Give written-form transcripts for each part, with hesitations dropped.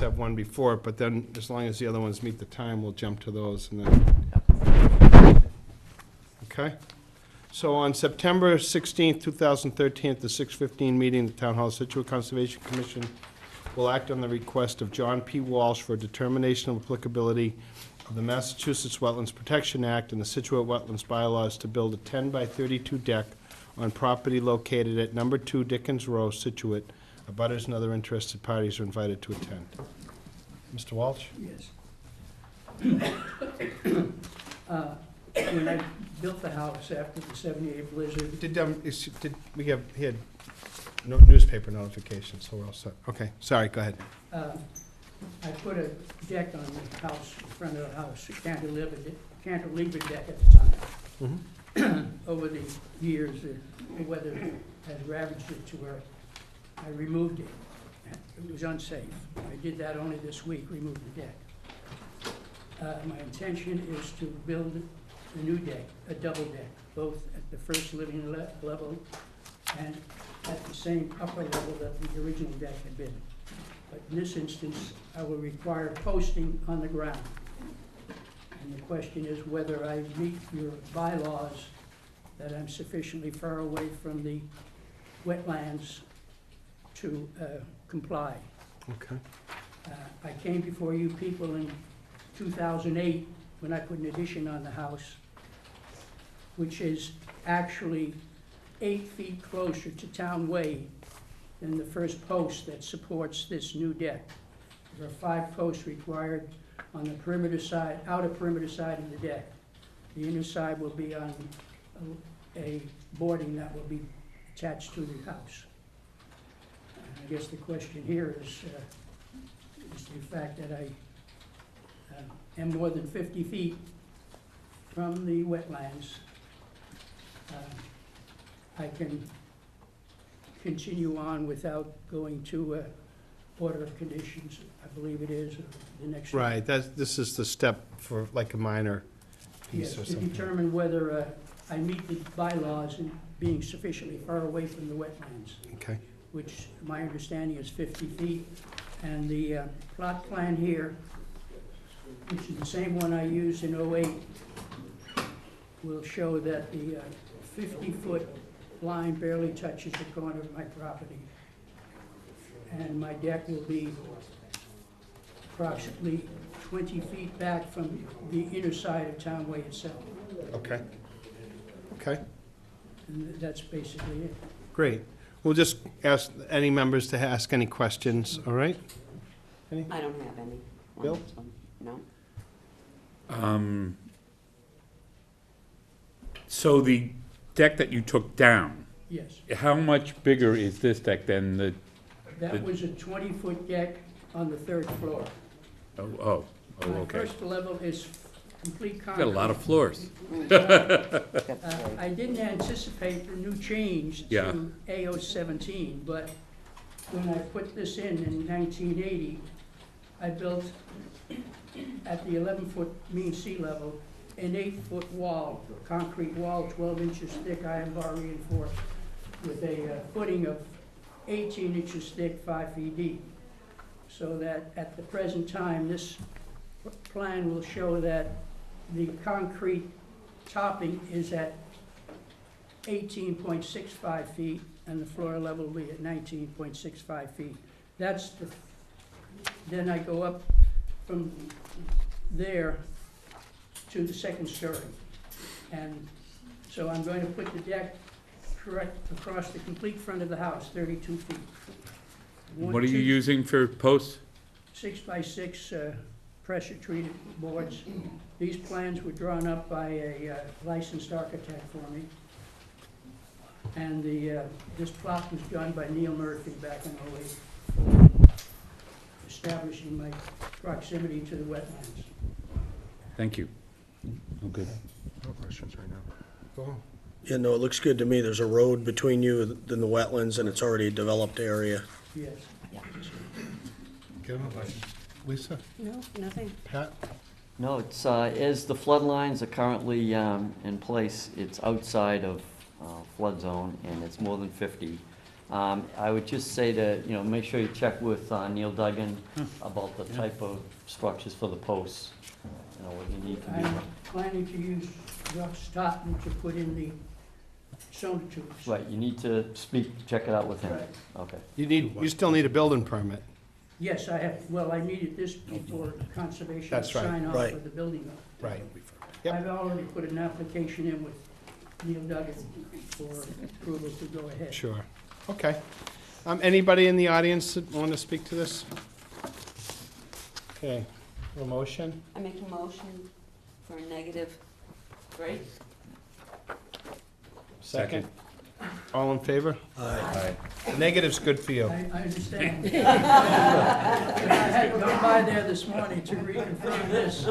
just have one before it, but then as long as the other ones meet the time, we'll jump to those and then. Okay? So on September 16th, 2013, at the 6:15 meeting, the Town Hall Scituate Conservation Commission will act on the request of John P. Walsh for a determination of applicability of the Massachusetts Wetlands Protection Act and the Scituate Wetlands bylaws to build a 10 by 32 deck on property located at number 2 Dickens Row, Scituate. Abutters and other interested parties are invited to attend. Mr. Walsh? Yes. When I built the house after the '78 blizzard, He had no newspaper notification, so we're all set. Okay, sorry, go ahead. I put a deck on the house, in front of the house, a cantilever deck at the time. Mhm. Over the years, the weather has ravaged it to where I removed it. It was unsafe. I did that only this week, removed the deck. My intention is to build a new deck, a double deck, both at the first living level and at the same upper level that the original deck had been. But in this instance, I will require posting on the ground. And the question is whether I meet your bylaws that I'm sufficiently far away from the wetlands to comply. Okay. I came before you people in 2008 when I put an addition on the house, which is actually 8 feet closer to Town Way than the first post that supports this new deck. There are 5 posts required on the perimeter side, outer perimeter side of the deck. The inner side will be on a boarding that will be attached to the house. I guess the question here is the fact that I am more than 50 feet from the wetlands. I can continue on without going to order of conditions, I believe it is, or the next. Right, this is the step for like a minor piece Yes, or to something. determine whether I meet the bylaws in being sufficiently far away from the wetlands, Okay, which my understanding is 50 feet. And the plot plan here, which is the same one I used in '08, will show that the 50-foot line barely touches the corner of my property. And my deck will be approximately 20 feet back from the inner side of Town Way itself. okay. Okay, And that's basically it. great. We'll just ask any members to ask any questions, all right? I don't have any. on Bill? this one. No. So the deck that you took down, Yes. how much bigger is this deck than the, That was a 20-foot deck on the 3rd floor. oh, My okay. first level is complete Got concrete. a lot of floors. I didn't anticipate the new change Yeah. to AO 17, but when I put this in 1980, I built at the 11-foot mean sea level an 8-foot wall, concrete wall, 12 inches thick, iron bar reinforced, with a footing of 18 inches thick, 5 feet deep. So that at the present time, this plan will show that the concrete topping is at 18.65 feet, and the floor level will be at 19.65 feet. That's the, then I go up from there to the 2nd story. And so I'm going to put the deck correct across the complete front of the house, 32 feet. What are you using for posts? 6x6 pressure-treated boards. These plans were drawn up by a licensed architect for me. And this plot was done by Neil Murphy back in '08, establishing my proximity to the wetlands. Thank you. Oh, good. No questions right now. Go on. Yeah, no, it looks good to me. There's a road between you and the wetlands, and it's already a developed area. Yes. Kevin? Lisa? No, nothing. Pat? No, it's, as the flood lines are currently in place, it's outside of flood zone, and it's more than 50. I would just say to, make sure you check with Neil Duggan about the type of structures for the posts, what you need to be. I'm planning to use rough Stockton to put in the sonotubes. Right, you need to check it out with him. Right. Okay. You still need a building permit. Yes, I have, well, I needed this before conservation That's right. sign off Right. for the building. Right. Yep. I've already put an application in with Neil Duggan for approval to go ahead. Sure. Okay. Anybody in the audience that want to speak to this? Okay. A motion? I make a motion for a -3. Second. All in favor? Aye. The negative's good for you. I understand. I had gone by there this morning to reconfirm this.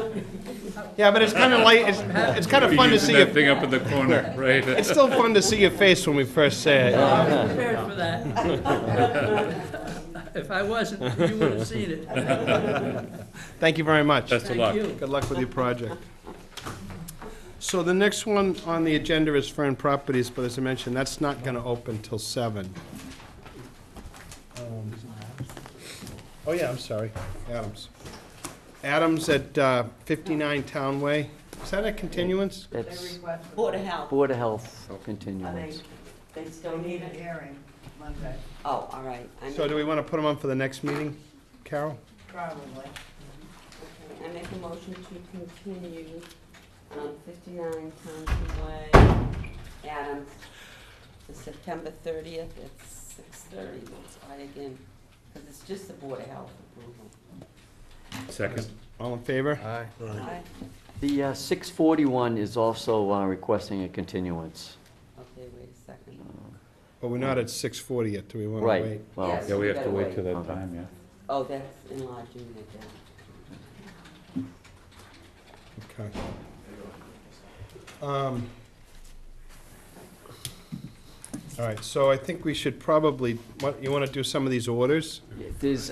Yeah, but it's kind of light, it's kind of fun to see Using that you. thing up in the corner, right? It's still fun to see your face when we first say it. I was prepared for that. If I wasn't, you would have seen it. Thank you very much. Best of luck. Thank you. Good luck with your project. So the next one on the agenda is Fern Properties, but as I mentioned, that's not gonna open till 7. Oh, yeah, I'm sorry, Adams. Adams at 59 Town Way. Is that a continuance? It's Board of Health. Board of Health Are they, continuance. they still need it? hearing Monday, Oh, all right. So do we wanna put them on for the next meeting, Carol? probably. I make a motion to continue 59 Township Way, Adams, to September 30th at 6:30. Let's try again, because it's just the Board of Health approval. Second. All in favor? Aye. The 641 is also requesting a continuance. Okay, wait a second. But we're not at 6:40 yet, do we wanna Right, wait? well, Yes. Yeah, we have to gotta wait wait. till that Okay. time, yeah. Oh, that's enlarging it down. Okay. All right, so I think we should probably, you wanna do some of these orders? there's,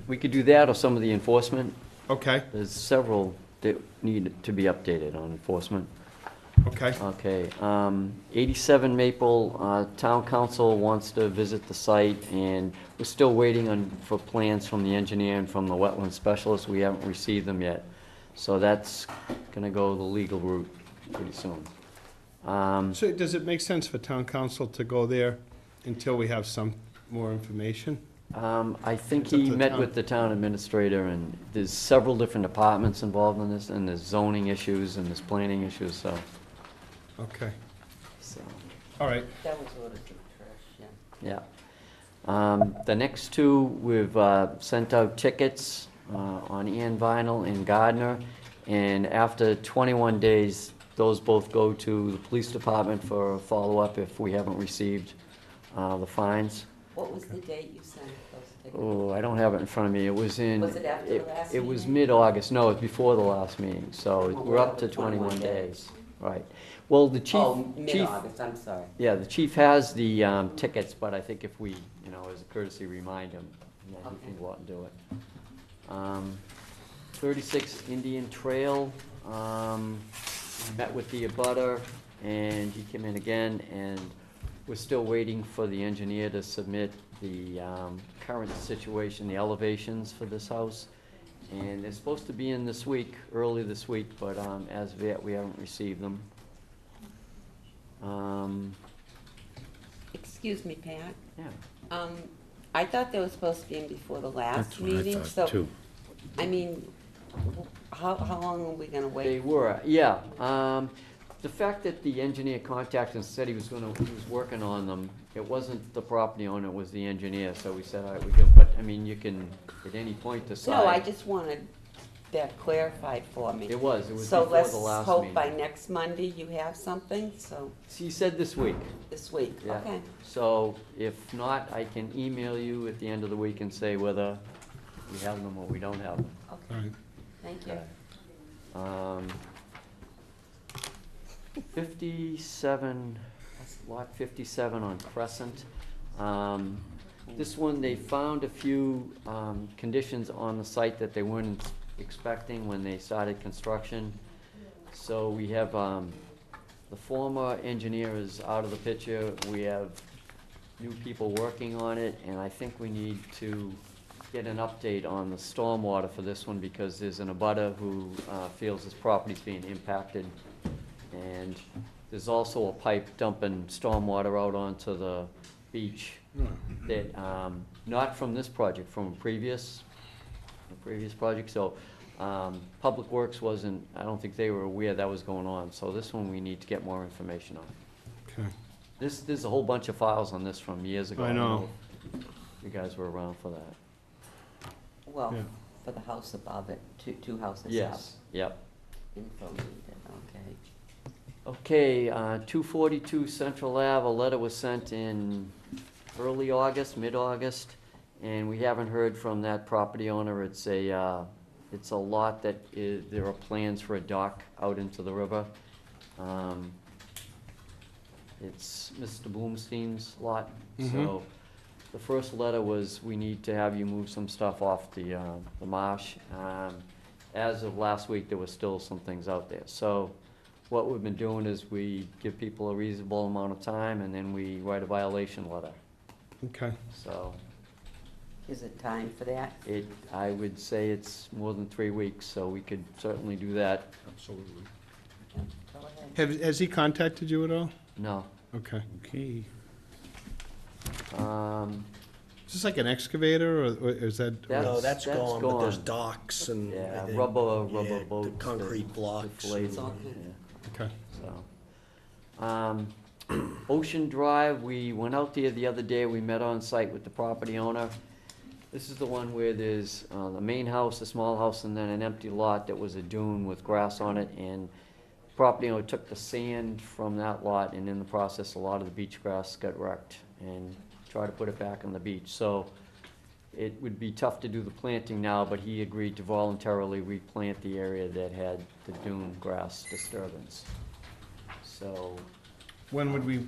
we could do that or some of the enforcement. Okay, There's several that need to be updated on enforcement. okay. Okay, 87 Maple, Town Council wants to visit the site, and we're still waiting for plans from the engineer and from the wetland specialist. We haven't received them yet. So that's gonna go the legal route pretty soon. So does it make sense for town council to go there until we have some more information? I think It's up he to the met town. with the town administrator, and there's several different departments involved in this, and there's zoning issues and there's planning issues, so. Okay, so. all right. That was ordered to Trish, yeah. Yeah. The next two, we've sent out tickets on Ian Vinyl and Gardner, and after 21 days, those both go to the police department for a follow-up if we haven't received the fines. What was the date you sent those tickets? Oh, I don't have it in front of me. It was in... Was it after the last It was meeting? mid-August. No, it was before the last meeting, so we're up to 21 days. Right. Well, the chief... Oh, mid-August, I'm sorry. Yeah, the chief has the tickets, but I think if we, as a courtesy, remind him, then he can Okay. go out and do it. 36 Indian Trail, met with the abutter, and he came in again, and we're still waiting for the engineer to submit the current situation, the elevations for this house. And they're supposed to be in this week, early this week, but as of yet, we haven't received them. Excuse me, Pat. Yeah. I thought they were supposed to be in before the last That's what I meeting, thought, too. I mean, how long are we gonna wait? They were, yeah. The fact that the engineer contacted and said he was working on them, it wasn't the property owner, it was the engineer, so we said, all right, we can, but, I mean, you can, at any point decide. No, I just wanted that clarified for me. It was So before let's the last hope meeting. by next Monday you have something, so, He said this week, this week, yeah. okay. So if not, I can email you at the end of the week and say whether we have them or we don't have them. All Okay, right. thank you. 57, that's lot 57 on Crescent. This one, they found a few conditions on the site that they weren't expecting when they started construction. So we have, the former engineer is out of the picture. We have new people working on it, and I think we need to get an update on the stormwater for this one, because there's an abutter who feels his property's being impacted. And there's also a pipe dumping stormwater out onto the beach that, not from this project, from a previous project. So, Public Works wasn't, I don't think they were aware that was going on. So this one we need to get more information on. Okay. There's a whole bunch of files on this from years ago. I don't know. if you guys were around for that. Well, Yeah. for the house above it, two houses up. Yes, yep. Info needed, okay. Okay, 242 Central Ave, a letter was sent in early August, mid-August, and we haven't heard from that property owner. It's a lot that there are plans for a dock out into the river. It's Mr. Bloomstein's lot, so the first letter was, we need to have you move some stuff off the marsh. As of last week, there was still some things out there. So what we've been doing is we give people a reasonable amount of time, and then we write a violation letter. Okay. So Is it time for that? I would say it's more than 3 weeks, so we could certainly do that. Absolutely. Yeah, go ahead. Has he contacted you at all? No. Okay. Okay. Is this like an excavator, or is that? No, that's That's gone, but there's gone. docks and. Yeah, and- rubber yeah, the boats. concrete that blocks. deflate, It's all good. yeah. Okay. So, Ocean Drive, we went out there the other day, we met on site with the property owner. This is the one where there's the main house, a small house, and then an empty lot that was a dune with grass on it, and property owner took the sand from that lot, and in the process, a lot of the beach grass got wrecked, and tried to put it back on the beach. So it would be tough to do the planting now, but he agreed to voluntarily replant the area that had the dune grass disturbance. So When would we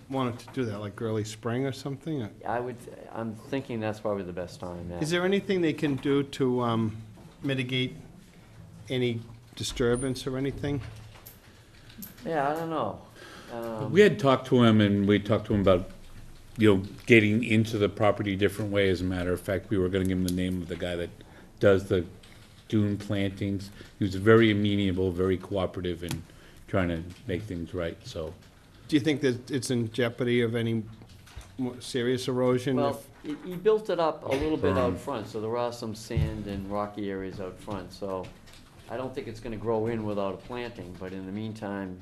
want to do that, like early spring or something? I'm thinking that's probably the best time, yeah. Is there anything they can do to mitigate any disturbance or anything? Yeah, I don't know. We had talked to him, and we talked to him about, getting into the property a different way. As a matter of fact, we were gonna give him the name of the guy that does the dune plantings. He was very amenable, very cooperative in trying to make things right, so. Do you think that it's in jeopardy of any serious erosion? Well, he built it up a little bit out Berm. front, so there are some sand and rocky areas out front, so I don't think it's gonna grow in without a planting, but in the meantime,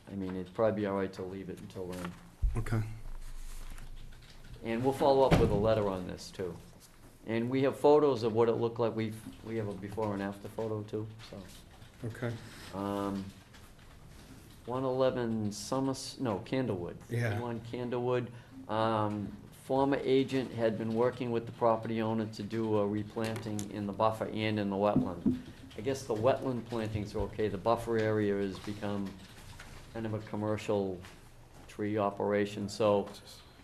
I mean, it'd probably be all right to leave it until then. Okay. And we'll follow up with a letter on this too. And we have photos of what it looked like. We have a before and after photo too, so. Okay. 111 Candlewood. Yeah. 51 Candlewood. Former agent had been working with the property owner to do a replanting in the buffer and in the wetland. I guess the wetland plantings are okay. The buffer area has become kind of a commercial tree operation, so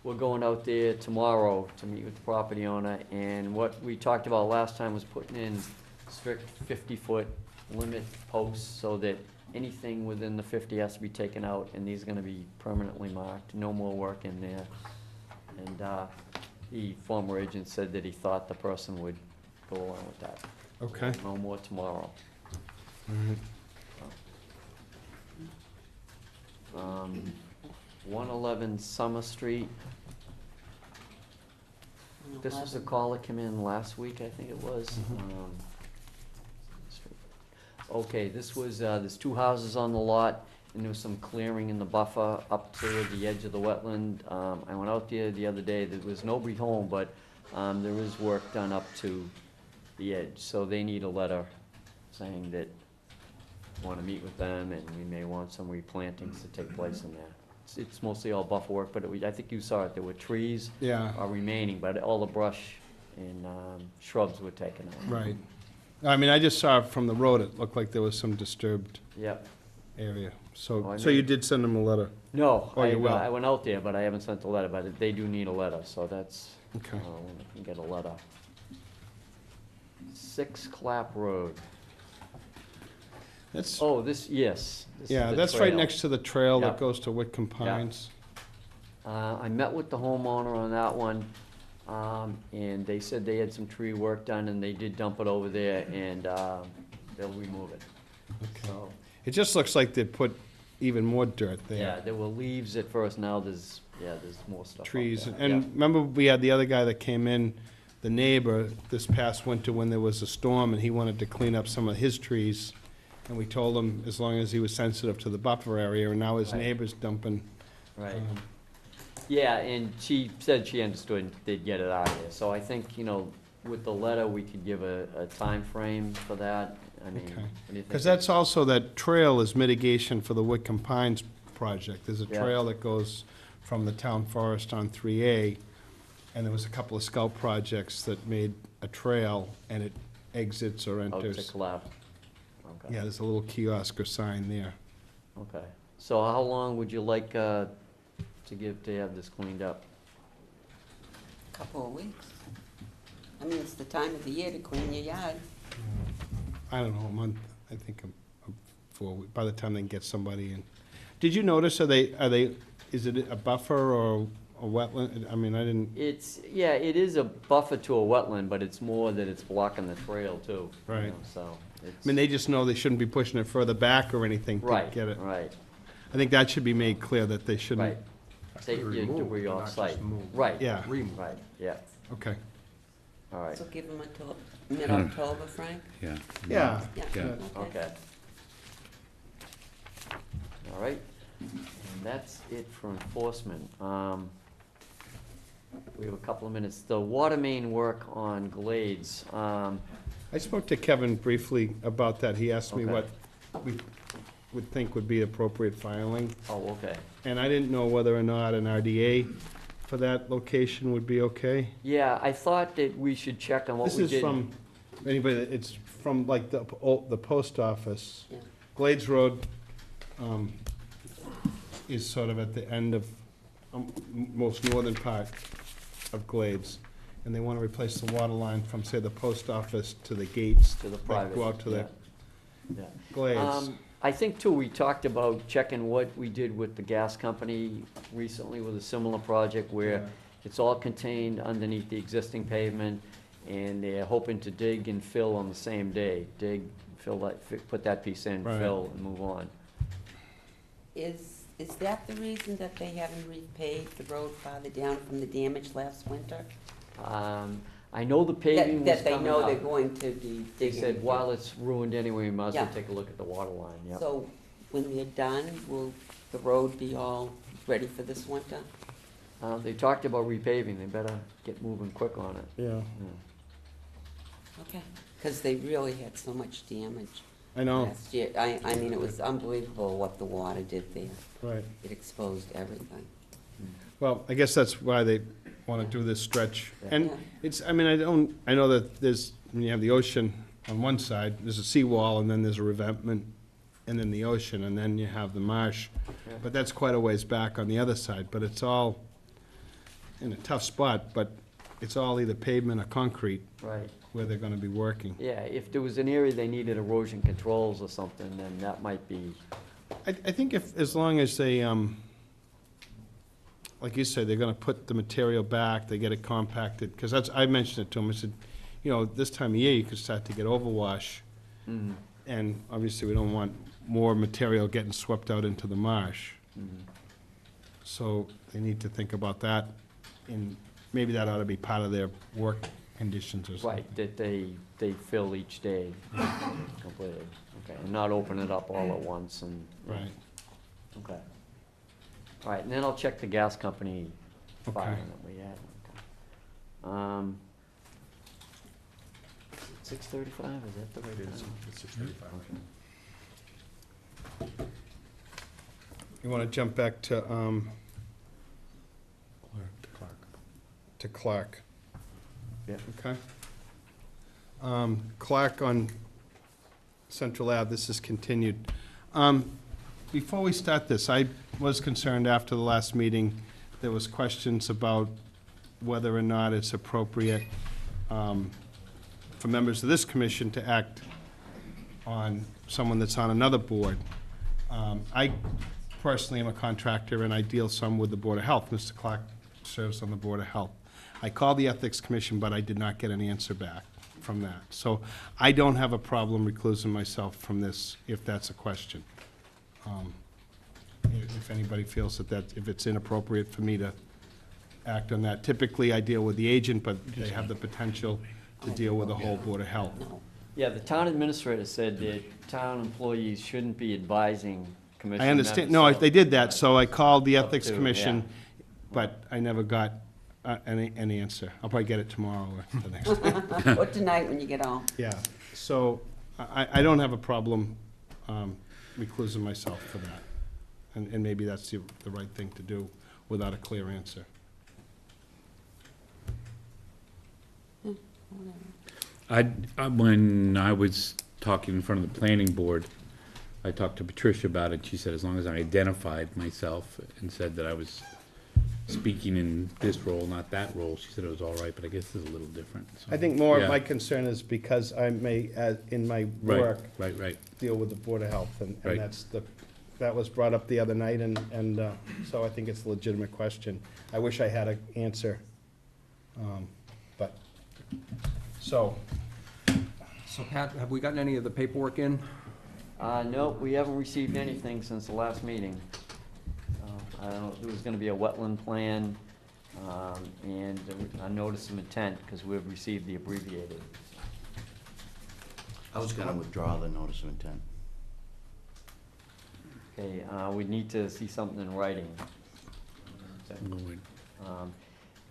we're going out there tomorrow to meet with the property owner, and what we talked about last time was putting in strict 50-foot limit posts so that anything within the 50 has to be taken out, and these are gonna be permanently marked, no more work in there. And the former agent said that he thought the person would go along with that. Okay. No more tomorrow. All right. 111 Summer Street. This was a call that came in last week, I think it was. Okay, this was, there's 2 houses on the lot, and there was some clearing in the buffer up to the edge of the wetland. I went out there the other day, there was nobody home, but there is work done up to the edge. So they need a letter saying that want to meet with them, and we may want some replantings to take place in there. It's mostly all buffer work, but I think you saw it, there were trees Yeah, are remaining, but all the brush and shrubs were taken out. right. I mean, I just saw from the road, it looked like there was some disturbed Yep. area. Oh, So, I so you know. did send them a letter? No, Oh, you will? I went out there, but I haven't sent a letter, but they do need a letter, so that's, Okay. when I can get a letter. 6 Clap Road. That's, Oh, this, yes. This is yeah, the that's right trail. next to the trail that Yeah. goes to Whitcomb Pines. I met with the homeowner on that one, and they said they had some tree work done, and they did dump it over there, and they'll remove it. Okay. So, It just looks like they put even more dirt there. yeah, there were leaves at first, now there's more stuff up Trees, there. and Yeah. remember, we had the other guy that came in, the neighbor, this past winter when there was a storm, and he wanted to clean up some of his trees, and we told him as long as he was sensitive to the buffer area, and now his Right. neighbor's dumping. Right. um, Yeah, and she said she understood they'd get it out of there, so I think, with the letter, we could give a time frame for that, I mean, Okay. what do you think? Because that's also, that trail is mitigation for the Whitcomb Pines project. There's a Yeah. trail that goes from the town forest on 3A, and there was a couple of scout projects that made a trail, and it exits or Out to enters. Cloud. Okay. Yeah, there's a little kiosk or sign there. Okay, so how long would you like, to have this cleaned up? Couple of weeks. I mean, it's the time of the year to clean your yard. I don't know, a month, I think, 4 weeks, by the time they can get somebody in. Did you notice, is it a buffer or a wetland? I mean, I didn't, It is a buffer to a wetland, but it's more that it's blocking the trail too. Right. So, it's. I mean, they just know they shouldn't be pushing it further back or anything to Right, get it. right, I think that should be made clear, that they right. shouldn't. Take your debris off site. Right. Yeah. Right, yeah, Okay. all right, So give them until mid-October, Frank? Yeah. Yeah. Yeah, Yeah. okay. All right, and that's it for enforcement. We have a couple of minutes. The water main work on Glades, I spoke to Kevin briefly about that. He asked me Okay. what we would think would be appropriate filing, oh, okay. and I didn't know whether or not an RDA for that location would be okay. Yeah, I thought that we should check on what This we is did. from, it's from like the post office. Yeah. Glades Road is sort of at the end of, most northern part of Glades. And they want to replace the water line from, say, the post office to the gates. To the that private. Go out to the yeah, yeah. Glades. I think too, we talked about checking what we did with the gas company recently with a similar project where Yeah. it's all contained underneath the existing pavement, and they're hoping to dig and fill on the same day. Dig, fill that, put that piece in, Right. fill, and move on. Is that the reason that they haven't repaved the road farther down from the damage last winter? I know the paving was That they coming know they're up. going to be They digging? said, while it's ruined anyway, we might as well Yeah. take a look at the water line, yeah. So when they're done, will the road be all ready for this winter? They talked about repaving, they better get moving quick on it. Yeah, Yeah. Okay. Because they really had so much damage I know, last year. I mean, it was unbelievable what the water did there. right. It exposed everything. Well, I guess that's why they want to do this stretch. Yeah. And Yeah. it's, I mean, I know that there's, when you have the ocean on one side, there's a seawall, and then there's a revetment, and then the ocean, and then you have the marsh. Yeah. But that's quite a ways back on the other side, but it's all in a tough spot, but it's all either pavement or concrete Right. where they're gonna be working. Yeah, if there was an area they needed erosion controls or something, then that might be, I think if, as long as they, like you said, they're gonna put the material back, they get it compacted, because that's, I mentioned it to them, I said, this time of year, you could start to get overwash, mhm, and obviously, we don't want more material getting swept out into the marsh. mhm. So they need to think about that, and maybe that ought to be part of their work conditions or something. Right, that they fill each day completely, okay, and not open it up all at once and. Right, Okay. All right, and then I'll check the gas company Okay. filing that we had. Okay. 6:35, is that the right time? you wanna jump back to, to Clark? Yeah. Okay. Clark on Central Ave, this is continued. Before we start this, I was concerned after the last meeting, there was questions about whether or not it's appropriate for members of this commission to act on someone that's on another board. I personally am a contractor, and I deal some with the Board of Health. Mr. Clark serves on the Board of Health. I called the Ethics Commission, but I did not get an answer back from that. So I don't have a problem reclusing myself from this, if that's a question. If anybody feels that if it's inappropriate for me to act on that. Typically, I deal with the agent, but they have the potential to deal with the whole Board of Health. Yeah, the town administrator said that town employees shouldn't be advising commission I understand, members, no, so- they did that, so I called the Up Ethics to, Commission, yeah. but I never got any answer. I'll probably get it tomorrow or the next day. Or tonight when you get home. Yeah, so I don't have a problem reclusing myself for that. And maybe that's the right thing to do without a clear answer. When I was talking in front of the planning board, I talked to Patricia about it. She said as long as I identified myself and said that I was speaking in this role, not that role, she said it was all right, but I guess it's a little different. So, I think more of yeah. my concern is because I may, in my Right, work, right. deal with the Board of Health, and Right. that was brought up the other night, and so I think it's a legitimate question. I wish I had an answer, but, so, So Pat, have we gotten any of the paperwork in? No, we haven't received anything since the last meeting. I don't know, there was gonna be a wetland plan, and a notice of intent, because we've received the abbreviated. I was gonna withdraw the notice of intent. Okay, we need to see something in writing.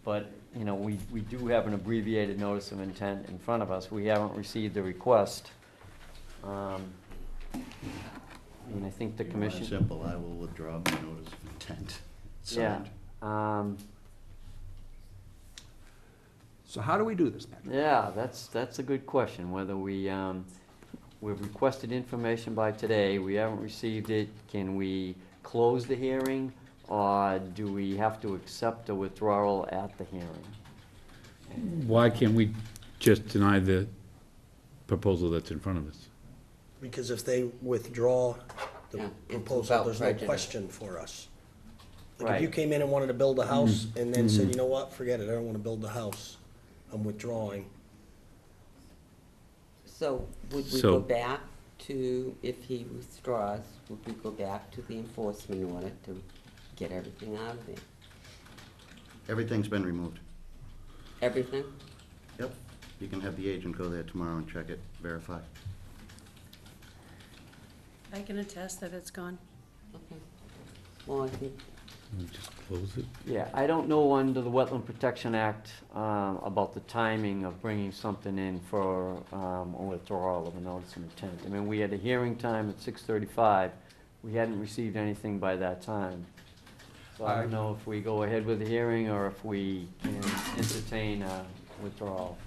But, you know, we do have an abbreviated notice of intent in front of us. We haven't received the request. And I think the commission. Simple, I will withdraw my notice of intent. Yeah. Signed. So how do we do this, Pat? Yeah, that's a good question, whether we've requested information by today, we haven't received it, can we close the hearing, or do we have to accept a withdrawal at the hearing? Why can't we just deny the proposal that's in front of us? Because if they withdraw the Yeah, it's proposal, without there's no prejudice. question for us. Like, if you Right. came in and wanted to build a house and then said, you know what, forget it, I don't wanna build the house, I'm withdrawing. So would we So- go back to, if he withdraws, would we go back to the enforcement order to get everything out of there? Everything's been removed. Everything? Yep. You can have the agent go there tomorrow and check it, verify. I can attest that it's gone. Okay. Well, I think, We'll just close it? Yeah, I don't know under the Wetland Protection Act about the timing of bringing something in for a withdrawal of a notice of intent. I mean, we had a hearing time at 6:35. We hadn't received anything by that time. So I don't know if we go ahead with the hearing or if we can entertain a withdrawal.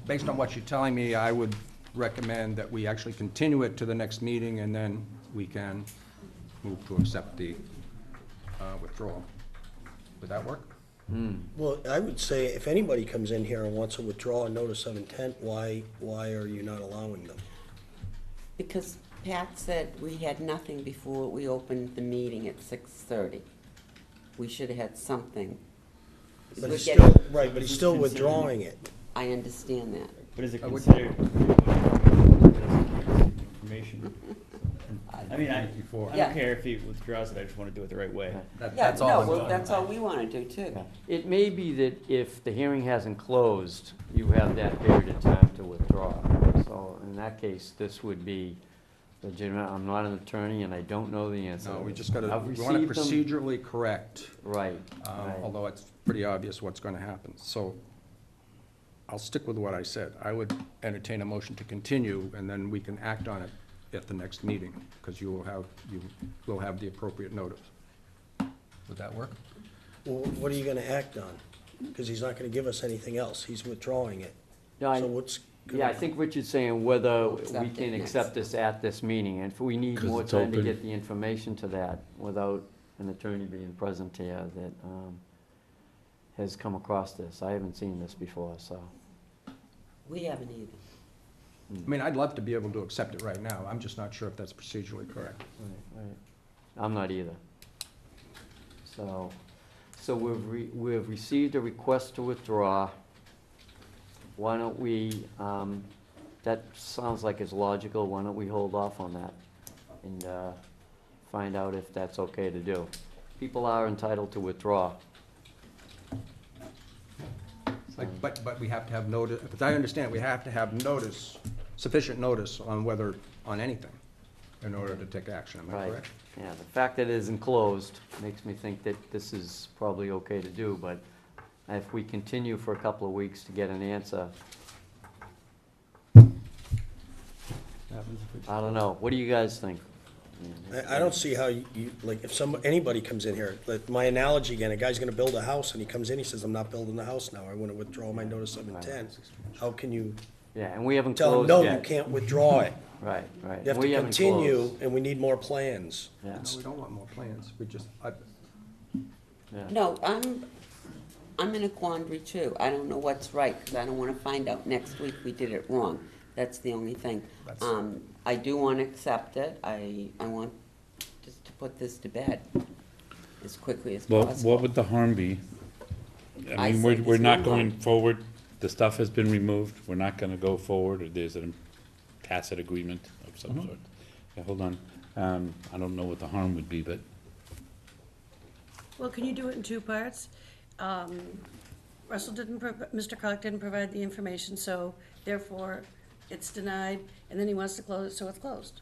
Based on what you're telling me, I would recommend that we actually continue it to the next meeting, and then we can move to accept the withdrawal. Would that work? Well, I would say if anybody comes in here and wants to withdraw a notice of intent, why are you not allowing them? because Pat said we had nothing before we opened the meeting at 6:30. We should have had something. But We're he's getting- still, right, but he's still withdrawing it. I understand that. But is it I would- considered information? I mean, I Yeah. don't care if he withdraws it, I just wanna do it the right way. Yeah, That's all. no, I'm well, doing. that's all we wanna do too. It may be that if the hearing hasn't closed, you have that period of time to withdraw. So in that case, this would be legitimate. I'm not an attorney and I don't know the answer. No, we just gotta, I've we want it received them- procedurally correct, Right, right. although it's pretty obvious what's gonna happen. So I'll stick with what I said. I would entertain a motion to continue, and then we can act on it at the next meeting, because you will have the appropriate notice. Would that work? Well, what are you gonna act on? Because he's not gonna give us anything else, he's withdrawing it. Yeah, I- So what's? Yeah, I think Richard's saying whether we Accept can it accept next. this at this meeting, and if we need 'Cause more it's time to open. get the information to that without an attorney being present here that has come across this. I haven't seen this before, so. We haven't either. I mean, I'd love to be able to accept it right now. I'm just not sure if that's procedurally correct. Right, right. I'm not either. So we've received a request to withdraw. Why don't we, that sounds like it's logical, why don't we hold off on that and find out if that's okay to do? People are entitled to withdraw. But we have to have notice, because I understand, we have to have notice, sufficient notice on whether, on anything, in order to take action, am I Right. correct? Yeah, the fact that it isn't closed makes me think that this is probably okay to do, but if we continue for a couple of weeks to get an answer, I don't know. What do you guys think? I don't see how you, like, if anybody comes in here, like, my analogy again, a guy's gonna build a house, and he comes in, he says, I'm not building the house now, I wanna withdraw my notice of intent. How can you Yeah, and we haven't tell him, closed no, yet. you can't withdraw it? Right, right. You have We to haven't continue, closed. and we need more plans. Yeah, No, we don't want more plans, we just, yeah. No, I'm in a quandary too. I don't know what's right, because I don't wanna find out next week we did it wrong. That's the only thing. That's- I do wanna accept it. I want just to put this to bed as quickly as Well, possible. what would the harm be? I I mean, say we're there's not no going harm. forward, the stuff has been removed, we're not gonna go forward, or there's a tacit agreement of some sort. Yeah, hold on, I don't know what the harm would be, but Well, can you do it in two parts? Russell didn't, Mr. Clark didn't provide the information, so therefore it's denied, and then he wants to close it, so it's closed.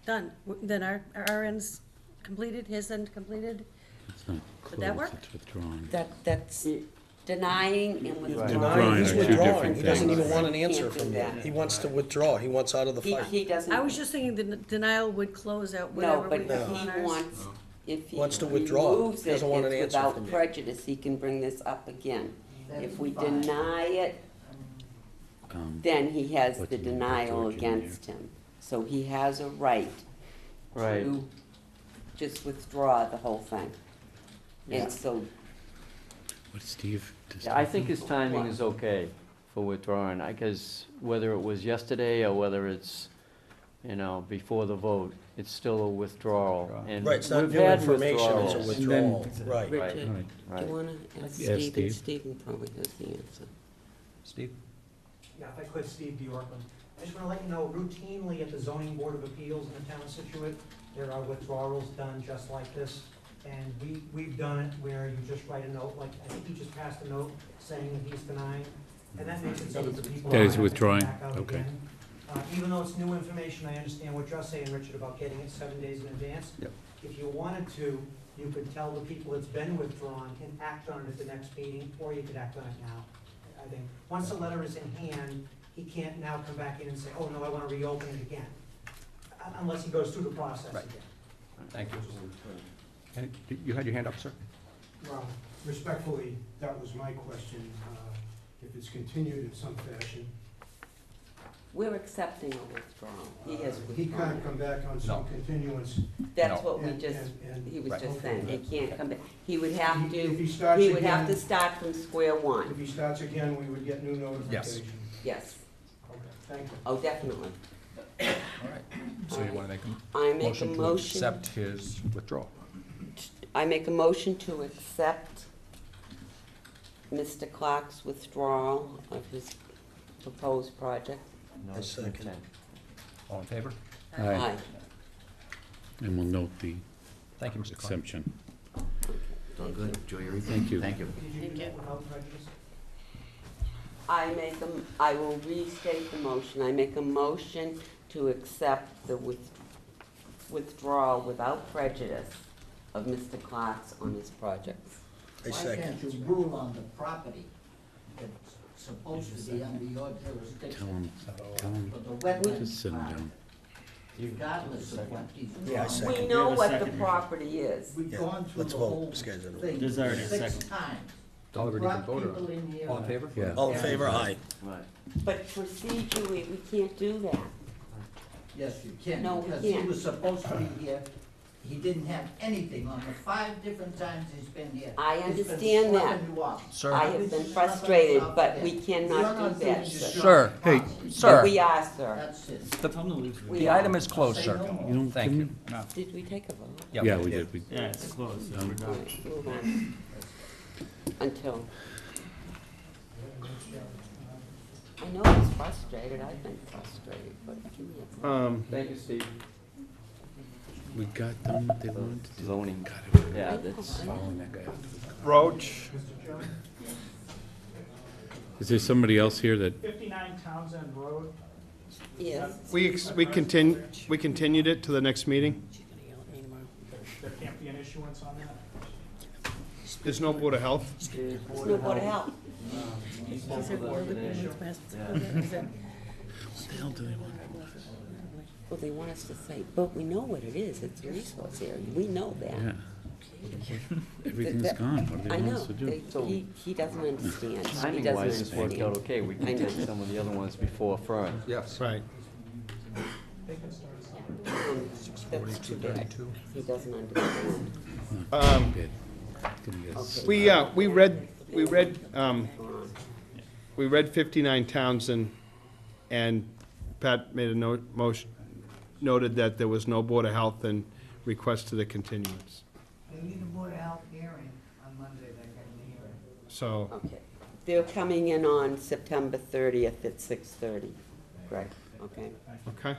Done. Then our end's completed, his end completed. it's not Would that closed, work? it's withdrawn. That's denying and withdrawing. Denying, he's are two withdrawing, different he doesn't things. even want an You answer can't do from you. that. He wants to withdraw, he wants out of the fight. He doesn't. I was just thinking the denial would close out No, whatever but we have he on ours. wants, if he Wants to withdraw. removes He doesn't want an it's answer from without you. prejudice, he can bring this up again. If we deny it, then he has What the do you mean, denial George, in here? against him. So he has a right Right. to just withdraw the whole thing. Yeah. And so, What, Steve? does Yeah, I Steve- think his timing is okay for withdrawing, because whether it was yesterday or whether it's, before the vote, it's still a withdrawal. And Right, it's not we've new had information, it's a withdrawals. withdrawal, right. Richard, All right. do Right. you wanna ask Yes, Steve? Steve. Stephen probably has the answer. Steve? Yeah, if I could, Steve Bjorklund. I just want to let you know, routinely at the zoning board of appeals in the town of Scituate, there are withdrawals done just like this. And we've done it where you just write a note, like, I think you just passed a note saying that he's denying. And that makes it so that the people. That don't he's have to come withdrawing, back out okay. again. Even though it's new information, I understand what you're saying, Richard, about getting it 7 days in advance. Yep. If you wanted to, you could tell the people it's been withdrawn and act on it at the next meeting, or you could act on it now. I think, once the letter is in hand, he can't now come back in and say, oh, no, I want to reopen it again, unless he goes through the process Right. again. Thank you. And you had your hand up, sir? Well, respectfully, that was my question. If it's continued in some fashion, We're accepting a withdrawal. He has he withdrawn. can't come back on some No. continuance. That's No. what we And- just, and- he was Right. just Okay. saying, he can't come back. He would have If he to, starts he would have to again, start from square if one. he starts again, we would get new notification. Yes, Okay, thank you. oh, definitely. All right. So you want to make I a make a motion to motion, accept his withdrawal? I make a motion to accept Mr. Clark's withdrawal of his proposed project. No, I it's second. intent. All in favor? Aye. And we'll note the Thank you, Mr. Clark. exemption. All good, enjoy your evening. Thank you. Thank you. Did you Thank do that you. without prejudice? I will restate the motion. I make a motion to accept the withdrawal without prejudice of Mr. Clark's on his projects. I second. Why can't you rule on the property that's supposed to be under your Tell jurisdiction? him, tell him, For the wetlands just sit him part, down. regardless of what he's Yeah, I drawing. second. We know have a what the second, Richard. property is. We've Yeah, gone through let's the vote. whole This guy's in a- thing There's already a 6 second. times. It's already been Brought voted people on. in here. All in favor? Yeah. All in favor, aye. Right. But procedurally, we can't do that. Yes, you can, No, we because he can't. was supposed to be here he didn't have anything on the 5 different times he's been here. I He's been understand that. slapping you off. Sir. I have been frustrated, but we cannot do that, sir. Sir, hey, But sir, we are, sir. That's it. We the are. item is closed, sir. You don't, Thank you. Did we take a vote? Yeah, we did. Yeah, it's closed, so we're All done. right, move on. Until. I know he's frustrated, I've been frustrated, but give me a break. Thank you, Steve. We got done what they wanted to do. Zoning, yeah, that's, Following that guy out. Roach, Is there somebody else here that, 59 Townsend Road. Yes, we continued it to the next meeting? There can't be an issuance on that? There's no Board of Health? there's no Board of Health. what the hell do they want? Well, they want us to say, but we know what it is, it's a resource area, we know that. Yeah. Everything's gone. What do I they want know, us to do? he doesn't understand, he timing doesn't wise, this worked out understand. okay. We I can know. take some of the other ones before first. Yes. Right. That's too bad, he doesn't understand. Good. Gonna get us- We read 59 Townsend, and Pat made a noted that there was no Board of Health and requested a continuance. They need a Board of Health hearing on Monday, they're getting the hearing. So, Okay, they're coming in on September 30th at 6:30, right, okay. okay.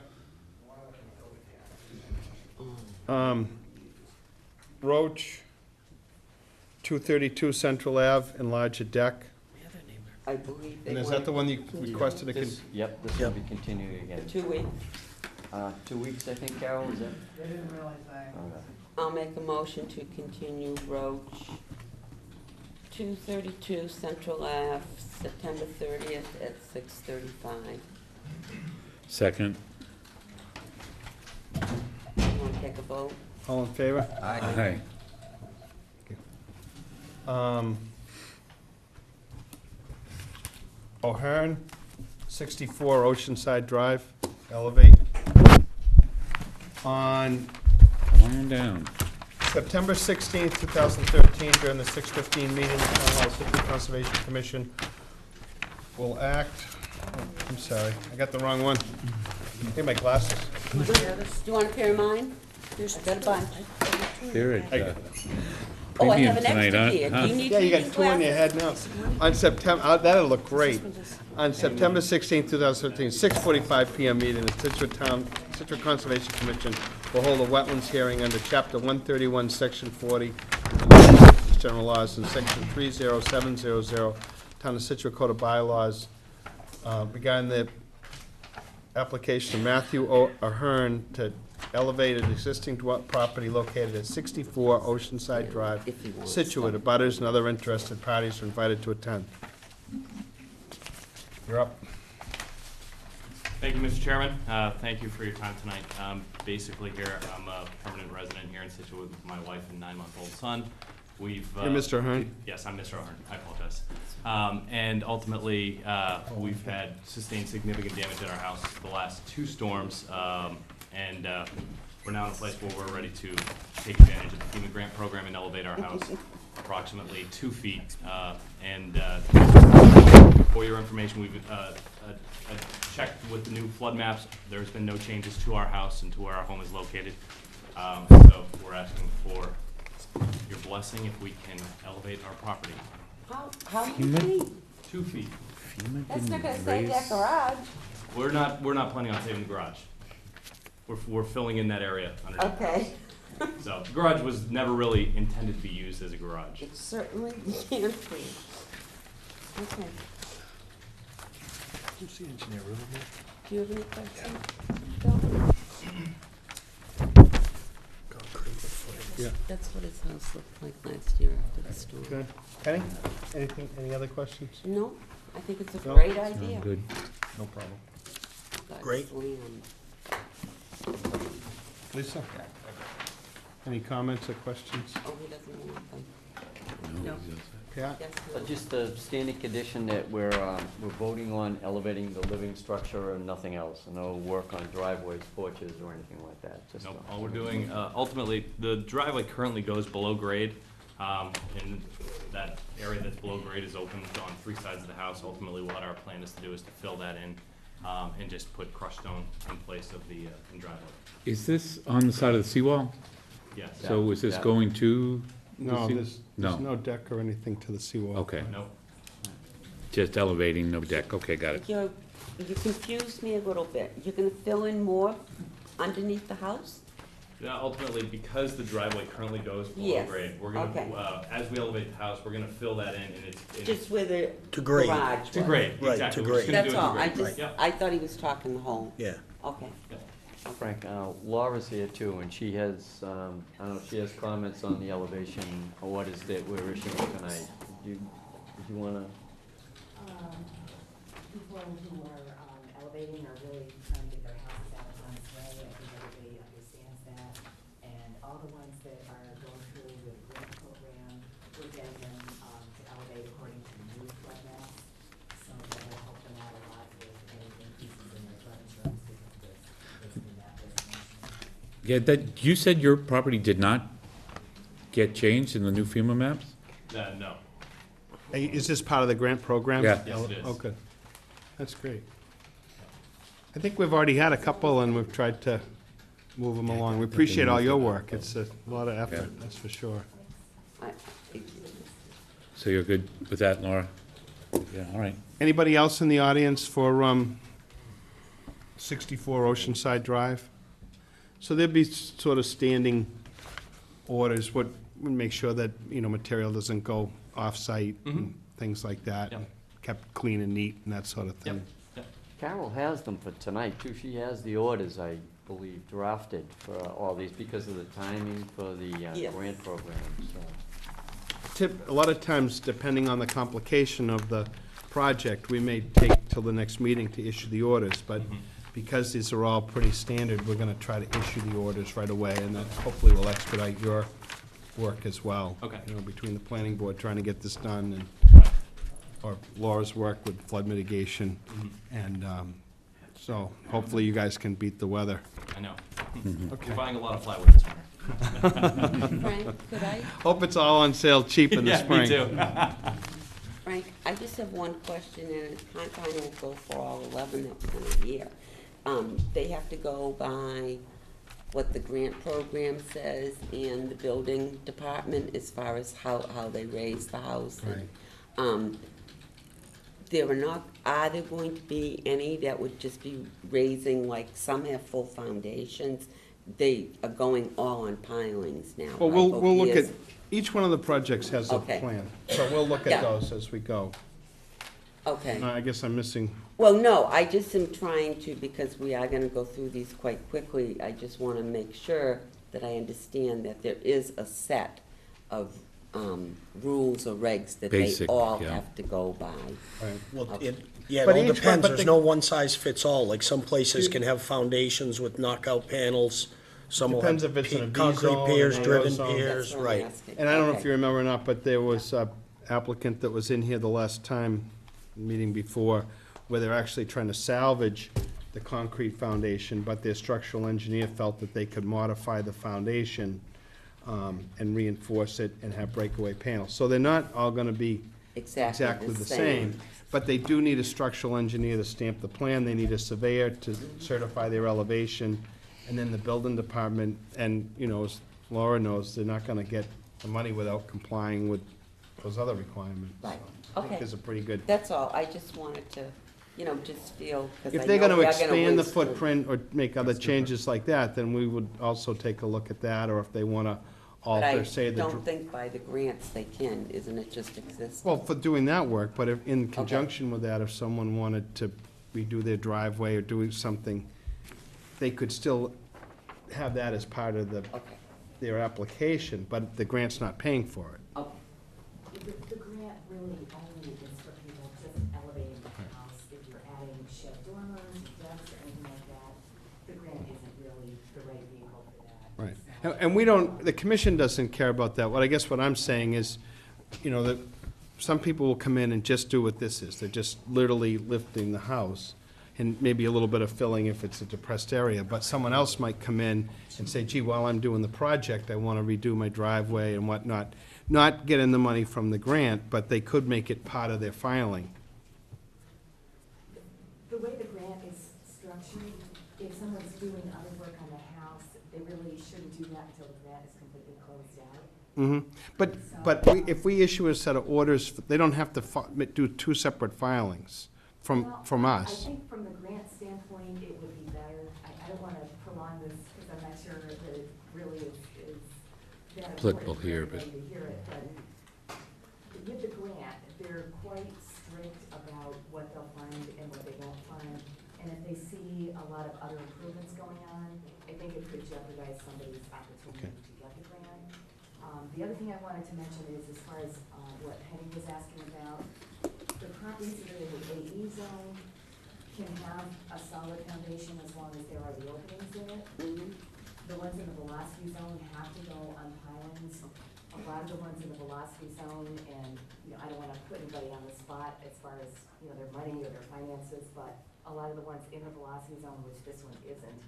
Roach, 232 Central Ave, enlarge a deck. I believe they And is want that the one you requested a This, yep, this will be continuing again. 2 weeks. 2 weeks, I think, Carol, is that? They didn't realize I. Okay. I'll make a motion to continue Roach, 232 Central Ave, September 30th at 6:35. Second. You want to take a vote? All in favor? Aye. O'Hearn, 64 Oceanside Drive, elevate. On Come on down. September 16th, 2013, during the 6:15 meeting, the Town Hall Situate Conservation Commission will act, oh, I'm sorry, I got the wrong one. Get my glasses. Do you want a pair of mine? I've got a bunch. They're at, Oh, I premium have an tonight, extra huh? here. Do you need Yeah, you reading got two in your glasses? head now. On September, that'll look great. On September 16th, 2013, 6:45 PM meeting, the Situate Conservation Commission will hold a wetlands hearing under Chapter 131, Section 40, General Laws, and Section 30700, Town of Situate Code of Bylaws, regarding the application of Matthew O'Hearn to elevate an existing property located at 64 Oceanside Drive, If he wants Scituate. some. Abutters and other interested parties are invited to attend. You're up. Thank you, Mr. Chairman. Thank you for your time tonight. Basically here, I'm a permanent resident here in Scituate with my wife and 9-month-old son. We've. You're Mr. Ahern? Yes, I'm Mr. Ahern. I apologize. And ultimately, we've had sustained significant damage at our house the last 2 storms. And we're now in a place where we're ready to take advantage of the FEMA grant program and elevate our house approximately 2 feet. For your information, we've checked with the new flood maps. There's been no changes to our house and to where our home is located. So we're asking for your blessing if we can elevate our property. How many feet? 2 feet. That's not gonna save that garage. We're not planning on saving the garage. We're filling in that area underneath. Okay. So the garage was never really intended to be used as a garage. It certainly can be. Okay. Do you have any questions? Bill? Yeah. That's what his house looked like last year after the storm. Okay. Kenny, any other questions? No, I think it's a No? great idea. Good. No problem. Got Great. slammed. Lisa? Any comments or questions? Oh, he doesn't want them. No. Pat? Yes, So just a standing condition that we're voting on elevating the living structure and nothing else. No work on driveways, porches, or anything like that. Just Nope, all we're doing, ultimately, the driveway currently goes below grade. And that area that's below grade is open on 3 sides of the house. Ultimately, what our plan is to do is to fill that in, and just put crushed stone in place of the driveway. Is this on the side of the seawall? Yes. So is this Yeah. going to? the No, sea- there's no deck or anything to the seawall. Okay, Nope. just elevating, no deck, okay, got it. You confused me a little bit. You're gonna fill in more underneath the house? Yeah, ultimately, because the driveway currently goes below Yes, grade, we're okay. gonna, as we elevate the house, we're gonna fill that in, and it's Just where the To grade. garage to was? grade, Right, exactly. to We're just grade. gonna do That's it to all. I grade. just, Yep. I thought he was talking the whole. Yeah. Okay. Frank, Laura's here too, and she has, I don't know, she has comments on the elevation, or what is that we're issuing tonight. Did you wanna? People who are elevating are really trying to get their houses out of harm's way. I think everybody understands that. And all the ones that are going through the grant program, we're getting them to elevate according to the new flood maps. So that will help them out a lot with any increases in their flood insurance because this new map designation. Yeah, that, you said your property did not get changed in the new FEMA maps? No. Hey, is this part of the grant program? Yeah. Yes, it is. Oh, good. That's great. I think we've already had a couple, and we've tried to move them along. We appreciate all your work. It's a lot of effort, that's for sure. So you're good with that, Laura? Yeah, all right. Anybody else in the audience for 64 Oceanside Drive? So there'd be sort of standing orders, would make sure that, material doesn't go off-site and things like that. Yep. Kept clean and neat and that sort of thing. Yep. Carol has them for tonight too. She has the orders, I believe, drafted for all these because of the timing for the Yes. grant program, so. A lot of times, depending on the complication of the project, we may take till the next meeting to issue the orders, but because these are all pretty standard, we're gonna try to issue the orders right away, and that hopefully will expedite your work as well. Okay. Between the planning board trying to get this done, and, or Laura's work with flood mitigation, and, so hopefully you guys can beat the weather. I know. Okay. We're buying a lot of plywood this winter. Frank, could I? Hope it's all on sale cheap in the Yeah, spring. me too. Frank, I just have one question, and it kind of will go for all 11 that we're gonna hear. They have to go by what the grant program says and the building department as far as how they raise the house. And, are there going to be any that would just be raising, like, some have full foundations? They are going all on pilings now, Well, right, we'll look at, years? each one of the projects has a Okay. plan, so we'll look Yeah. at those as we go. Okay. I guess I'm missing, Well, no, I just am trying to, because we are gonna go through these quite quickly, I just wanna make sure that I understand that there is a set of, rules or regs that they Basic, all yeah. have to go by. Well, Okay. it But all each one- depends, but there's the- no one-size-fits-all, like some places can have foundations with knockout panels, some will have Depends if it's in a B concrete zone, piers, an AO driven zone. piers, That's what I'm right. asking. and I don't know if Okay. you remember or not, but there was a applicant that was in here the last time, meeting before, where they're actually trying to salvage the concrete foundation, but their structural engineer felt that they could modify the foundation, and reinforce it and have breakaway panels. So they're not all gonna be exactly the same, but they do need a structural engineer to stamp the plan, they need a surveyor to certify their elevation, and then the building department, and, as Laura knows, they're not gonna get the money without complying with those other requirements. Right. So I think Okay. there's a pretty good, That's all, I just wanted to, just feel, because I if know they're we are gonna gonna expand the waste- footprint or make other changes like that, then we would also take a look at that, or if they wanna But I alter, say, the. don't think by the grants they can, isn't it just existing? Well, for doing that work, but if, in conjunction with that, if someone wanted to redo their driveway or do something, they could still have that as part of Okay, their application, but the grant's not paying for it. okay. The grant really only is for people just elevating the house. If you're adding shed dormers, decks, or anything like that, the grant isn't really the right vehicle for that. Right. And we don't, the commission doesn't care about that. What I'm saying is, you know, that some people will come in and just do what this is. They're just literally lifting the house and maybe a little bit of filling if it's a depressed area. But someone else might come in and say, gee, while I'm doing the project, I want to redo my driveway and whatnot. Not getting the money from the grant, but they could make it part of their filing. The way the grant is structured, if someone's doing other work on the house, they really shouldn't do that until the grant is completely closed out. But if we issue a set of orders, they don't have to do two separate filings from I us. think from the grant standpoint, it would be better. I don't want to prolong this because I'm not sure that it really is that Applicable important for here, everybody to hear it. But with the grant, they're quite strict about what they'll fund and what they won't fund. And if they see a lot of other improvements going on, I think it could jeopardize somebody's opportunity to get the grant. The other thing I wanted to mention is as far as what Penny was asking about, the properties that are in the AE zone can have a solid foundation as long as there are the openings in it. The ones in the velocity zone have to go on pilings. A lot of the ones in the velocity zone, and, you know, I don't wanna put anybody on the spot as far as, you know, their money or their finances, but a lot of the ones in the velocity zone, which this one isn't,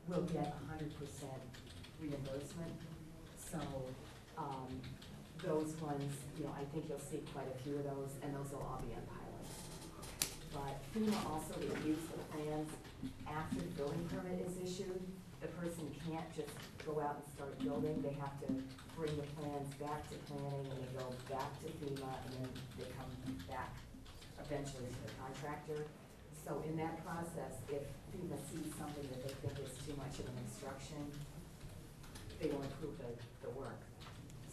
will get 100% reimbursement. So, those ones, you know, I think you'll see quite a few of those, and those will all be on pilings. But FEMA also reviews the plans after the building permit is issued. The person can't just go out and start building, they have to bring the plans back to planning, and they go back to FEMA, and then they come back eventually to the contractor. So in that process, if FEMA sees something that they think is too much of an obstruction, they will approve the work.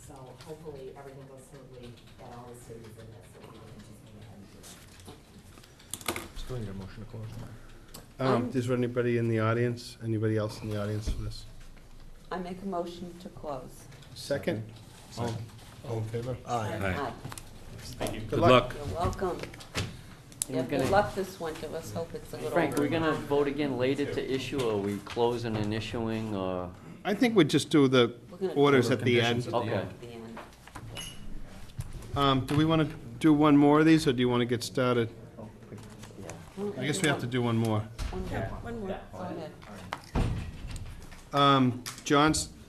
So hopefully everything goes smoothly at all the stages in this, so we can just move ahead and do it. Still need a motion to close. Is there anybody in the audience, anybody else in the audience for this? I make a motion to close. Second? All in favor? Aye. Thank you. Good luck. You're welcome. And Yeah, we're good gonna- luck this winter, let's hope it's a little. Frank, we're gonna vote again later to issue, or are we closing and issuing, or? I think we just do the We're gonna orders do at the end. Okay. At the end. Do we want to do one more of these, or do you want to get started? Well, I guess we have to do one more. One more. Go ahead.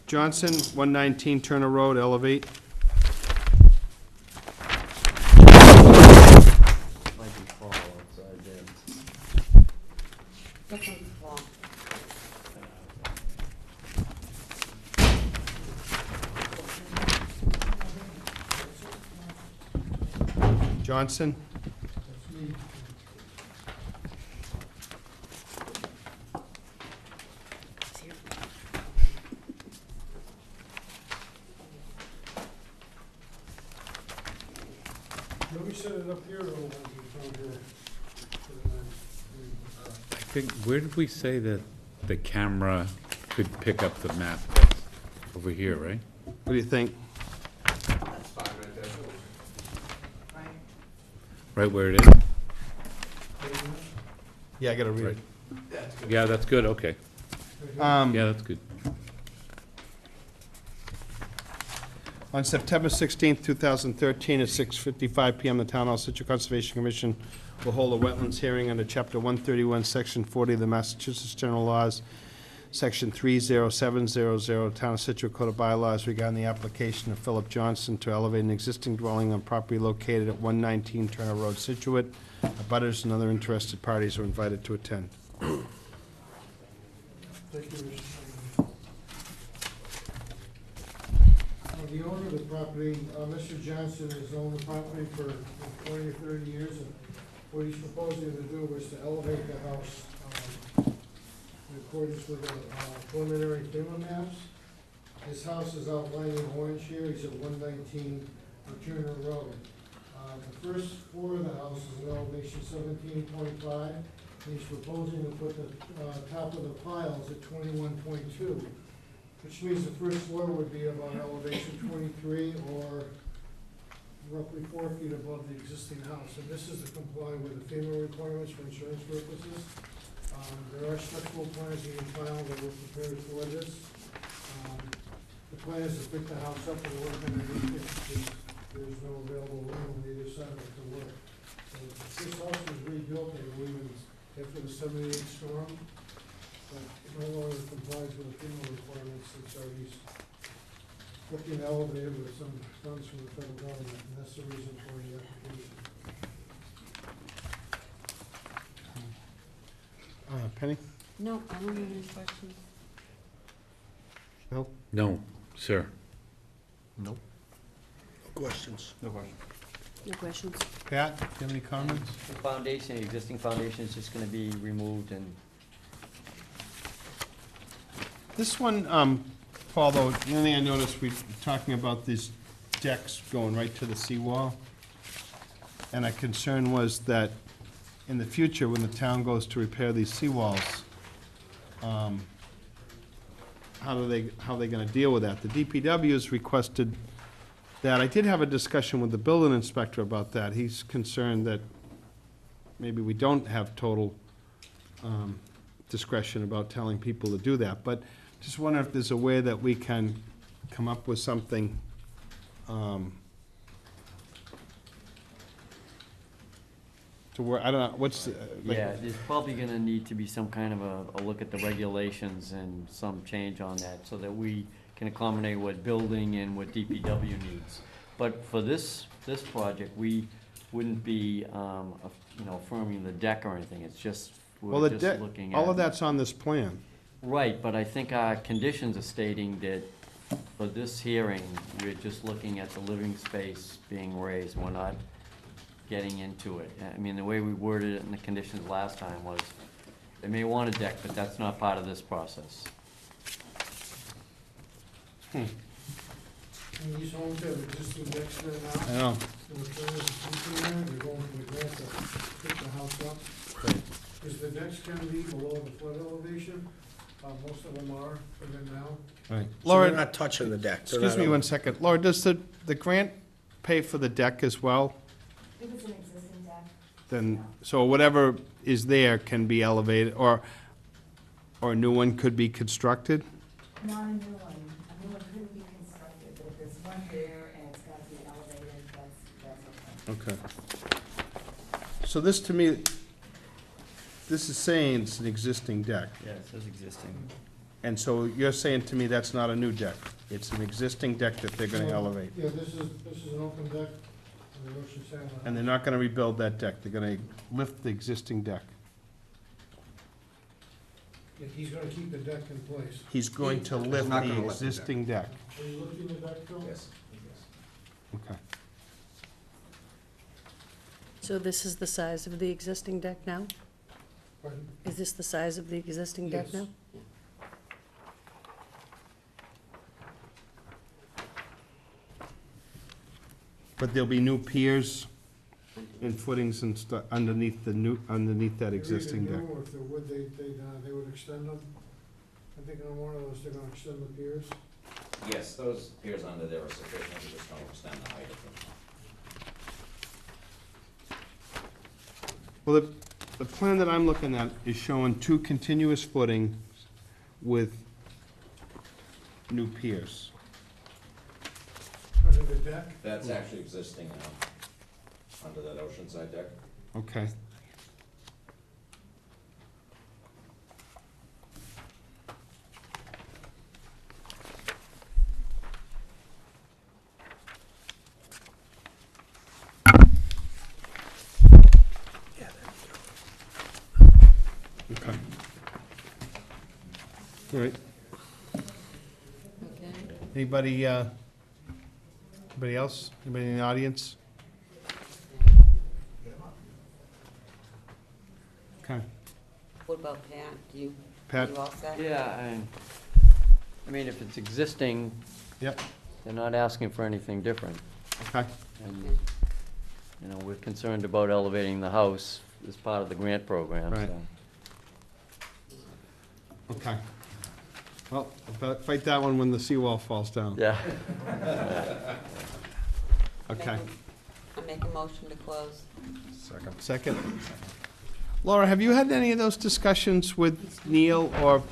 Johnson, 119 Turner Road, Elevate. Might be fall outside there. Second floor. Johnson? Can we set it up here or will it be from here? I think, where did we say that the camera could pick up the map? Over here, right? What do you think? Right where it is? Yeah, I gotta read Right. it. Yeah, that's good, okay. Yeah, that's good. On September 16th, 2013, at 6:55 PM, the Town Hall Situate Conservation Commission will hold a wetlands hearing under Chapter 131, Section 40 of the Massachusetts General Laws, Section 30700, Town of Situate Code of Bylaws regarding the application of Philip Johnson to elevate an existing dwelling on property located at 119 Turner Road, Scituate. Abutters and other interested parties are invited to attend. Thank you, Mr. Chairman. The owner of the property, Mr. Johnson, has owned the property for 20 or 30 years, and what he's proposing to do was to elevate the house in accordance with the preliminary FEMA maps. His house is outlined in orange here, he's at 119 Turner Road. The first floor of the house is an elevation 17.5, and he's proposing to put the top of the piles at 21.2. Which means the first floor would be about elevation 23 or roughly 4 feet above the existing house. And this is to comply with the FEMA requirements for insurance purposes. There are structural plans you can file that were prepared for this. The plan is to pick the house up and work underneath it, because there's no available room on either side of it to work. So this house was rebuilt, I believe, after the '78 storm, but it no longer complies with the FEMA requirements, and so he's looking to elevate it with some funds from the federal government, and that's the reason for the application. Penny? No, I don't have any questions. Bill? No, sir. No questions. No question. No questions? Pat, do you have any comments? The foundation, the existing foundation is just gonna be removed and This one, Paul, though, the only thing I noticed, we're talking about these decks going right to the seawall. And our concern was that in the future, when the town goes to repair these seawalls, how are they gonna deal with that? The DPW has requested that. I did have a discussion with the building inspector about that. He's concerned that maybe we don't have total discretion about telling people to do that. But just wonder if there's a way that we can come up with something to where, I don't know, what's, like, yeah, there's probably gonna need to be some kind of a look at the regulations and some change on that, so that we can accommodate what building and what DPW needs. But for this project, we wouldn't be, affirming the deck or anything, it's just, well, we're the just deck, looking at. all of that's on this plan. Right, but I think our conditions are stating that for this hearing, we're just looking at the living space being raised, we're not getting into it. I mean, the way we worded it in the conditions last time was, they may want a deck, but that's not part of this process. And these homes have existing decks there now. I know. And the plan is to keep them there, they're going for the grant to pick the house up. Is the decks gonna be below the flood elevation? Most of them are, for them now. Right. So Laura, they're not touching the deck. They're excuse not me on- 1 second. Laura, does the grant pay for the deck as well? If it's an existing deck, Then, so whatever is there can be elevated, or a new one could be constructed? not a new one couldn't be constructed, but there's one there and it's got to be elevated, that's okay. Okay. So this, to me, this is saying it's an existing deck. Yeah, it says existing. And so you're saying to me that's not a new deck? It's an existing deck that they're gonna elevate? Yeah, this is an open deck, on the ocean side of the house. And they're not gonna rebuild that deck? They're gonna lift the existing deck? Yeah, he's gonna keep the deck in place. He's going to lift not gonna the lift the deck. existing deck? Are you lifting the deck, Phil? Yes. Okay. So this is the size of the existing deck now? Pardon? Is this the size of the existing deck Yes. now? But there'll be new piers and footings and stuff underneath that existing They're deck? either new, or if they're wood, they would extend them. I think on one of those, they're gonna extend the piers. Yes, those piers under there are sufficient, we just don't extend the height of them. Well, the plan that I'm looking at is showing 2 continuous footings with new piers. Under the deck, That's actually existing under that oceanside deck. Okay. Okay. All right. Okay. Anybody else? Anybody in the audience? Okay. What about Pat? You Pat? all set? Yeah, I mean, if it's existing, Yep, they're not asking for anything different. okay. And, we're concerned about elevating the house as part of the grant program, Right. so. Okay. Well, fight that one when the seawall falls down. Yeah. Okay. I make a motion to close. Second. Second. Laura, have you had any of those discussions with Neil or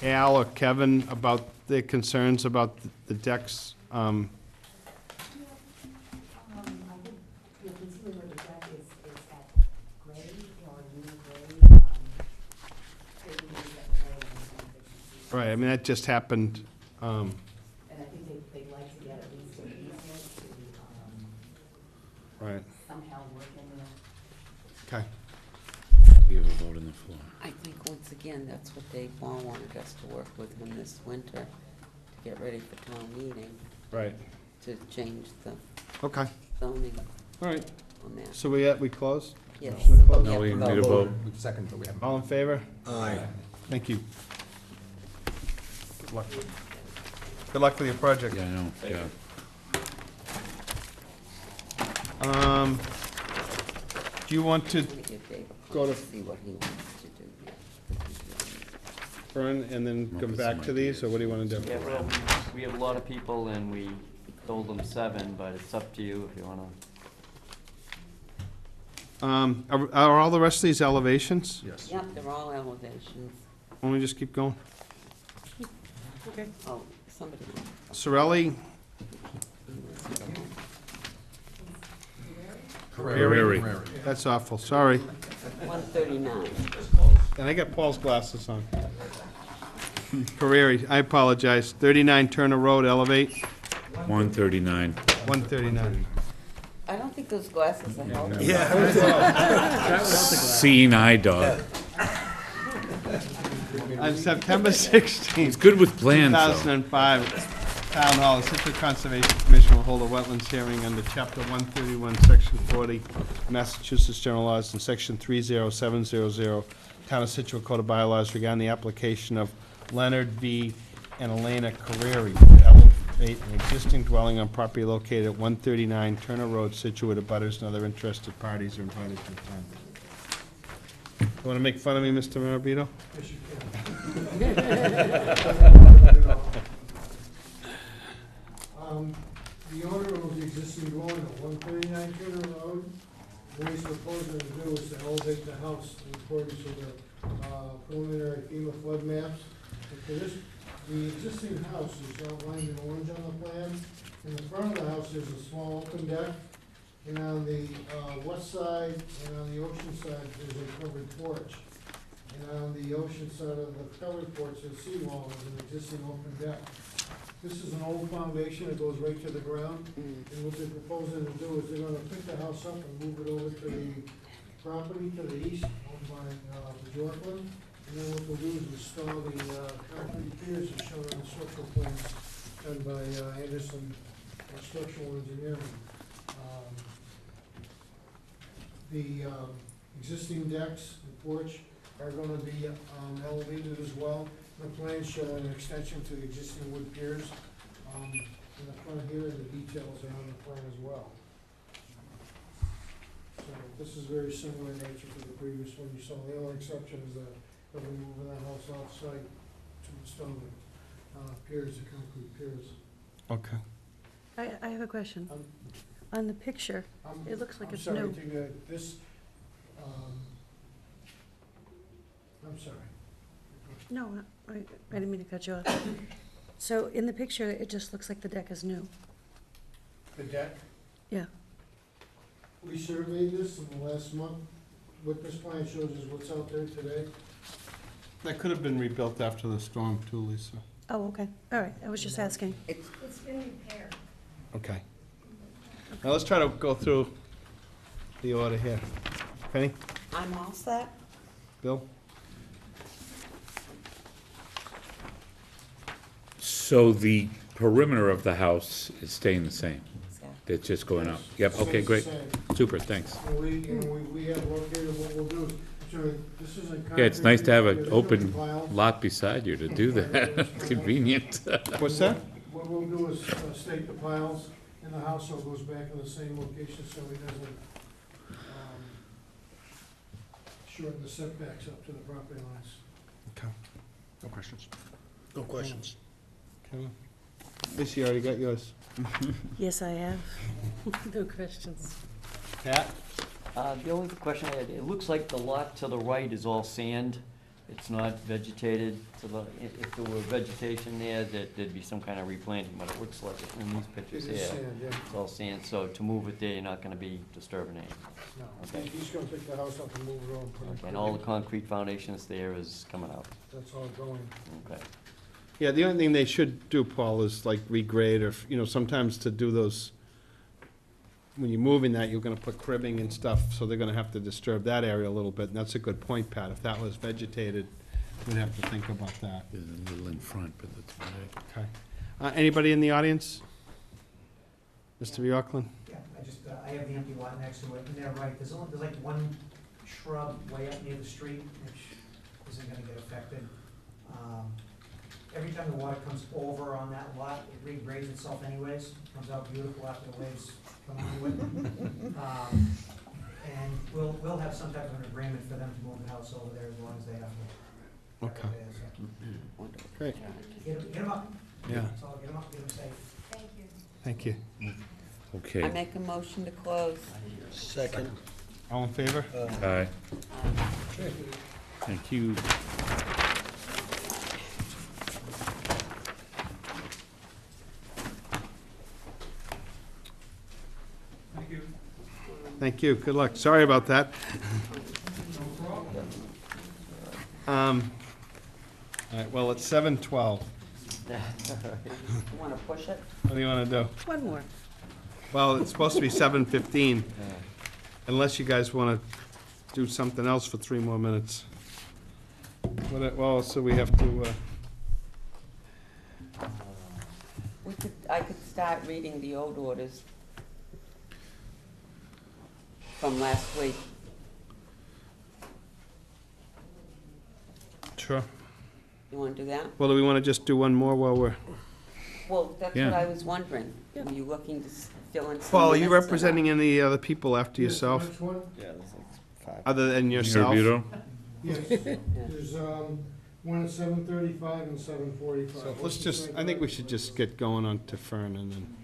Al or Kevin about their concerns about the decks? I think, particularly where the deck is at grade, or unit grade, they can use that grade and efficiency. Right, I mean, that just happened, And I think they'd like to get at least an easement to, right, somehow work in there. okay. We have a vote on the floor. I think, once again, that's what they all wanted us to work with them this winter, to get ready for town meeting, Right, to change the okay, zoning all right. on that. So we close? Yes. Should we close? No, we Yeah, need a vote. Second, but we haven't. All in favor? Aye. Thank you. Good luck. Good luck with your project. Yeah, I know, yeah. Do you want to I'm gonna give Dave a go call to to see what he wants to do here. Fern and then Come up come with back some to these, or what do you want to do? Yeah, well, we have a lot of people and we told them 7, but it's up to you if you wanna. Are all the rest of these elevations? Yes. Yep, they're all elevations. Why don't we just keep going? Okay. Oh, somebody. Sorelli, Prairie. that's awful, sorry. 139. And I got Paul's glasses on. Prairie, I apologize. 39 Turner Road, elevate, 139. 139. I don't think those glasses are helping. Seeing eye dog. On September 16th. He's good with plans, though. 2005, Town Hall, the Situate Conservation Commission will hold a wetlands hearing under Chapter 131, Section 40, Massachusetts General Laws, and Section 30700, Town of Situate Code of Bylaws regarding the application of Leonard V. and Elena Carreri to elevate an existing dwelling on property located at 139 Turner Road, Situate. Abutters and other interested parties are invited to attend. You want to make fun of me, Mr. Marabito? Yes, you can. The owner of the existing dwelling at 139 Turner Road, what he's proposing to do is to elevate the house in accordance with the preliminary FEMA flood maps. And for this, the existing house is outlined in orange on the plan. In the front of the house, there's a small open deck, and on the west side and on the ocean side, there's a covered porch. And on the ocean side of the covered porch, the seawall is an existing open deck. This is an old foundation that goes right to the ground, and what they're proposing to do is they're gonna pick the house up and move it over to the property to the east, owned by the Yorkland. And then what they'll do is install the concrete piers as shown on the structural plans done by Anderson Structural Engineering. The existing decks and porch are gonna be elevated as well. The plan show an extension to the existing wood piers in the front here, and the details are on the plan as well. So this is very similar in nature to the previous one you saw. The only exception is that they'll be moving that house off-site to install the piers, the concrete piers. Okay. I have a question. On the picture, it looks like it's new. I'm sorry, this, I'm sorry. No, I didn't mean to cut you off. So in the picture, it just looks like the deck is new. The deck, Yeah. we surveyed this in the last month. What this plan shows is what's out there today. That could have been rebuilt after the storm too, Lisa. Oh, okay. All right. I was just asking. It's been repaired. Okay. Now let's try to go through the order here. Penny? I'm all set. Bill? So the perimeter of the house is staying the same? Exactly. It's just going up? Yep, okay, Stays the great. same. Super, thanks. And we have located what we'll do. So this isn't concrete. Yeah, it's nice to have an There's open no piles. lot beside you to do that. It's convenient. What's that? What we'll do is stake the piles in the house, so it goes back in the same location, so it doesn't shorten the setbacks up to the property lines. Okay. No questions. No questions. Kevin? Lisa, you already got yours. Yes, I have. No questions. Pat? The only question I had, it looks like the lot to the right is all sand. It's not vegetated to the, if there were vegetation there, there'd be some kind of replanting, but it looks like it in these pictures It is here. sand, yeah. It's all sand, so to move it there, you're not gonna be disturbing it. No, Okay. he's gonna pick the house up and move it on. put it- And all the concrete foundations there is coming out. That's all going. Okay. Yeah, the only thing they should do, Paul, is like regrade, or, you know, sometimes to do those, when you're moving that, you're gonna put cribbing and stuff, so they're gonna have to disturb that area a little bit, and that's a good point, Pat. If that was vegetated, we'd have to think about that. There's a little in front, but that's about it. Okay. Anybody in the audience? Mr. Bjorklund? Yeah, I have the empty lot next to it, and they're right, there's like one shrub way up near the street, which isn't gonna get affected. Every time the water comes over on that lot, it regrades itself anyways, comes out beautiful after the waves come onto it. And we'll have some type of an agreement for them to move the house over there as long as they have to. Okay. Great. Get them up. Yeah. That's all, get them up, get them safe. Thank you. Okay. I make a motion to close. Second. All in favor? Aye. Thank you. Thank you, good luck. Sorry about that. All right, well, it's 7:12. You wanna push it? What do you want to do? One more. Well, it's supposed to be 7:15, unless you guys want to do something else for 3 more minutes. Well, so we have to, I could start reading the old orders from last week. sure. You wanna do that? Well, do we want to just do one more while we're, Well, that's Yeah. what I was wondering. Were you looking to fill in some Paul, are you minutes or not? representing any other people after yourself, Next one? Yeah, there's like 5. other than yourself? Bureau? Yes, there's, one at 7:35 and 7:45. So let's just, I think we should just get going on to Fern and then,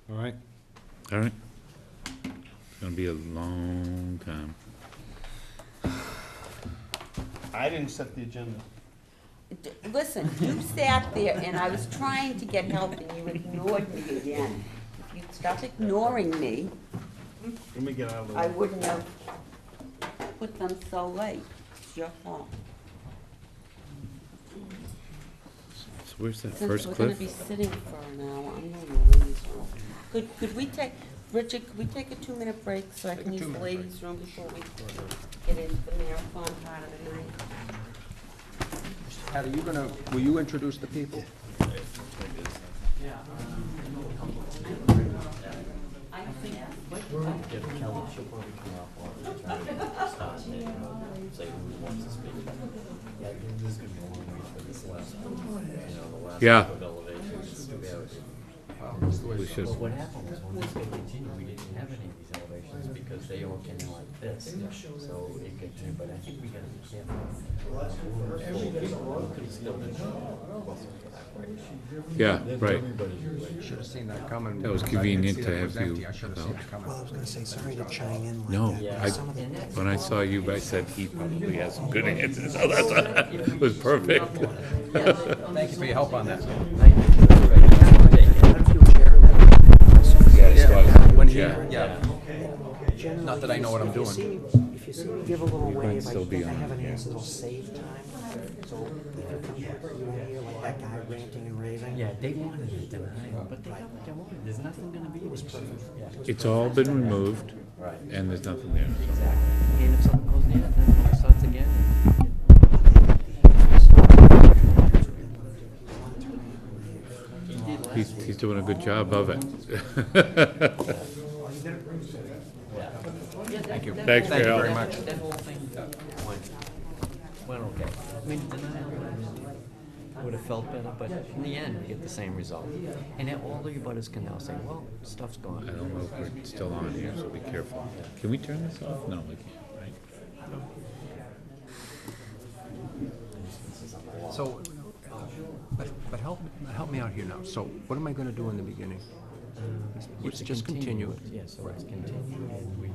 all right? All right. It's gonna be a long time. I didn't set the agenda. Listen, you sat there and I was trying to get help and you ignored me again. If you'd stop ignoring me, Let me get out of the way. I wouldn't have put them so late. It's your fault. So where's that Since first we're gonna cliff? be sitting for an hour, I'm gonna go in this room. Could we take, Richard, could we take a 2-minute break so I can use the ladies' room before we get into the marathon part of the night? Pat, will you introduce the people? I think, Yeah. We should. What happened was when this got continued, we didn't have any of these elevations because they all came in like this. So it continued, but I think we gotta be careful. Yeah, right. Should have seen that coming. That was because I didn't convenient see to that it have was empty. you I should have seen about. it coming. Well, I was gonna say, sorry to chime in like No, that. when I saw you, I said he probably has some good answers. Oh, that's, it was perfect. Thank you for your help on that. When he, yeah. Not that I know what I'm doing. If you see me give a little wave, I still be think I on, have an yeah. answer that'll save time. So if it comes back, you won't hear like that guy ranting and raving. Yeah, they wanted it denied, but they got what they wanted. There's nothing gonna be. It was perfect. Yeah. It's all been removed, and there's nothing there. Exactly. And if something goes there, then it starts again. He's doing a good job of it. Thank you. Thanks for your help. very much. That whole thing went okay. I mean, denial would have felt better, but in the end, you get the same result. And then all the abutters can now say, well, stuff's I gone. don't know if we're still on here, so be careful. Can we turn this off? No, we can't, right? So, but help me out here now. So what am I gonna do in the beginning? It's just continue it. Yeah, so it's continued, and we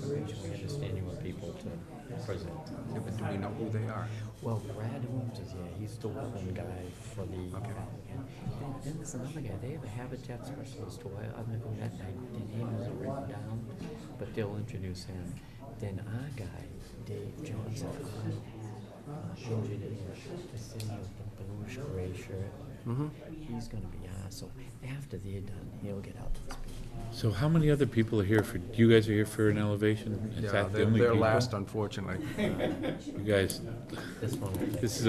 mutually understanding with people to present. Yeah, but do we know who they are? Well, Brad Holmes is, yeah, he's the wetland guy for the applicant. And then there's another guy, they have a habitat specialist who I've never met, their name isn't written down, but they'll introduce him. Then our guy, Dave Johnson, engineer, the city with the bluish gray shirt, he's gonna be ours, so after they're done, he'll get out and speak. So how many other people are here for, you guys are here for an elevation? Is Yeah, that the they're only they're people? last, unfortunately. You guys, This one, this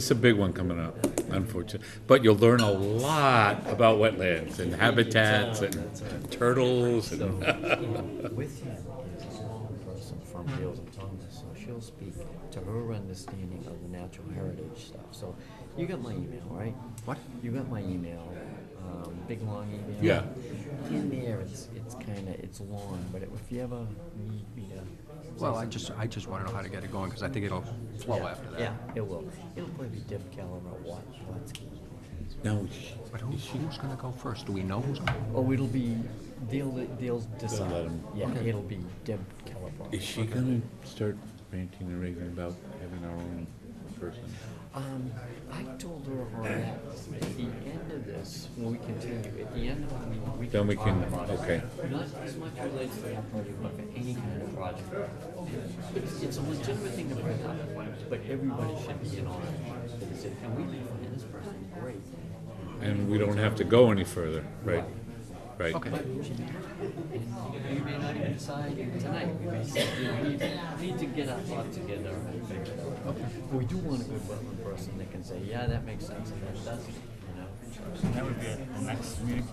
is a big one coming up, unfortunately. But you'll learn a lot about wetlands and habitats and turtles and. with him is a small person from Beals and Thomas, so she'll speak to her understanding of the natural heritage stuff. So you got my email, right? What? You got my email, big long email? Yeah. In there, it's kinda, it's long, but if you ever need me to. Well, I just want to know how to get it going, because I think it'll flow after that. Yeah, it will. It'll probably be Deb Keller or Watsky. No, But who's going to go first? Do we know who's going to? Oh, it'll be, they'll decide. let 'em- Yeah, Okay. it'll be Deb Keller. is she gonna start ranting and raving about having our own person? I told her on that, at the end of this, when we continue, at the end of the meeting, we Then we can can- talk about it. okay. Not as much relates to that project, but for any kind of project. It's a legitimate thing to bring up, but everybody should be in on it. And we may find this person great. And we don't have to go any further, right? Right. Okay. But you may not even decide tonight. We may say, we need to get our thoughts together and figure it out. We do want a good wetland person that can say, yeah, that makes sense, and that doesn't, you know? That would be the next meeting.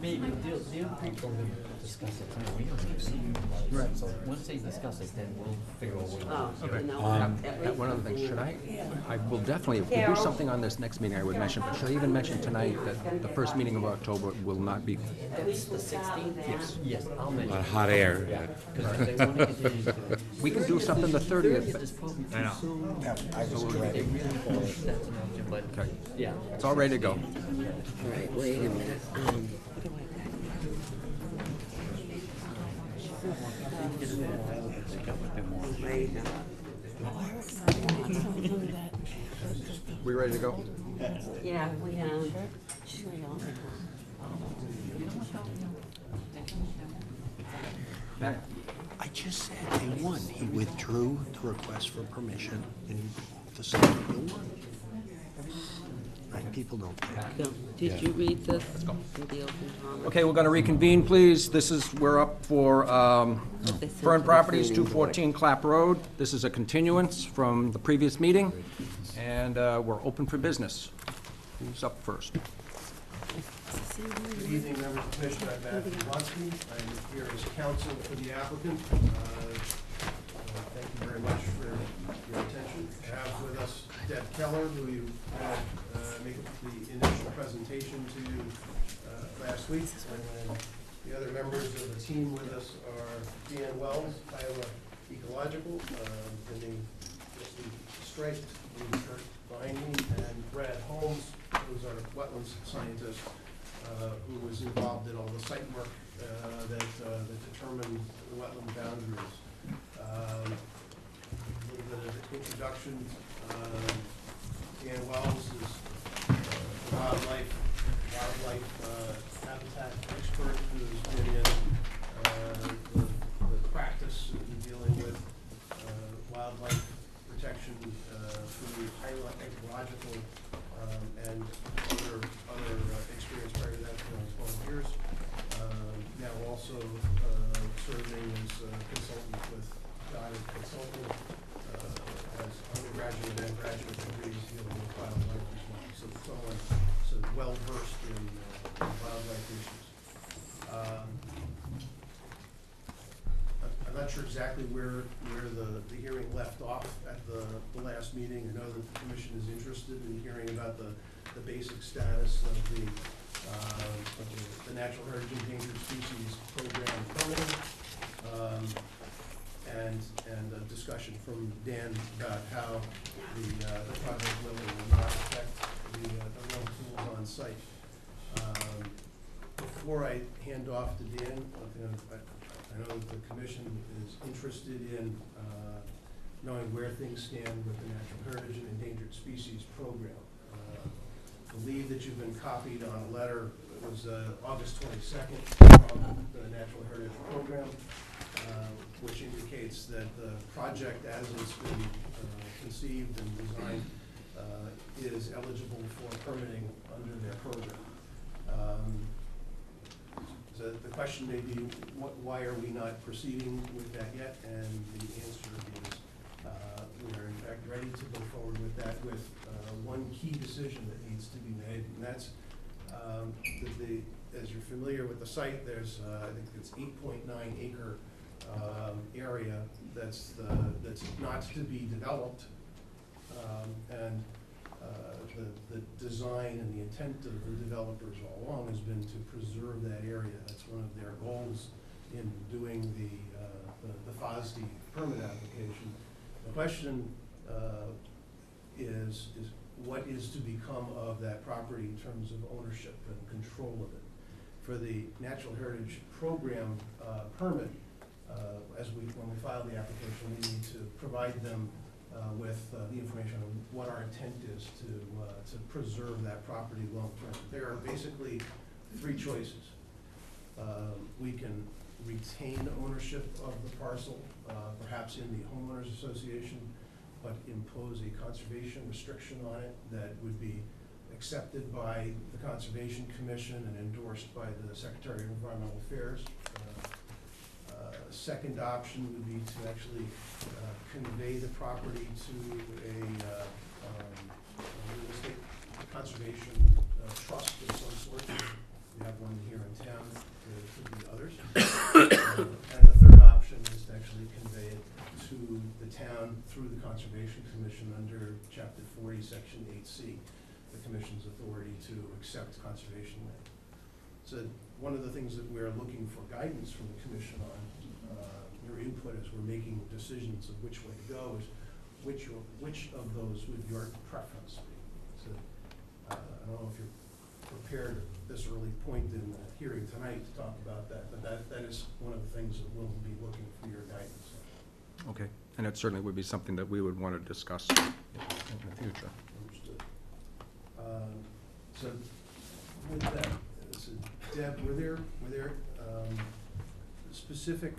Maybe, they'll people will discuss it tonight. We don't have to see it. Right. So once they discuss it, then we'll figure out what we want to do. You know, One other thing, should I will definitely, if we do something on this next meeting, I would mention, but should I even mention tonight that the first meeting of October will not be? That's the 16th? Yes, I'll mention. Hot air. Yeah, because if they want to continue to. We can do something the 30th, but It's probably I know. too soon. I was So correct. they really, that's an option, but, Okay. yeah. it's all ready to go. All right, wait a minute. Wait a minute. We ready to go? Yeah, we, I just said they won. He withdrew the request for permission, and the Senate bill won. Right, people don't care. Bill, did you read this? The open comment? Okay, we're going to reconvene, please. We're up for Fern Properties, 214 Clap Road. This is a continuance from the previous meeting, and we're open for business. Who's up first? Good evening, members of the commission. I'm Matthew Watsky. I'm here as counsel for the applicant. Thank you very much for your attention. I have with us Deb Keller, who you had make the initial presentation to you last week. And the other members of the team with us are Dan Wells, Iowa Ecological, and the striped blue shirt behind me, and Brad Holmes, who's our wetlands scientist, who was involved in all the site work that determined the wetland boundaries. A little bit of introduction. Dan Wells is a wildlife habitat expert who's been in the practice in dealing with wildlife protection through hydrological and other experience prior to that for 12 years. Now also serving as a consultant with Guided Consulting, as undergraduate and graduate degrees dealing with wildlife as well. So someone well versed in wildlife issues. I'm not sure exactly where the hearing left off at the last meeting. I know that the commission is interested in hearing about the basic status of the Natural Heritage Endangered Species Program permitting, and a discussion from Dan about how the project will or will not affect the real tools on site. Before I hand off to Dan, I know that the commission is interested in knowing where things stand with the Natural Heritage and Endangered Species Program. Believe that you've been copied on a letter, it was August 22nd from the Natural Heritage Program, which indicates that the project as it's been conceived and designed is eligible for permitting under their program. So the question may be, why are we not proceeding with that yet? And the answer is, we are in fact ready to go forward with that with one key decision that needs to be made, and that's as you're familiar with the site, there's I think it's 8.9 acre area that's not to be developed, and the design and the intent of the developers all along has been to preserve that area. That's one of their goals in doing the FOSD permit application. The question is what is to become of that property in terms of ownership and control of it. For the Natural Heritage Program permit, when we file the application, we need to provide them with the information on what our intent is to preserve that property long term. There are basically three choices. We can retain ownership of the parcel, perhaps in the homeowners association, but impose a conservation restriction on it that would be accepted by the Conservation Commission and endorsed by the Secretary of Environmental Affairs. Second option would be to actually convey the property to a real estate conservation trust of some sort. We have one here in town. There could be others. And the third option is to actually convey it to the town through the Conservation Commission under Chapter 40, Section 8C, the Commission's authority to accept conservation land. So one of the things that we're looking for guidance from the Commission on, your input as we're making decisions of which way to go, is which of those would your preference be? So I don't know if you're prepared at this early point in the hearing tonight to talk about that, but that is one of the things that we'll be looking for your guidance on. Okay, and it certainly would be something that we would want to discuss in the future. Understood. So with that, so Deb, were there specific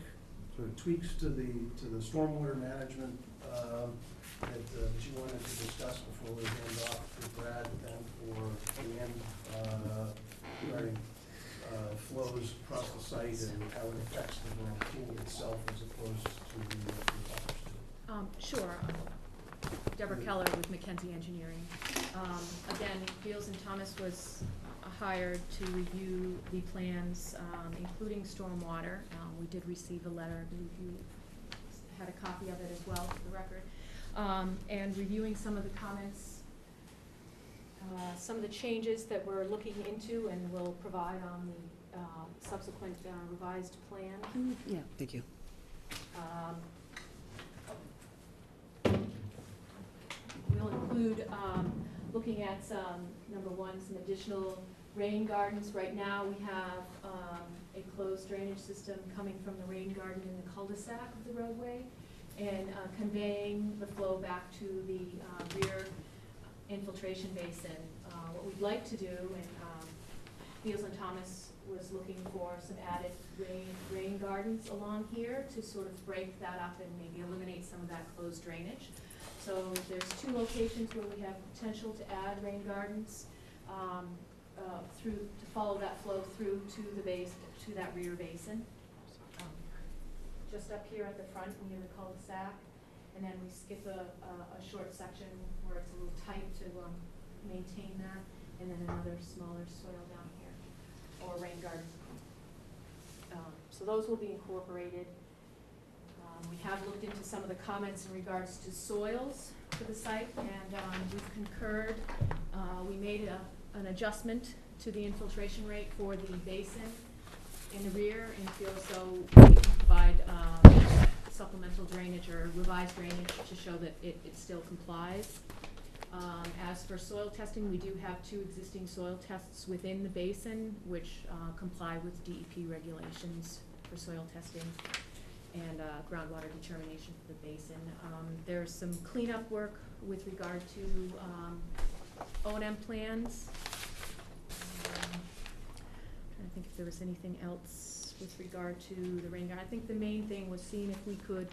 sort of tweaks to the stormwater management that you wanted to discuss before we hand off to Brad and for Ann regarding flows across the site and how it affects the vernal pool itself as opposed to the buffers? Sure. Deborah Keller with Mackenzie Engineering. Again, Beals and Thomas was hired to review the plans, including stormwater. We did receive a letter, I believe you had a copy of it as well for the record. And reviewing some of the comments, some of the changes that we're looking into and will provide on the subsequent revised plan. Yeah, thank you. We'll include looking at number one, some additional rain gardens. Right now we have a closed drainage system coming from the rain garden in the cul-de-sac of the roadway and conveying the flow back to the rear infiltration basin. What we'd like to do, and Beals and Thomas was looking for some added rain gardens along here to sort of break that up and maybe eliminate some of that closed drainage. So there's two locations where we have potential to add rain gardens to follow that flow through to the base, to that rear basin. Just up here at the front near the cul-de-sac, and then we skip a short section where it's a little tight to maintain that, and then another smaller soil down here, or rain garden. So those will be incorporated. We have looked into some of the comments in regards to soils for the site, and we've concurred. We made an adjustment to the infiltration rate for the basin in the rear and feel as though we can provide supplemental drainage or revised drainage to show that it still complies. As for soil testing, we do have 2 existing soil tests within the basin which comply with DEP regulations for soil testing and groundwater determination for the basin. There's some cleanup work with regard to O&M plans. Trying to think if there was anything else with regard to the rain garden. I think the main thing was seeing if we could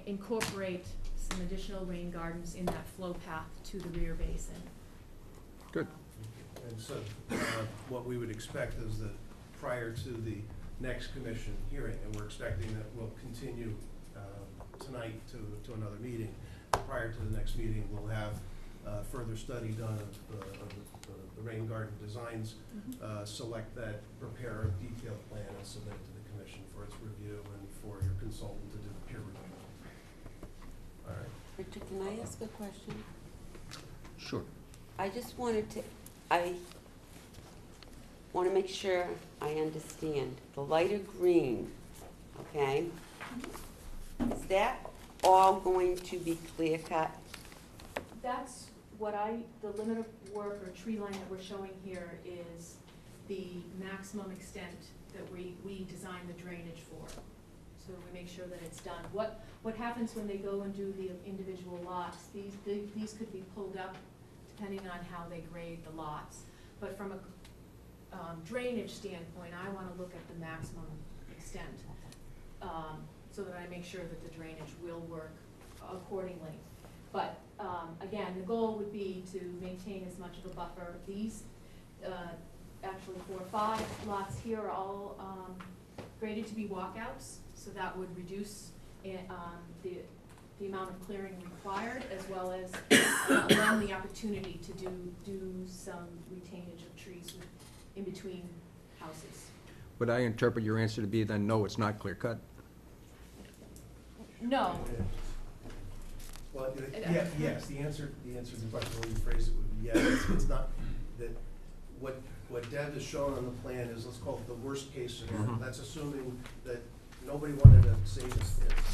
incorporate some additional rain gardens in that flow path to the rear basin. Good. And so, what we would expect is that prior to the next commission hearing, and we're expecting that we'll continue tonight to another meeting, prior to the next meeting, we'll have further study done of the rain garden designs, select that, prepare a detailed plan, and submit it to the commission for its review and for your consultant to do the peer review. All right. Richard, can I ask a question? Sure. I just wanted to, I want to make sure I understand. The lighter green, okay? Is that all going to be clear cut? That's what the limit of work or tree line that we're showing here is the maximum extent that we design the drainage for. So we make sure that it's done. What happens when they go and do the individual lots, these could be pulled up depending on how they grade the lots. But from a drainage standpoint, I want to look at the maximum extent so that I make sure that the drainage will work accordingly. But again, the goal would be to maintain as much of a buffer. These, actually 4 or 5 lots here are all graded to be walkouts, so that would reduce the amount of clearing required, as well as allow the opportunity to do some retainage of trees in between houses. Would I interpret your answer to be then, no, it's not clear cut? No. Well, yes, the answer to the question, the way you phrase it would be yes. It's not that, what Deb has shown on the plan is, let's call it the worst case scenario. That's assuming that nobody wanted to save a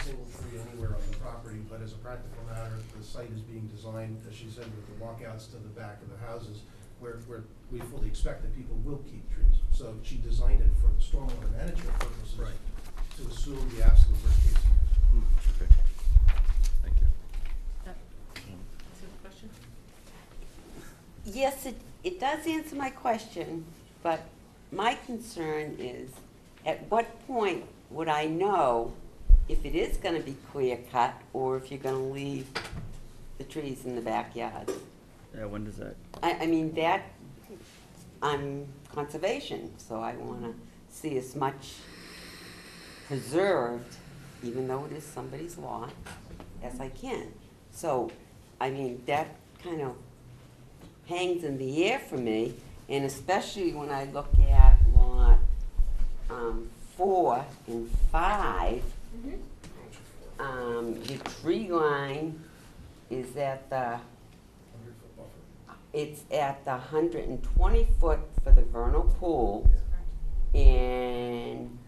single tree anywhere on the property, but as a practical matter, the site is being designed, as she said, with the walkouts to the back of the houses, where we fully expect that people will keep trees. So she designed it for the stormwater management purposes, to assume the absolute worst case scenario. Okay. Thank you. Is there a question? Yes, it does answer my question, but my concern is, at what point would I know if it is gonna be clear cut, or if you're gonna leave the trees in the backyard? Yeah, when does that? I mean, that, I'm conservation, so I wanna see as much preserved, even though it is somebody's lot, as I can. So, I mean, that kind of hangs in the air for me, and especially when I look at lot 4 and 5, the tree line is at the, it's at the 120 foot for the vernal pool, and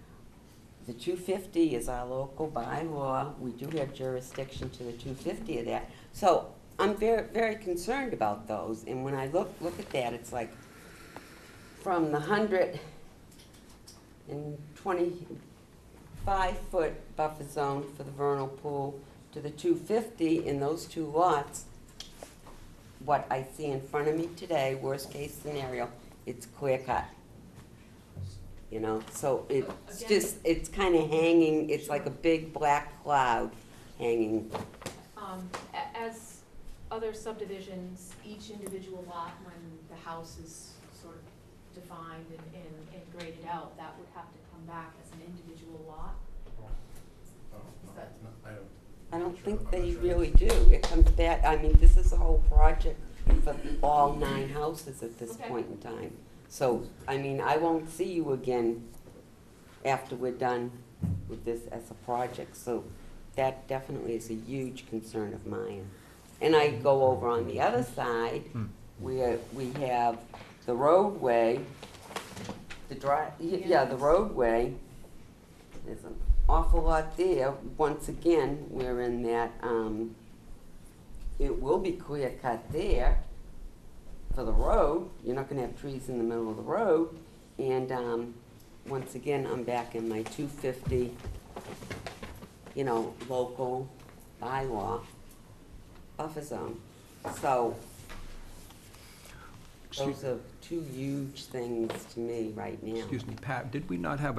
the 250 is our local bylaw. We do have jurisdiction to the 250 of that. So I'm very, very concerned about those, and when I look at that, it's like from the 125 foot buffer zone for the vernal pool to the 250 in those 2 lots. What I see in front of me today, worst case scenario, it's clear cut. You know, so it's just, it's kind of hanging, it's like a big black cloud hanging. As other subdivisions, each individual lot, when the house is sort of defined and graded out, that would have to come back as an individual lot. I don't think they really do. It comes back, I mean, this is a whole project for all 9 houses at this point in time. So, I mean, I won't see you again after we're done with this as a project. So that definitely is a huge concern of mine. And I go over on the other side, where we have the roadway, the roadway. There's an awful lot there. Once again, we're in that, it will be clear cut there for the road. You're not gonna have trees in the middle of the road. And once again, I'm back in my 250, local bylaw buffer zone. So those are two huge things to me right now. Excuse me, Pat, did we not have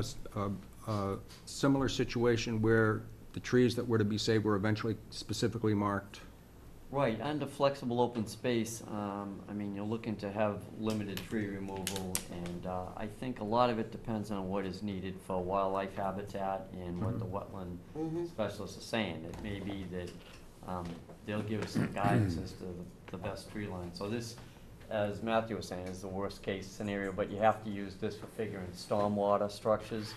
a similar situation where the trees that were to be saved were eventually specifically marked? Right, under flexible open space, you're looking to have limited tree removal, and I think a lot of it depends on what is needed for wildlife habitat and what the wetland specialists are saying. It may be that they'll give us some guidance as to the best tree line. So this, as Matthew was saying, is the worst case scenario, but you have to use this for figuring stormwater structures.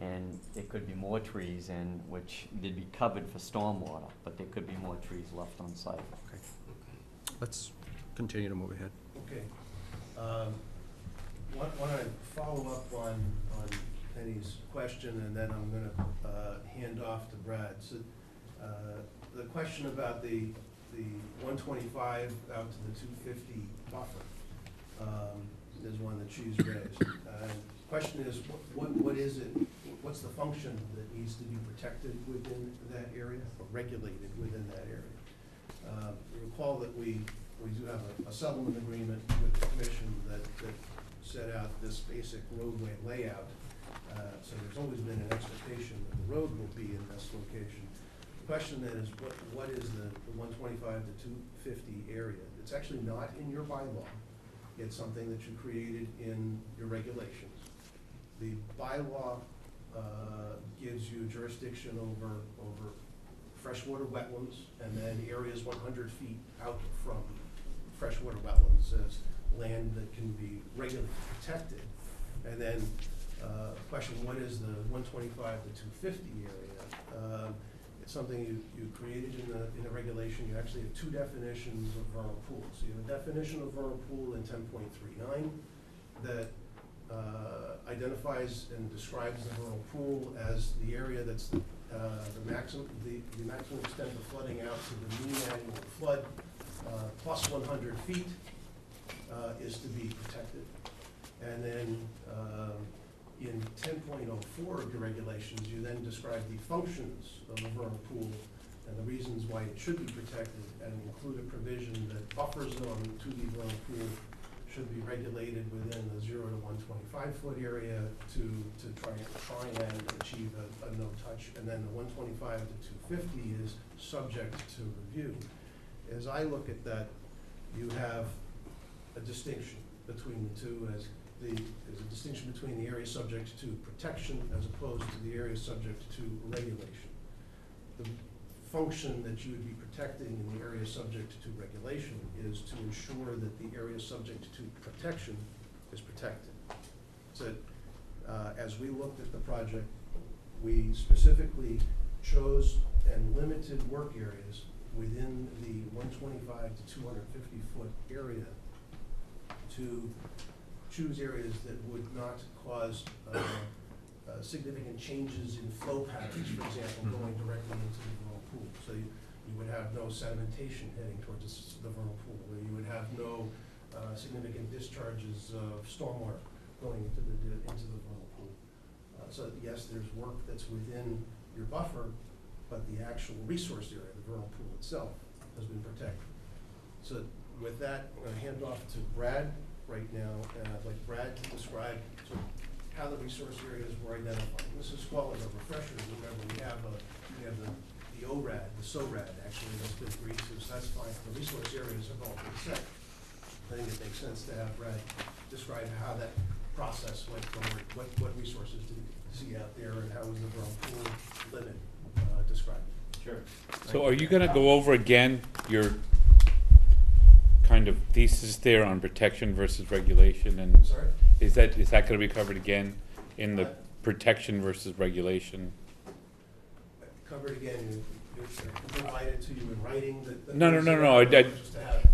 And there could be more trees in which they'd be covered for stormwater, but there could be more trees left on site. Okay. Let's continue to move ahead. Okay. Why don't I follow up on Penny's question, and then I'm gonna hand off to Brad. So, the question about the 125 out to the 250 buffer is one that she's raised. Question is, what is it, what's the function that needs to be protected within that area, or regulated within that area? Recall that we do have a settlement agreement with the commission that set out this basic roadway layout. So there's always been an expectation that the road will be in this location. The question then is, what is the 125 to 250 area? It's actually not in your bylaw. It's something that you created in your regulations. The bylaw gives you jurisdiction over freshwater wetlands, and then areas 100 feet out from freshwater wetlands as land that can be regularly protected. And then question, what is the 125 to 250 area? It's something you created in the regulation. You actually have two definitions of vernal pool. So you have a definition of vernal pool in 10.39 that identifies and describes the vernal pool as the area that's the maximum extent of flooding out to the mean annual flood plus 100 feet is to be protected. And then in 10.04 of your regulations, you then describe the functions of a vernal pool and the reasons why it should be protected, and include a provision that buffer zone to the vernal pool should be regulated within the 0 to 125 foot area to try and achieve a no touch. And then the 125 to 250 is subject to review. As I look at that, you have a distinction between the two, as there's a distinction between the area subject to protection as opposed to the area subject to regulation. The function that you would be protecting in the area subject to regulation is to ensure that the area subject to protection is protected. So as we looked at the project, we specifically chose and limited work areas within the 125 to 250 foot area to choose areas that would not cause significant changes in flow patterns, for example, going directly into the vernal pool. So you would have no sedimentation heading towards the vernal pool, or you would have no significant discharges of stormwater going into the vernal pool. So yes, there's work that's within your buffer, but the actual resource area, the vernal pool itself, has been protected. So with that, I'm going to hand off to Brad right now, and I'd like Brad to describe sort of how the resource areas were identified. And this is called as a refresher. Remember, we have the ORAD, the SORAD actually, that's been agreed to, so that's fine. The resource areas have all been set. I think it makes sense to have Brad describe how that process went forward. What resources did you see out there, and how was the vernal pool limit described? Sure. So are you gonna go over again your kind of thesis there on protection versus regulation, and Sorry? is that gonna be covered again in the protection versus regulation? Covered again, you provided to you in writing that. No.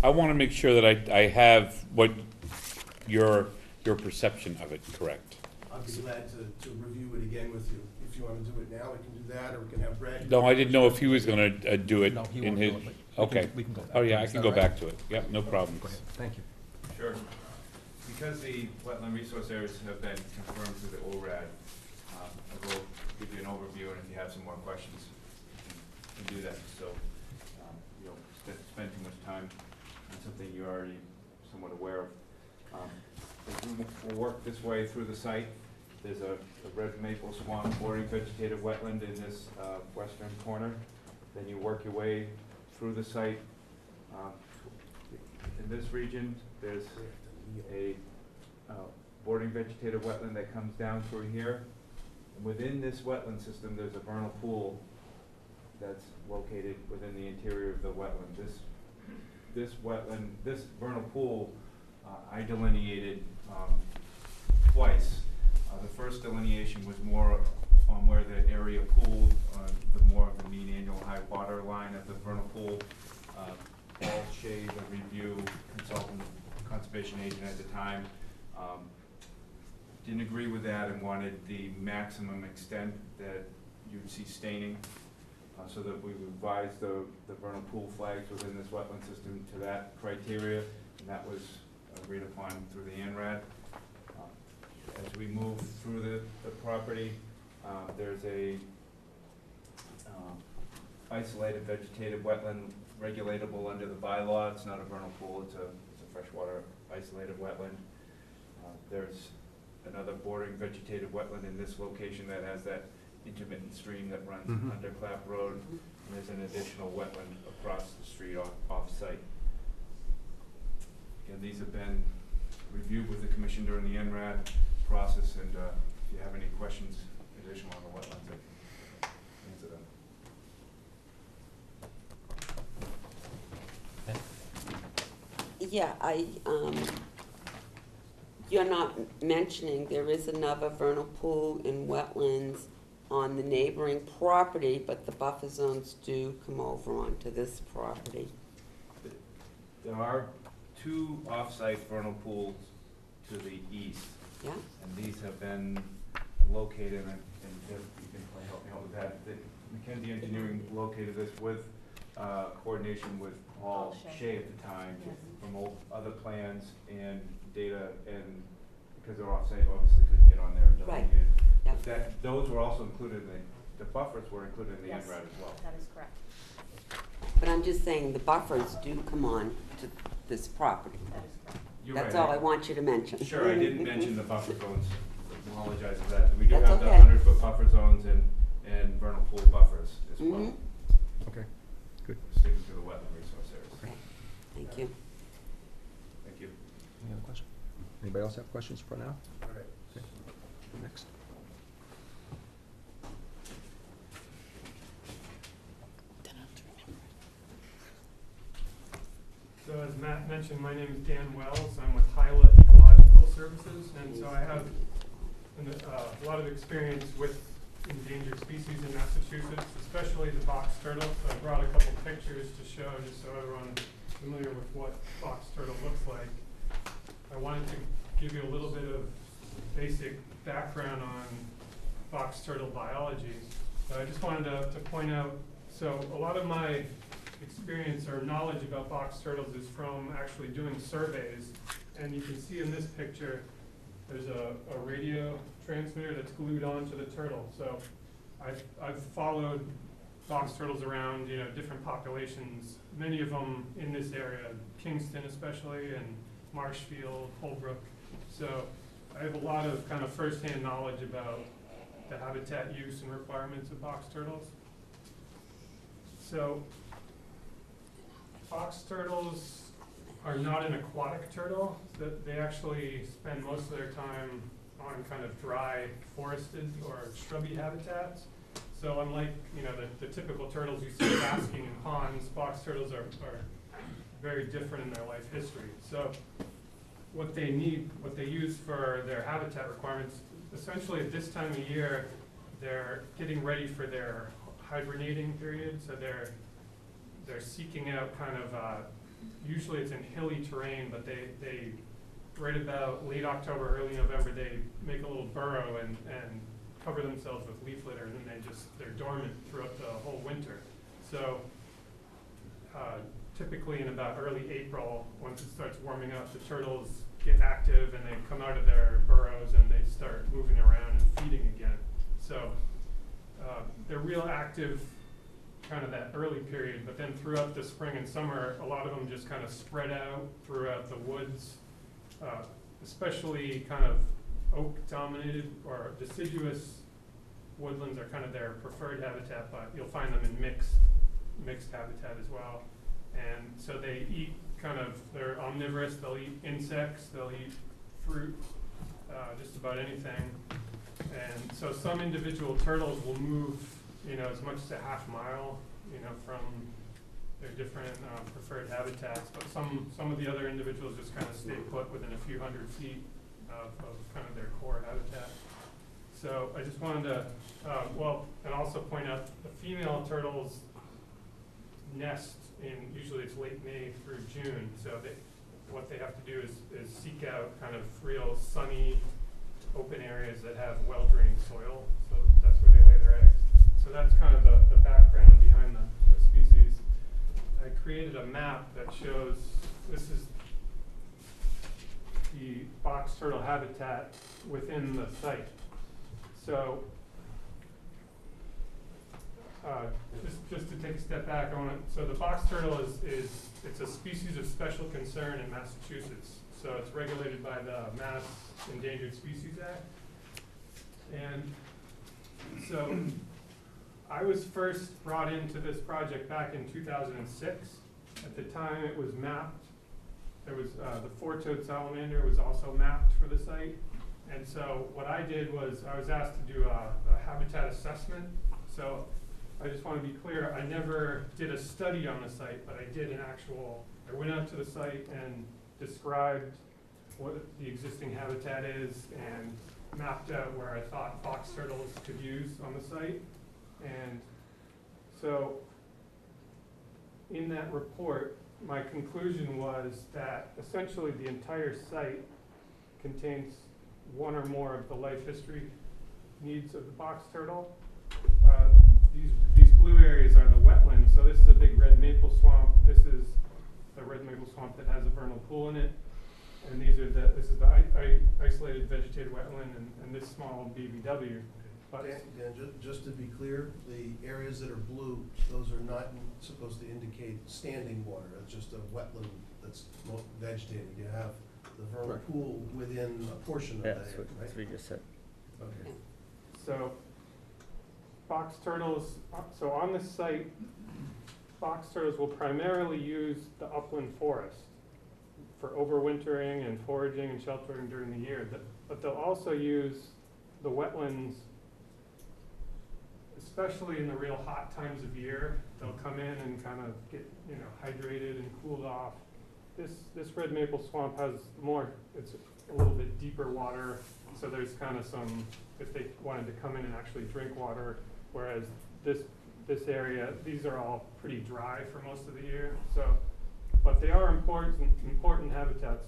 I wanna make sure that I have what your perception of it correct. I'd be glad to review it again with you. If you want to do it now, we can do that, or we can have Brad. No, I didn't know if he was gonna do it No, he in won't his, do it, but okay. we can go back. Oh, yeah, I Is can that go right? back to it, yep, no problem. Go ahead, thank you. Sure. because the wetland resource areas have been confirmed through the ORAD, I will give you an overview, and if you have some more questions, you can do that. So you don't spend too much time on something you're already somewhat aware of. We'll work this way through the site. There's a red maple swamp bordering vegetative wetland in this western corner. Then you work your way through the site. In this region, there's a bordering vegetative wetland that comes down through here. And within this wetland system, there's a vernal pool that's located within the interior of the wetland. This vernal pool, I delineated twice. The first delineation was more on where the area pooled, the more of the mean annual high water line of the vernal pool. Paul Shea, the review consultant, conservation agent at the time, didn't agree with that and wanted the maximum extent that you'd see staining, so that we revised the vernal pool flags within this wetland system to that criteria, and that was agreed upon through the ANRAD. As we move through the property, there's a isolated vegetative wetland regulatable under the bylaw. It's not a vernal pool, it's a freshwater isolated wetland. There's another bordering vegetative wetland in this location that has that intermittent stream that runs under Clap Road. And there's an additional wetland across the street off-site. Again, these have been reviewed with the commission during the NRAD process, and if you have any questions additional on the wetlands, I can answer them. Yeah, you're not mentioning there is another vernal pool in wetlands on the neighboring property, but the buffer zones do come over onto this property. There are two off-site vernal pools to the east. Yeah. And these have been located, and Jeff, you can probably help me out with that. McKenzie Engineering located this with coordination with Paul Shea at the time, from other plans and data, and because they're off-site, obviously couldn't get on there and delineate. Right. Yep. That, those were also included in the buffers were included in the NRAD as well. That is correct. But I'm just saying the buffers do come on to this property. That is correct. You're That's right. all I want you to mention. Sure, I didn't mention the buffer zones. Apologize for that. We do That's have the okay. 100-foot buffer zones and vernal pool buffers as well. Okay, good. Sticking to the wetland resource areas. Okay. Thank you. Thank you. Any other questions? Anybody else have questions for now? All right. Okay. Next. So as Matt mentioned, my name is Dan Wells. I'm with Hyla Ecological Services, and so I have a lot of experience with endangered species in Massachusetts, especially the box turtle. So I brought a couple pictures to show, just so everyone's familiar with what box turtle looks like. I wanted to give you a little bit of basic background on box turtle biology. I just wanted to point out, so a lot of my experience or knowledge about box turtles is from actually doing surveys. And you can see in this picture, there's a radio transmitter that's glued onto the turtle. So I've followed box turtles around, different populations, many of them in this area, Kingston especially, and Marshfield, Holbrook. So I have a lot of kind of firsthand knowledge about the habitat use and requirements of box turtles. So box turtles are not an aquatic turtle. They actually spend most of their time on kind of dry forested or shrubby habitats. So unlike the typical turtles you see basking in ponds, box turtles are very different in their life history. So what they use for their habitat requirements, essentially at this time of year, they're getting ready for their hibernating period. So they're seeking out kind of, usually it's in hilly terrain, but they right about late October, early November, they make a little burrow and cover themselves with leaf litter, and then they're dormant throughout the whole winter. So typically in about early April, once it starts warming up, the turtles get active and they come out of their burrows and they start moving around and feeding again. So they're real active kind of that early period, but then throughout the spring and summer, a lot of them just kind of spread out throughout the woods, especially kind of oak dominated or deciduous woodlands are kind of their preferred habitat, but you'll find them in mixed habitat as well. And so they eat they're omnivorous, they'll eat insects, they'll eat fruit, just about anything. And so some individual turtles will move, as much as a half mile, from their different preferred habitats, but some of the other individuals just kind of stay put within a few hundred feet of kind of their core habitat. So I just wanted to, and also point out the female turtles nest usually it's late May through June, so what they have to do is seek out kind of real sunny, open areas that have well-drained soil, so that's where they lay their eggs. So that's kind of the background behind the species. I created a map that shows, this is the box turtle habitat within the site. So just to take a step back, so the box turtle it's a species of special concern in Massachusetts. So it's regulated by the Mass Endangered Species Act. And so I was first brought into this project back in 2006. At the time it was mapped. There was the four-toed salamander was also mapped for the site. And so what I did was I was asked to do a habitat assessment. So I just want to be clear, I never did a study on the site, but I did I went out to the site and described what the existing habitat is and mapped out where I thought box turtles could use on the site. And so in that report, my conclusion was that essentially the entire site contains one or more of the life history needs of the box turtle. These blue areas are the wetlands. So this is a big red maple swamp. This is the red maple swamp that has a vernal pool in it. And this is the isolated vegetated wetland and this small BVW. But Dan, just to be clear, the areas that are blue, those are not supposed to indicate standing water. It's just a wetland that's vegetated. You have the vernal pool within a portion of that area, right? That's what you just said. Okay. so box turtles, so on this site, box turtles will primarily use the upland forest for overwintering and foraging and sheltering during the year. But they'll also use the wetlands, especially in the real hot times of year. They'll come in and kind of get hydrated and cooled off. This red maple swamp has it's a little bit deeper water, so there's kind of some, if they wanted to come in and actually drink water, whereas this area, these are all pretty dry for most of the year. But they are important habitats.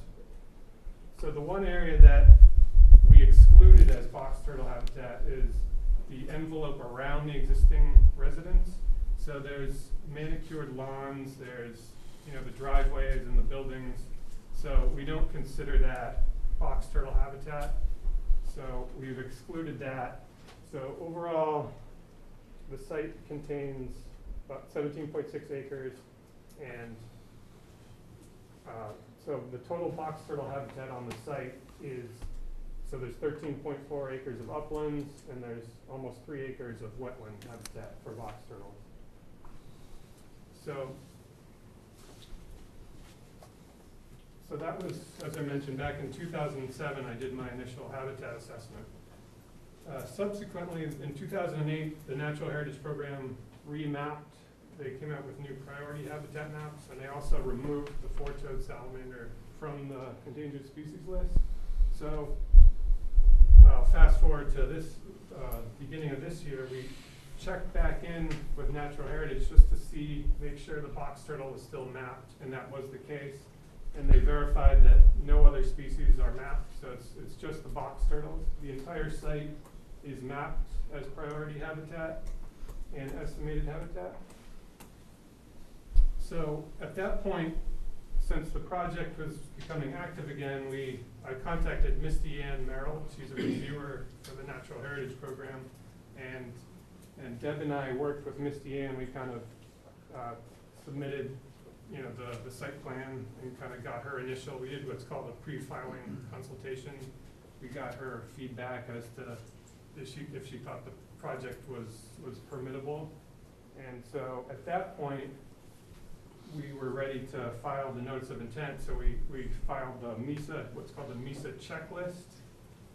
So the one area that we excluded as box turtle habitat is the envelope around the existing residence. So there's manicured lawns, there's the driveways and the buildings. So we don't consider that box turtle habitat. So we've excluded that. So overall, the site contains about 17.6 acres, and so the total box turtle habitat on the site is, so there's 13.4 acres of uplands, and there's almost 3 acres of wetland habitat for box turtles. So that was, as I mentioned, back in 2007, I did my initial habitat assessment. Subsequently, in 2008, the Natural Heritage Program remapped. They came out with new priority habitat maps, and they also removed the four-toed salamander from the endangered species list. So fast forward to this beginning of this year, we checked back in with Natural Heritage just to make sure the box turtle was still mapped, and that was the case. And they verified that no other species are mapped, so it's just the box turtles. The entire site is mapped as priority habitat and estimated habitat. So at that point, since since the project was becoming active again, I contacted Misty Ann Merrill. She's a reviewer for the Natural Heritage Program. And Deb and I worked with Misty Ann. We kind of submitted, you know, the site plan and kind of got her initial, we did what's called a pre-filing consultation. We got her feedback as to if she thought the project was permittable. And so at that point, we were ready to file the notice of intent. So we filed the MISA, what's called the MISA checklist.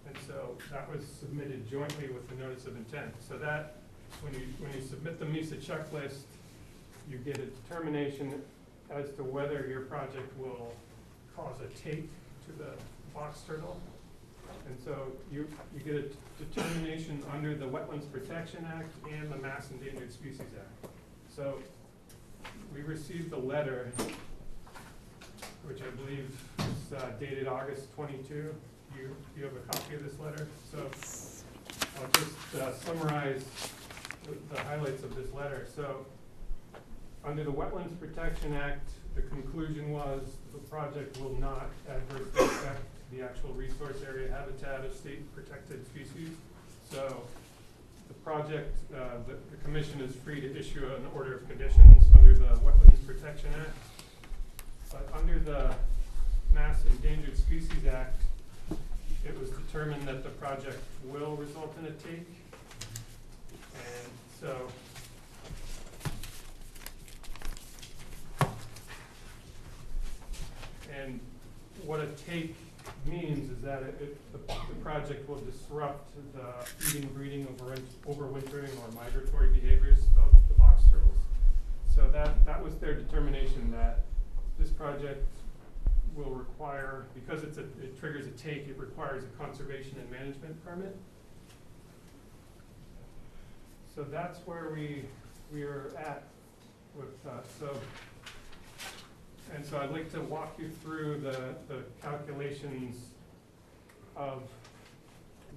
And so that was submitted jointly with the notice of intent. So that, when you submit the MISA checklist, you get a determination as to whether your project will cause a take to the box turtle. And so you get a determination under the Wetlands Protection Act and the Mass Endangered Species Act. So we received a letter, which I believe is dated August 22. You have a copy of this letter? So I'll just summarize the highlights of this letter. So under the Wetlands Protection Act, the conclusion was the project will not adversely affect the actual resource area habitat of state protected species. So the project, the commission is free to issue an order of conditions under the Wetlands Protection Act. But under the Mass Endangered Species Act, it was determined that the project will result in a take. And so and what a take means is that the project will disrupt the eating, breeding, overwintering, or migratory behaviors of the box turtles. So that was their determination, that this project will require, because it triggers a take, it requires a conservation and management permit. So that's where we are at with and so I'd like to walk you through the calculations of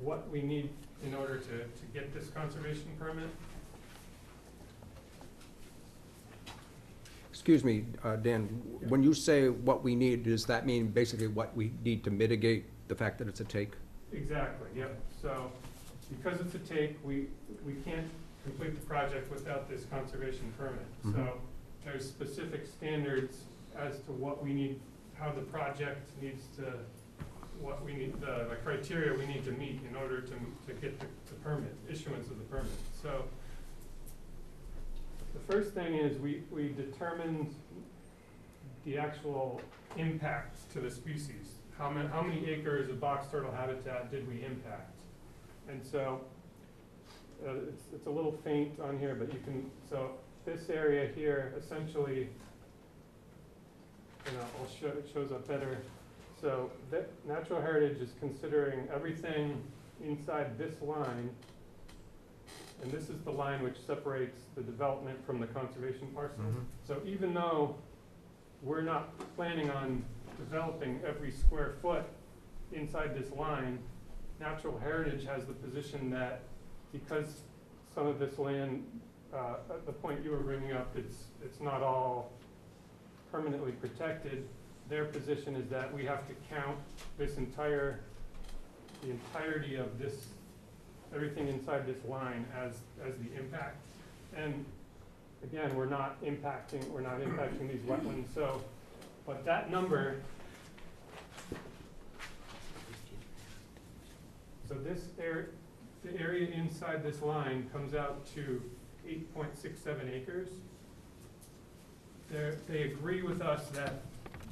what we need in order to get this conservation permit. Excuse me, Dan, when you say what we need, does that mean basically what we need to mitigate the fact that it's a take? Exactly, yep. So because it's a take, we can't complete the project without this conservation permit. Mm-hmm. So there's specific standards as to what we need, how the project needs to, what we need, the criteria we need to meet in order to get the permit, issuance of the permit. So the first thing is we determined the actual impacts to the species. How many acres of box turtle habitat did we impact? And so it's a little faint on here, but you can, so this area here essentially, it shows up better. So Natural Heritage is considering everything inside this line, and this is the line which separates the development from the conservation parcel. Mm-hmm. So even though we're not planning on developing every square foot inside this line, Natural Heritage has the position that because some of this land, at the point you were bringing up, it's not all permanently protected. Their position is that we have to count this the entirety of this, everything inside this line as the impact. And again, we're not impacting these wetlands. So, but that number, so this area, the area inside this line comes out to 8.67 acres. They agree with us that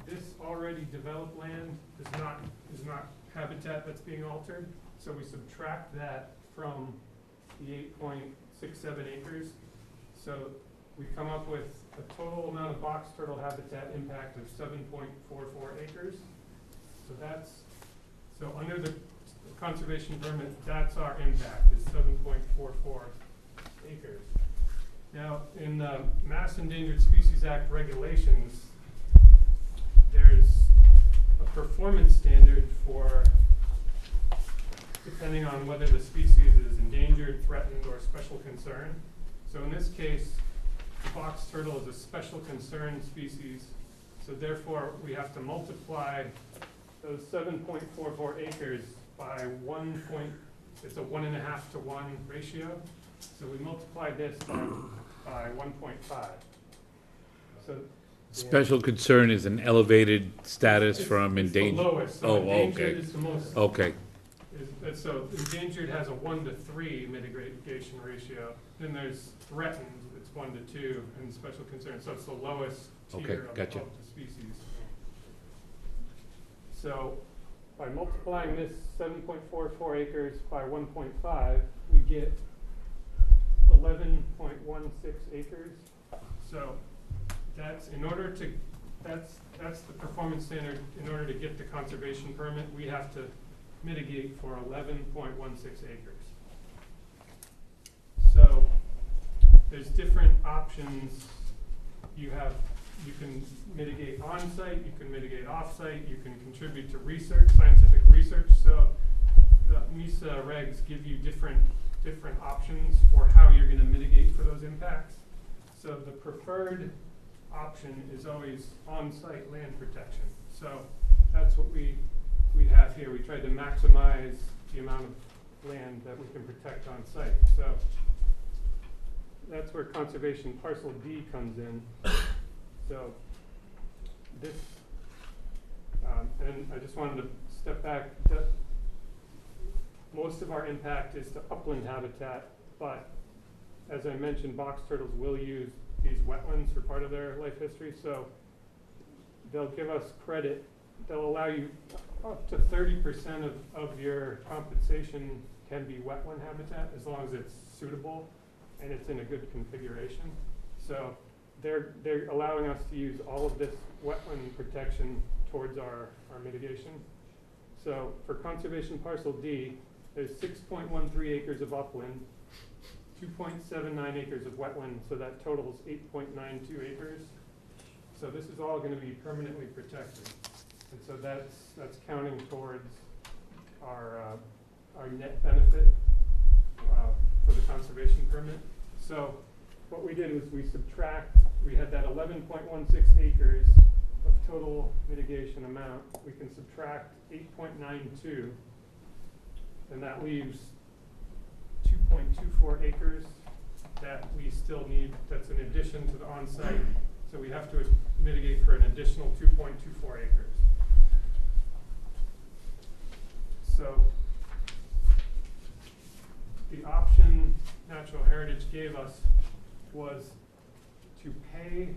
this already developed land is not habitat that's being altered. So we subtract that from the 8.67 acres. So we come up with a total amount of box turtle habitat impact of 7.44 acres. So under the conservation permit, that's our impact, is 7.44 acres. Now, in the Mass Endangered Species Act regulations, there's a performance standard for, depending on whether the species is endangered, threatened, or special concern. So in this case, the box turtle is a special concern species. So therefore, we have to multiply those 7.44 acres by it's a 1.5 to 1 ratio. So we multiply this by 1.5. So Special concern is an elevated status from it's the endangered. lowest, so Oh, endangered okay. is the most. Okay, So endangered has a 1 to 3 mitigation ratio. Then there's threatened, it's 1 to 2, and special concern. So it's the lowest Okay, tier of gotcha. the species. So by multiplying this 7.44 acres by 1.5, we get 11.16 acres. So that's that's the performance standard. In order to get the conservation permit, we have to mitigate for 11.16 acres. So there's different options. You can mitigate on-site, you can mitigate off-site, you can contribute to research, scientific research. So the MISA regs give you different options for how you're going to mitigate for those impacts. So the preferred option is always on-site land protection. So that's what we have here. We tried to maximize the amount of land that we can protect on site. So that's where conservation parcel D comes in. So this, and I just wanted to step back. Most of our impact is to upland habitat, but as I mentioned, box turtles will use these wetlands for part of their life history. So they'll give us credit. They'll allow you up to 30% of your compensation can be wetland habitat as long as it's suitable and it's in a good configuration. So they're allowing us to use all of this wetland protection towards our mitigation. So for conservation parcel D, there's 6.13 acres of upland, 2.79 acres of wetland, so that totals 8.92 acres. So this is all going to be permanently protected. And so that's counting towards our net benefit for the conservation permit. So what we did was we had that 11.16 acres of total mitigation amount. We can subtract 8.92, and that leaves 2.24 acres that we still need, that's in addition to the on-site. So we have to mitigate for an additional 2.24 acres. So the option Natural Heritage gave us was to pay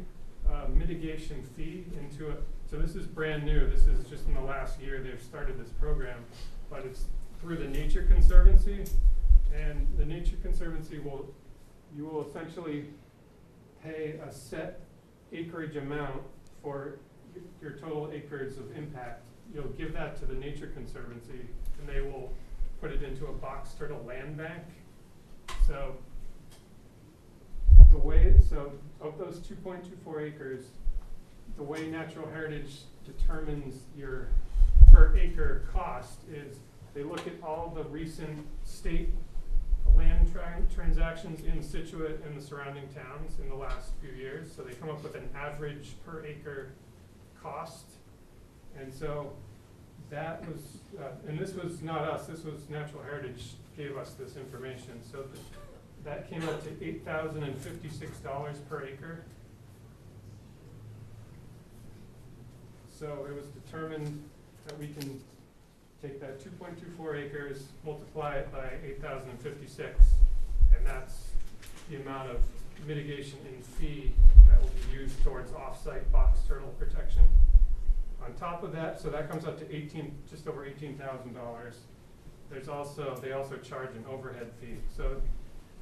a mitigation fee into it. So this is brand new. This is just in the last year they've started this program, but it's through the Nature Conservancy. And the Nature Conservancy you will essentially pay a set acreage amount for your total acres of impact. You'll give that to the Nature Conservancy, and they will put it into a box turtle land bank. So of those 2.24 acres, the way Natural Heritage determines your per acre cost is they look at all the recent state land transactions in Scituate and the surrounding towns in the last few years. So they come up with an average per acre cost. And so that was, and this was not us, this was Natural Heritage gave us this information. So that came out to $8,056 per acre. So it was determined that we can take that 2.24 acres, multiply it by 8,056, and that's the amount of mitigation in fee that will be used towards off-site box turtle protection. On top of that, so that comes up to just over $18,000. They also charge an overhead fee. So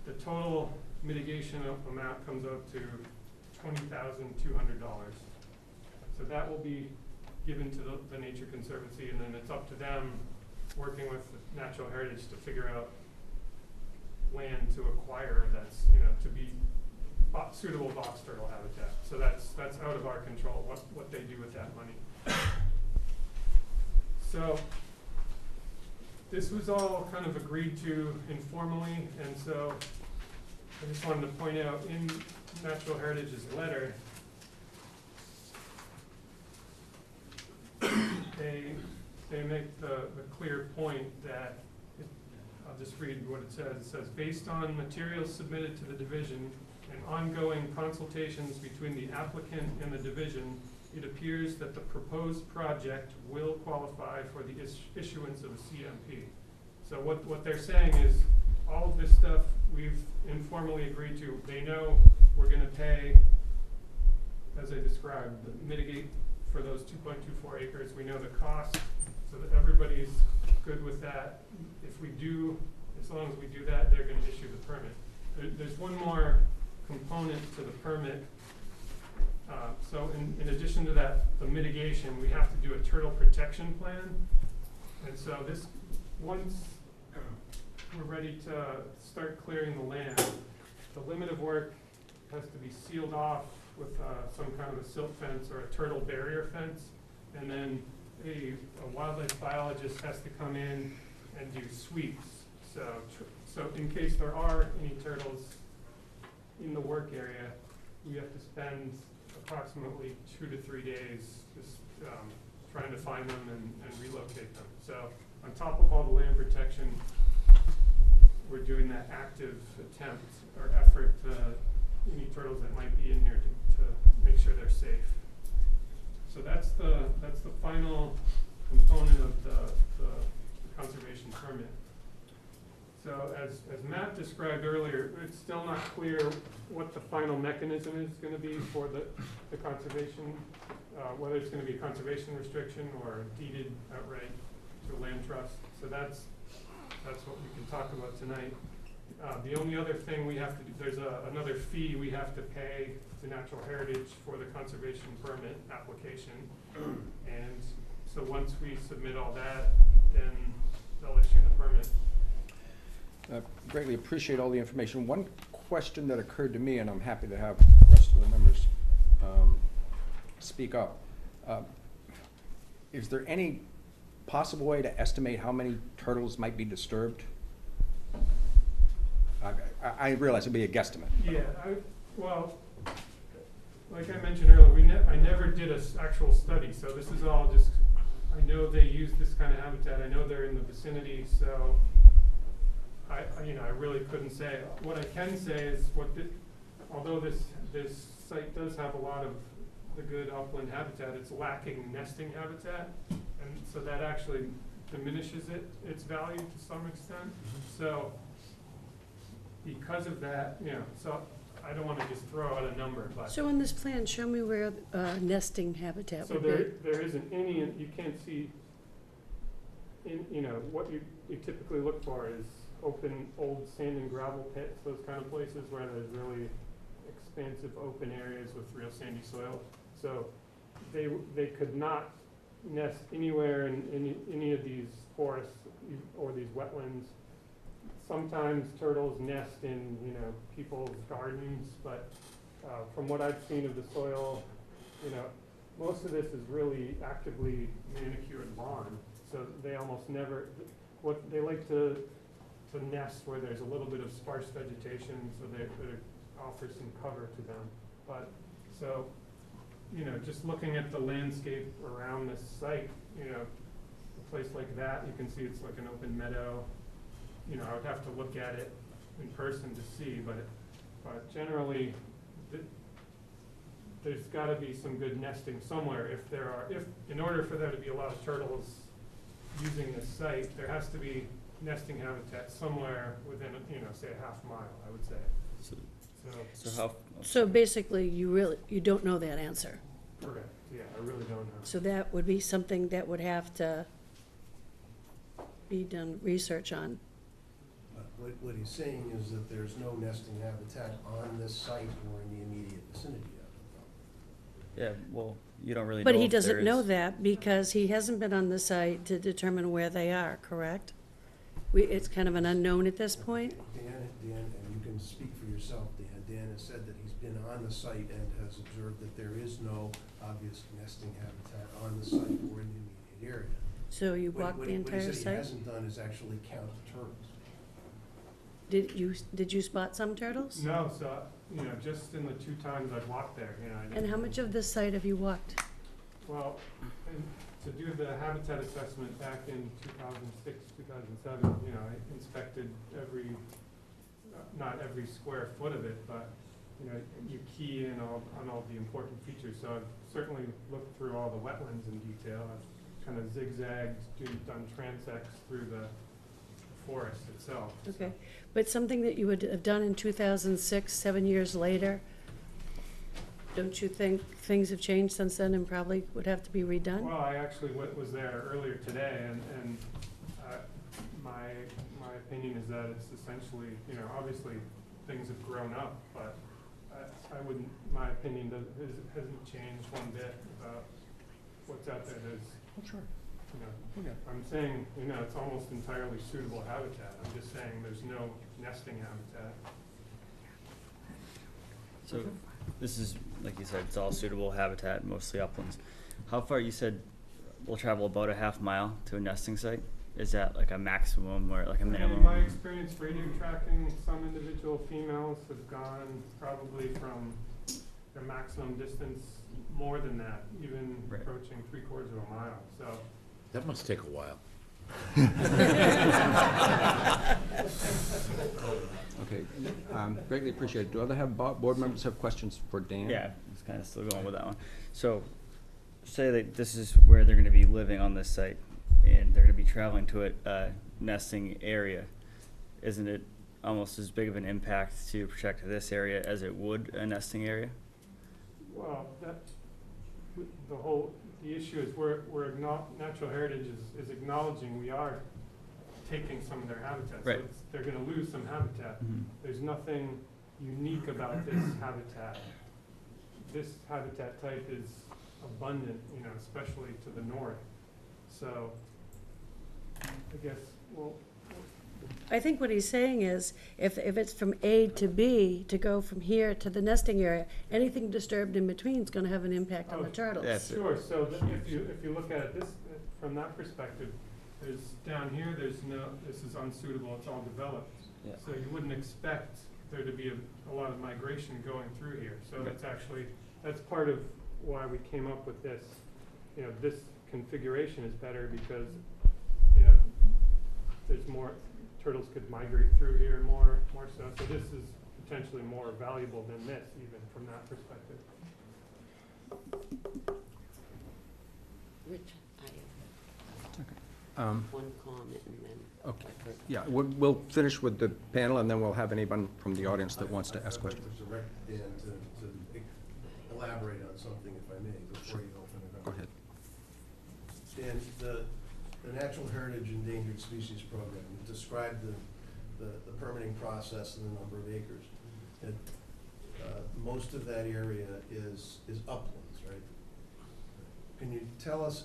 the total mitigation amount comes out to $20,200. So that will be given to the Nature Conservancy, and then it's up to them, working with Natural Heritage, to figure out land to acquire that's, to be suitable box turtle habitat. So that's out of our control, what they do with that money. So this was all kind of agreed to informally, and so I just wanted to point out in Natural Heritage's letter, they make the clear point that, I'll just read what it says. It says, based on materials submitted to the division and ongoing consultations between the applicant and the division, it appears that the proposed project will qualify for the issuance of a CMP. So what they're saying is, all of this stuff we've informally agreed to. They know we're gonna pay, as I described, mitigate for those 2.24 acres. We know the cost, so that everybody's good with that. If we do, as long as we do that, they're gonna issue the permit. There's one more component to the permit. So in addition to that, the mitigation, we have to do a turtle protection plan. And so this, once we're ready to start clearing the land, the limit of work has to be sealed off with some kind of a silt fence or a turtle barrier fence. And then a wildlife biologist has to come in and do sweeps. So in case there are any turtles in the work area, we have to spend approximately 2 to 3 days just trying to find them and relocate them. So on top of all the land protection, we're doing that active attempt or effort to any turtles that might be in here to make sure they're safe. So that's the final component of the conservation permit. So as Matt described earlier, it's still not clear what the final mechanism is going to be for the conservation, whether it's going to be a conservation restriction or deeded outright to a land trust. So that's what we can talk about tonight. The only other thing we have to do, there's another fee we have to pay to Natural Heritage for the conservation permit application. And so once we submit all that, then they'll issue the permit. Greatly appreciate all the information. One question that occurred to me, and I'm happy to have the rest of the members speak up. Is there any possible way to estimate how many turtles might be disturbed? I realize it'd be a guesstimate. Yeah, well, like I mentioned earlier, I never did an actual study, so this is all just, I know they use this kind of habitat. I know they're in the vicinity, so I really couldn't say. What I can say is although this site does have a lot of the good upland habitat, it's lacking nesting habitat, and so that actually diminishes its value to some extent. So because of that, so I don't want to just throw out a number, but So on this plan, show me where nesting habitat so would be. there isn't any. You can't see. What you typically look for is open old sand and gravel pits, those kind of places where there's really expansive open areas with real sandy soil. So they could not nest anywhere in any of these forests or these wetlands. Sometimes turtles nest in people's gardens, but from what I've seen of the soil, most of this is really actively manicured lawn. So they almost never. What they like to nest where there's a little bit of sparse vegetation, so they offer some cover to them. But so, just looking at the landscape around this site, a place like that, you can see it's like an open meadow. I would have to look at it in person to see, but generally, there's got to be some good nesting somewhere. If in order for there to be a lot of turtles using this site, there has to be nesting habitat somewhere within, say a half mile, I would say. So basically, you don't know that answer. Correct, yeah, I really don't know. So that would be something that would have to be done research on. What he's saying is that there's no nesting habitat on this site or in the immediate vicinity of it. Yeah, well, you don't really know. But he if doesn't there know is- that because he hasn't been on the site to determine where they are, correct? It's kind of an unknown at this point? Dan, and you can speak for yourself, Dan has said that he's been on the site and has observed that there is no obvious nesting habitat on the site or in the immediate area. So you walked the entire What he said he site? hasn't done is actually count the turtles. Did you spot some turtles? No, so, just in the 2 times I've walked there, I And didn't. how much of this site have you walked? Well, and to do the habitat assessment back in 2006, 2007, you know, I inspected every, not every square foot of it, but, you know, you key in on all the important features. So I've certainly looked through all the wetlands in detail. I've kind of zigzagged, done transects through the forest itself. Okay, but something that you would have done in 2006, 7 years later, don't you think things have changed since then and probably would have to be redone? Well, I actually was there earlier today, and my opinion is that it's essentially, you know, obviously things have grown up, but I wouldn't, my opinion hasn't changed one bit about what's out there. There's, Sure. you know, I'm saying, you know, it's almost entirely suitable habitat. I'm just saying there's no nesting habitat. So this is, like you said, it's all suitable habitat, mostly uplands. How far, you said we'll travel about a half mile to a nesting site? Is that like a maximum or like a minimum? In my experience radio tracking, some individual females have gone probably from their maximum distance more than that, even approaching 3/4 of a mile, so. That must take a while. Okay, greatly appreciated. Do other board members have questions for Dan? Yeah, it's kind of still going with that one. So, say that this is where they're gonna be living on this site, and they're gonna be traveling to a nesting area. Isn't it almost as big of an impact to protect this area as it would a nesting area? Well, the issue is Natural Heritage is acknowledging we are taking some of their habitat. Right. So they're gonna lose some habitat. Mhm. There's nothing unique about this habitat. This habitat type is abundant, you know, especially to the north. So, I guess, well, I think what he's saying is, if it's from A to B, to go from here to the nesting area, anything disturbed in between is gonna have an impact on the turtles. That's it. sure, so if you look at it from that perspective, there's, down here, this is unsuitable, it's all developed. Yeah. So you wouldn't expect there to be a lot of migration going through here. So that's part of why we came up with this. You know, this configuration is better because, you know, there's more, turtles could migrate through here more so. So this is potentially more valuable than this, even from that perspective. Rich, I Um, have one comment and then. Okay, yeah, we'll finish with the panel, and then we'll have anyone from the audience that wants to ask questions. I'd like to direct Dan to elaborate on something, if I may, before you open it up. Go ahead. Dan, the Natural Heritage Endangered Species Program, you described the permitting process and the number of acres. Most of that area is uplands, right? Can you tell us,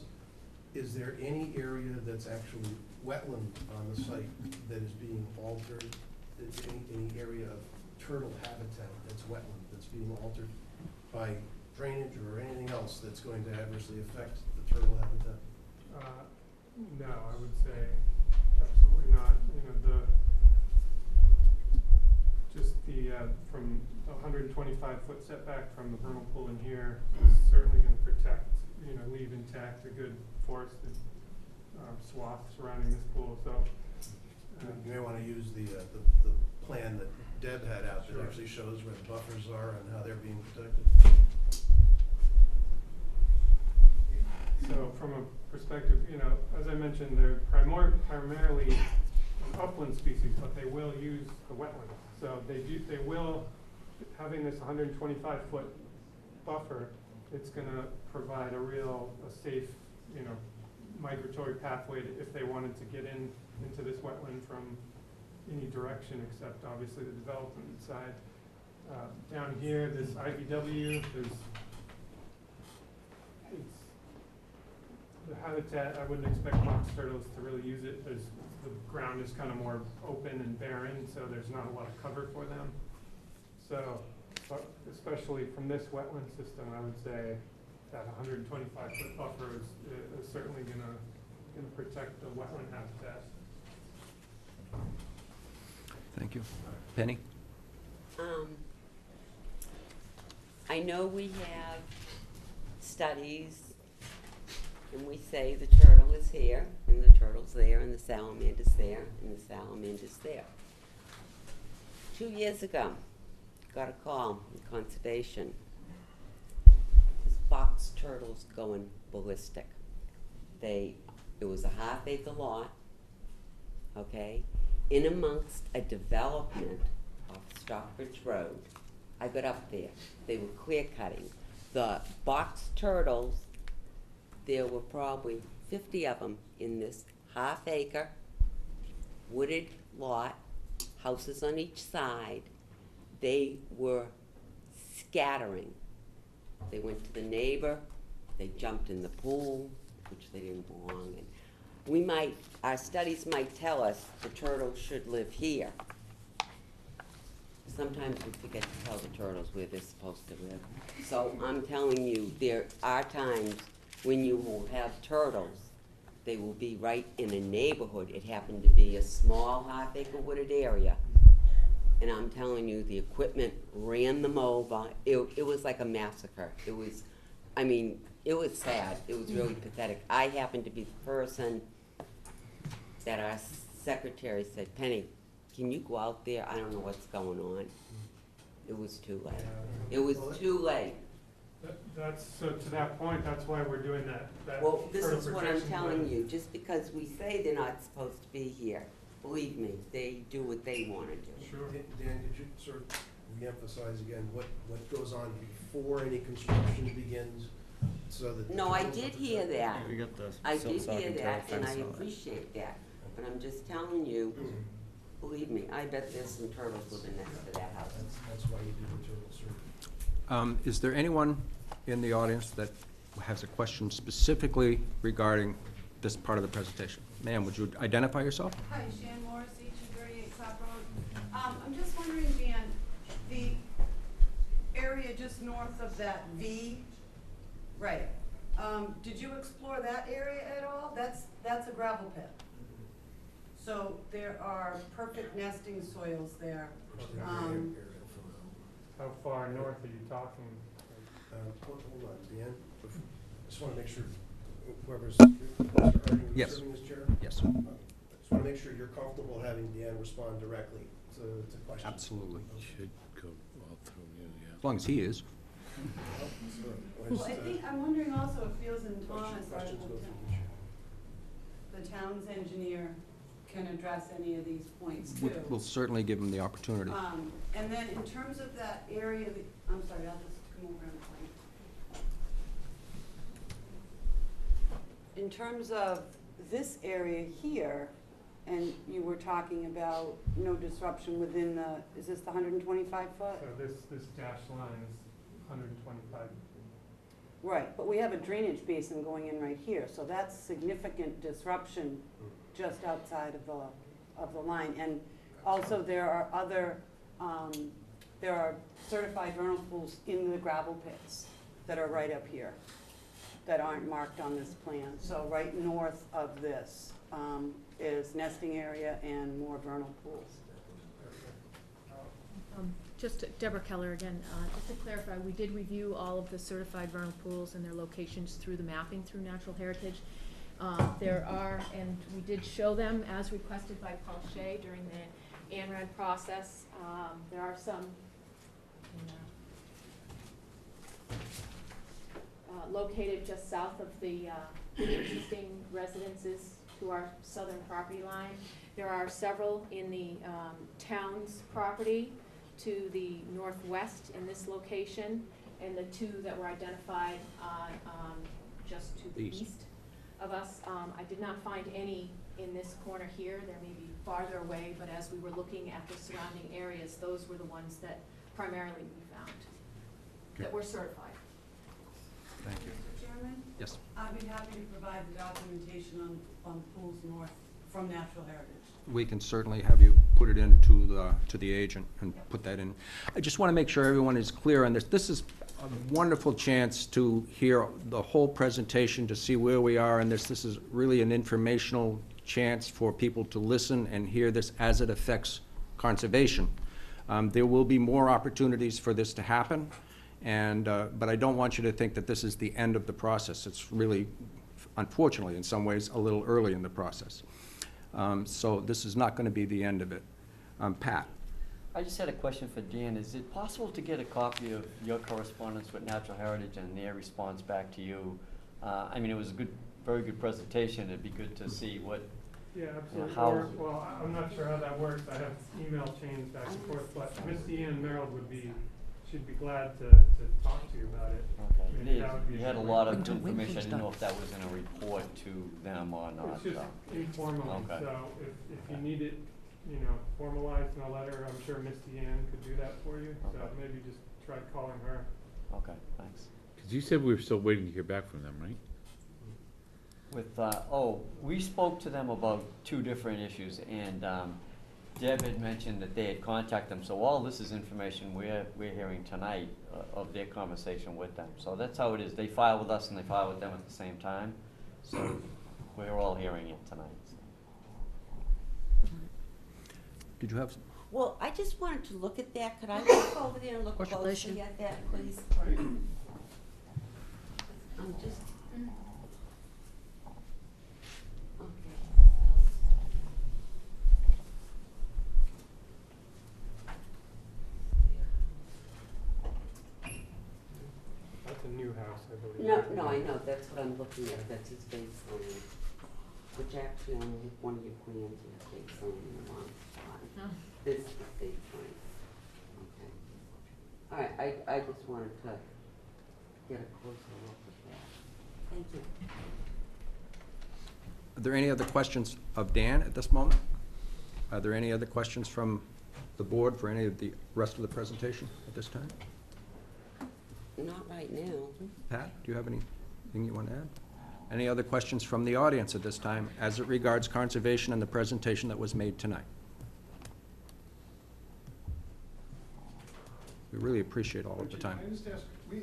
is there any area that's actually wetland on the site that is being altered? Is any area of turtle habitat that's wetland, that's being altered by drainage or anything else that's going to adversely affect the turtle habitat? No, I would say absolutely not. You know, from 125-foot setback from the vernal pool in here is certainly going to protect, you know, leave intact a good forested swath surrounding this pool. So you may want to use the plan that Deb had out that actually shows where the buffers are and how they're being protected. So from a perspective, you know, as I mentioned, they're primarily an upland species, but they will use the wetlands. So they will, having this 125-foot buffer, it's going to provide a safe, you know, migratory pathway if they wanted to get into this wetland from any direction except obviously the development side. Down here, this IVW, the habitat, I wouldn't expect box turtles to really use it. The ground is kind of more open and barren, so there's not a lot of cover for them. So, especially from this wetland system, I would say that 125-foot buffer is certainly going to protect the wetland habitat. Thank you. Penny? I know we have studies and we say the turtle is here, and the turtle's there, and the salamander's there, and the salamander's there. 2 years ago, got a call from conservation. This box turtle's going ballistic. It was a half-acre lot, okay, in amongst a development off Stockbridge Road. I got up there. They were clear cutting. The box turtles, there were probably 50 of them in this half-acre wooded lot, houses on each side. They were scattering. They went to the neighbor, they jumped in the pool, which they didn't belong in. Our studies might tell us the turtles should live here. Sometimes we forget to tell the turtles where they're supposed to live. So I'm telling you, there are times when you will have turtles, they will be right in a neighborhood. It happened to be a small half-acre wooded area. And I'm telling you, the equipment ran them over. It was like a massacre. It was sad. It was really pathetic. I happened to be the person that our secretary said, Penny, can you go out there? I don't know what's going on. It was too late. It was too late. So to that point, that's why we're doing that Well, this turtle is what I'm protection telling plan. you. Just because we say they're not supposed to be here, believe me, they do what they want to do. Sure. Dan, could you sort of reemphasize again what goes on before any construction begins, so that? No, I did hear that. We got the I silt did sock hear and that, turtle and I fence and all that. appreciate that. But I'm just telling you, believe me, I bet there's some turtles living next to that house. That's why you do the turtle survey. Is there anyone in the audience that has a question specifically regarding this part of the presentation? Ma'am, would you identify yourself? Hi, Shan Morrissey, 238 Clap Road. I'm just wondering, Dan, the area just north of that V, right, did you explore that area at all? That's a gravel pit. So there are perfect nesting soils there. How far north are you talking? Hold on, Dan. I just want to make sure whoever's serving Yes. this chair. Yes. I just want to make sure you're comfortable having Dan respond directly to questions. Absolutely. Should go all through you, yeah. As long as he is. Well, I'm wondering also if Fields and Thomas, Questions go through the chair. the town's engineer, can address any of these points too. We'll certainly give him the opportunity. And then in terms of that area, I'm sorry, I'll just come over and point. In terms of this area here, and you were talking about no disruption within is this the 125 foot? So this dashed line is 125. Right, but we have a drainage basin going in right here, so that's significant disruption just outside of the line. And also there are other, there are certified vernal pools in the gravel pits that are right up here that aren't marked on this plan. So right north of this is nesting area and more vernal pools. Just Deborah Keller again, just to clarify, we did review all of the certified vernal pools and their locations through the mapping through Natural Heritage. There are, and we did show them as requested by Paul Shea during the ANRAD process. There are some located just south of the existing residences to our southern property line. There are several in the town's property to the northwest in this location, and the two that were identified on just to the east of us. I did not find any in this corner here. There may be farther away, but as we were looking at the surrounding areas, those were the ones that primarily we found that were certified. Thank you. Mr. Chairman? Yes. I'd be happy to provide the documentation on pools north from Natural Heritage. We can certainly have you put it into the agent and put that in. I just want to make sure everyone is clear on this. This is a wonderful chance to hear the whole presentation, to see where we are in this. This is really an informational chance for people to listen and hear this as it affects conservation. There will be more opportunities for this to happen, and but I don't want you to think that this is the end of the process. It's really unfortunately, in some ways, a little early in the process. So this is not going to be the end of it. Pat? I just had a question for Dan. Is it possible to get a copy of your correspondence with Natural Heritage and their response back to you? I mean, it was a good, very good presentation. It'd be good to see what, Yeah, absolutely. how- Or, well, I'm not sure how that works. I have email chains back and forth, but Misty and Merrill she'd be glad to talk to you about it. okay. Maybe that would be You had a way. lot of information. I didn't know if that was in a report to them or not. It's just informally, Okay. so if you need it, you know, formalized in a letter, I'm sure Misty Ann could do that for you. So Okay. maybe just try calling her. Okay, thanks. Because you said we were still waiting to hear back from them, right? With, we spoke to them about two different issues, and Deb had mentioned that they had contacted them, so all this is information we're hearing tonight of their conversation with them. So that's how it is. They file with us and they file with them at the same time, so we're all hearing it tonight. So. Did you have? Well, I just wanted to look at that. Could I walk over there and look closely at that, please? I'm just. Okay. That's a new house, I believe. No, I know, that's what I'm looking at, that's his base plan, which actually on one of your plans is base plan in the wrong spot. This is the base plan. Okay. All right, I just wanted to get a closer look at that. Thank you. Are there any other questions of Dan at this moment? Are there any other questions from the board for any of the rest of the presentation at this time? Not right now. Pat, do you have anything you want to add? Any other questions from the audience at this time as it regards conservation and the presentation that was made tonight? We really appreciate all of the time. I just ask, the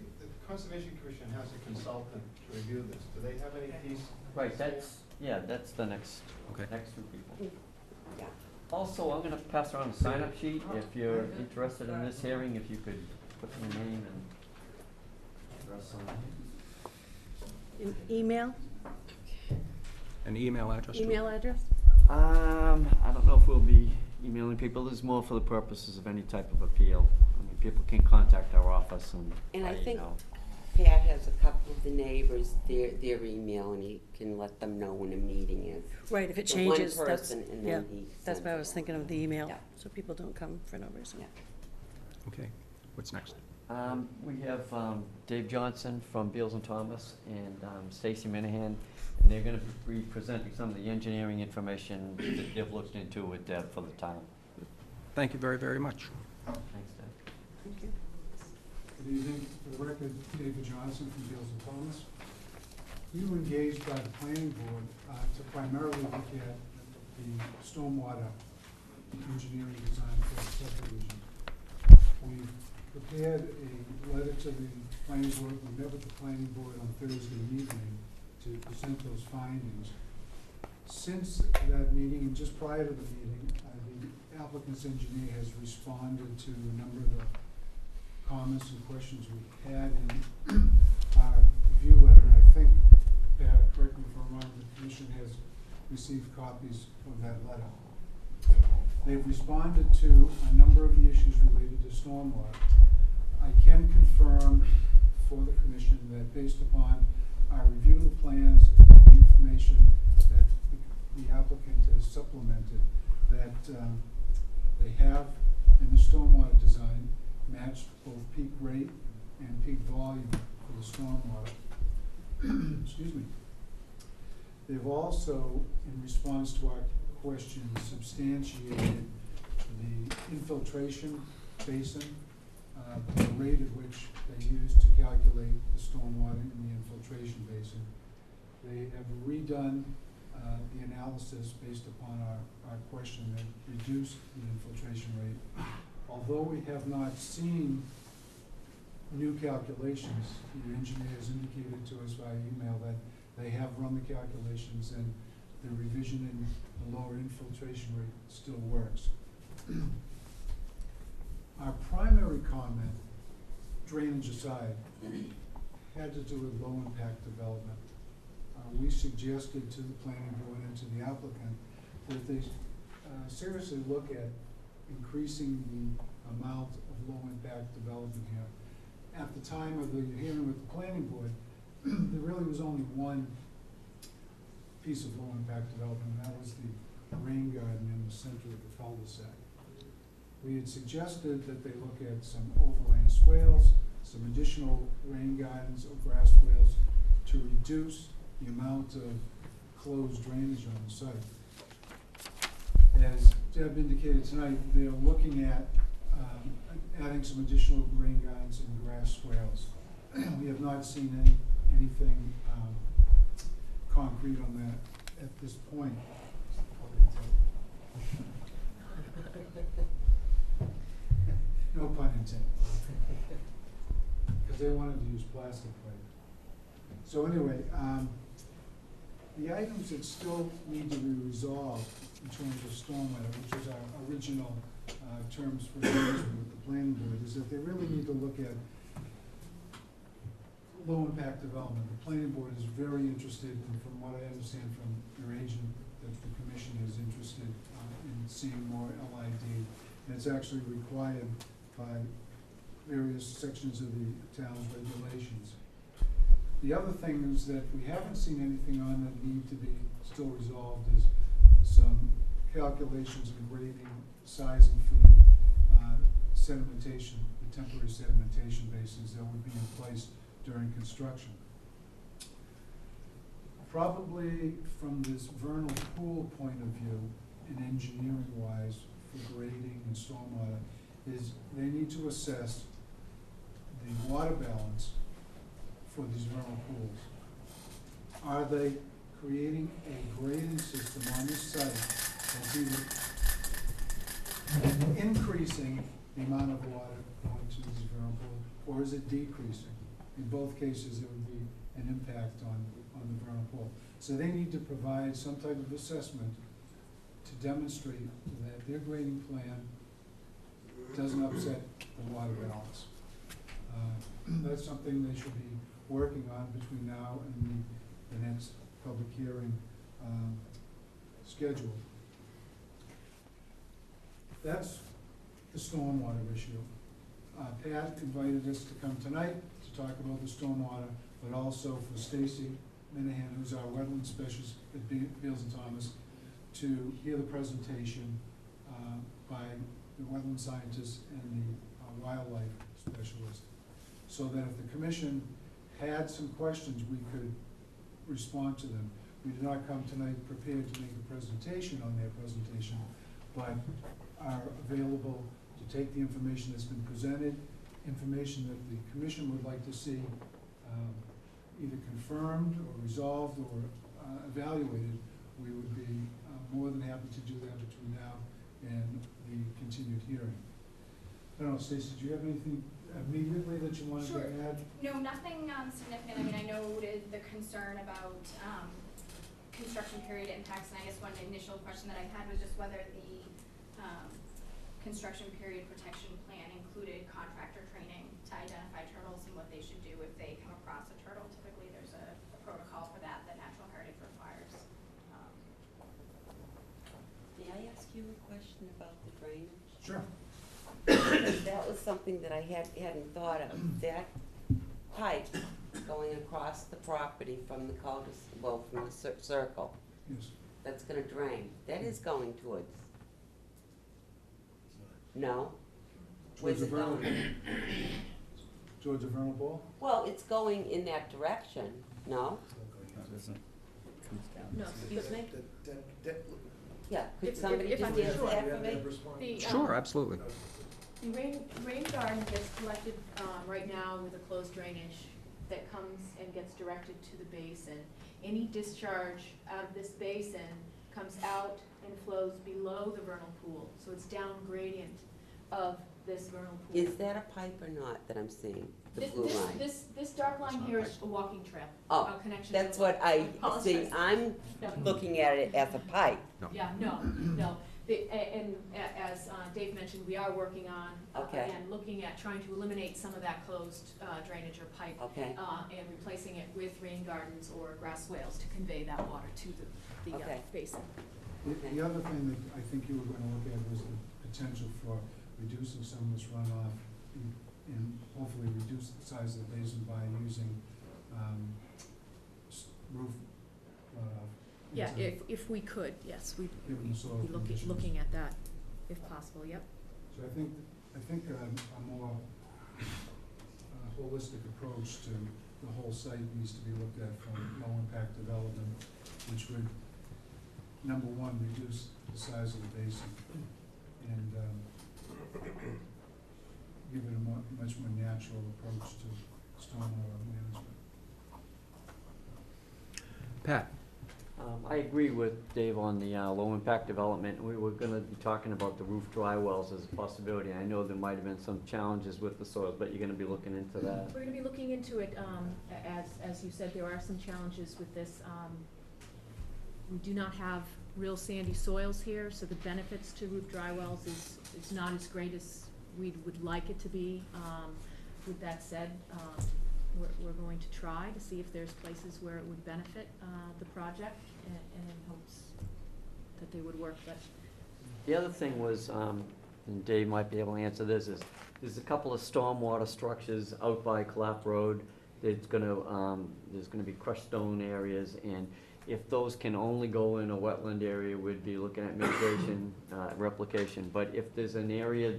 Conservation Commission has a consultant to review this. Do they have any piece? Right, that's the next Okay. next two people. Yeah. Also, I'm gonna pass around a sign-up sheet. If you're interested in this hearing, if you could put your name and address on it. An email, An email address? too? email address? I don't know if we'll be emailing people. This is more for the purposes of any type of appeal. I mean, people can contact our office and I by think email. Pat has a couple of the neighbors, their email, and he can let them know when a meeting is. Right, if it For changes, one that's, person, and yeah, then he that's sends why I it was out. thinking of the email, Yeah. so people don't come for no reason. Yeah. Okay, what's next? We have Dave Johnson from Beals and Thomas and Stacy Minahan, and they're gonna be presenting some of the engineering information that they've looked into with Deb for the town. Thank you very, very much. Thanks, Deb. Thank you. Good evening. For the record, David Johnson from Beals and Thomas. We were engaged by the planning board to primarily look at the stormwater engineering design for the subdivision. We've prepared a letter to the planning board. We met with the planning board on Thursday evening to present those findings. Since that meeting, and just prior to the meeting, the applicant's engineer has responded to a number of the comments and questions we had in our review letter, and I think, correct me if I'm wrong, the commission has received copies of that letter. They've responded to a number of the issues related to stormwater. I can confirm for the commission that based upon our review of the plans and the information that the applicant has supplemented, that they have in the stormwater design matched both peak rate and peak volume for the stormwater. Excuse me. They've also, in response to our questions, substantiated the infiltration basin, the rate at which they use to calculate the stormwater in the infiltration basin. They have redone the analysis based upon our question that reduced the infiltration rate. Although we have not seen new calculations, the engineer has indicated to us via email that they have run the calculations and the revision in the lower infiltration rate still works. Our primary comment, drainage aside, had to do with low impact development. we suggested to the planning board and to the applicant that they seriously look at increasing the amount of low-impact development here. At the time of the hearing with the planning board, there really was only one piece of low-impact development, and that was the rain garden in the center of the cul-de-sac. We had suggested that they look at some overland swales, some additional rain gardens or grass swales to reduce the amount of closed drainage on the site. As Deb indicated tonight, they're looking at adding some additional rain gardens and grass swales. We have not seen anything concrete on that at this point. No pun intended. Because they wanted to use plastic pipe. So anyway, the items that still need to be resolved in terms of stormwater, which is our original terms for engagement with the planning board, is that they really need to look at low-impact development. The planning board is very interested, and from what I understand from your agent, that the commission is interested in seeing more LID. And it's actually required by various sections of the town's regulations. The other things that we haven't seen anything on that need to be still resolved is some calculations and grading, sizing for the sedimentation, the temporary sedimentation basins that would be in place during construction. Probably from this vernal pool point of view, and engineering wise for grading and stormwater, is they need to assess the water balance for these vernal pools. Are they creating a grading system on this site that's either increasing the amount of water going to these vernal pools, or is it decreasing? In both cases, there would be an impact on the vernal pool. So they need to provide some type of assessment to demonstrate that their grading plan doesn't upset the water balance. That's something they should be working on between now and the next public hearing scheduled. That's the stormwater issue. Pat invited us to come tonight to talk about the stormwater, but also for Stacy Minahan, who's our wetland specialist at Beals and Thomas, to hear the presentation by the wetland scientist and the wildlife specialist, so that if the commission had some questions, we could respond to them. We did not come tonight prepared to make a presentation on their presentation, but are available to take the information that's been presented, information that the commission would like to see either confirmed or resolved or evaluated. We would be more than happy to do that between now and the continued hearing. I don't know, Stacey, do you have anything immediately that you wanted to add? No, nothing significant. I mean, I noted the concern about construction period impacts, and I guess one initial question that I had was just whether the construction period protection plan included contractor training to identify turtles and what they should do if they come across a turtle. Typically, there's a protocol for that Natural Heritage requires. May I ask you a question about the drainage? Sure. That was something that I hadn't thought of. That pipe going across the property from the from the circle. Yes. That's gonna drain. That is going towards. No? Towards Where's the it vernal going? Towards the vernal pool? Well, it's going in that direction, no? No. Excuse me? Yeah, could If somebody I'm just answer sure. that for me? Sure, absolutely. The rain garden gets collected right now with a closed drainage that comes and gets directed to the basin. Any discharge out of this basin comes out and flows below the vernal pool, so it's down gradient of this vernal pool. Is that a pipe or not that I'm seeing, the blue line? This dark line here is a walking trail. Oh, a connection. that's to what I see. apologize. I'm No. looking at it as a pipe. Yeah, no. As Dave mentioned, we are working on, Okay. again, looking at trying to eliminate some of that closed drainage or pipe. Okay. And replacing it with rain gardens or grass swales to convey that water to the Okay. basin. The other thing that I think you were gonna look at was the potential for reducing some of this runoff and hopefully reduce the size of the basin by using, roof runoff. Yeah, into- if we could, yes, we'd Given the soil be conditions. looking at that, if possible, yep. So I think a more holistic approach to the whole site needs to be looked at from low-impact development, which would, number one, reduce the size of the basin, and give it a much more natural approach to stormwater management. Pat? I agree with Dave on the low-impact development. We were gonna be talking about the roof dry wells as a possibility. I know there might have been some challenges with the soils, but you're gonna be looking into that. We're gonna be looking into it, as you said, there are some challenges with this. We do not have real sandy soils here, so the benefits to roof dry wells is not as great as we would like it to be. With that said, we're going to try to see if there's places where it would benefit the project, and in hopes that they would work, but The other thing was, and Dave might be able to answer this, is there's a couple of stormwater structures out by Clap Road. There's gonna be crushed stone areas, and if those can only go in a wetland area, we'd be looking at mitigation, replication. But if there's an area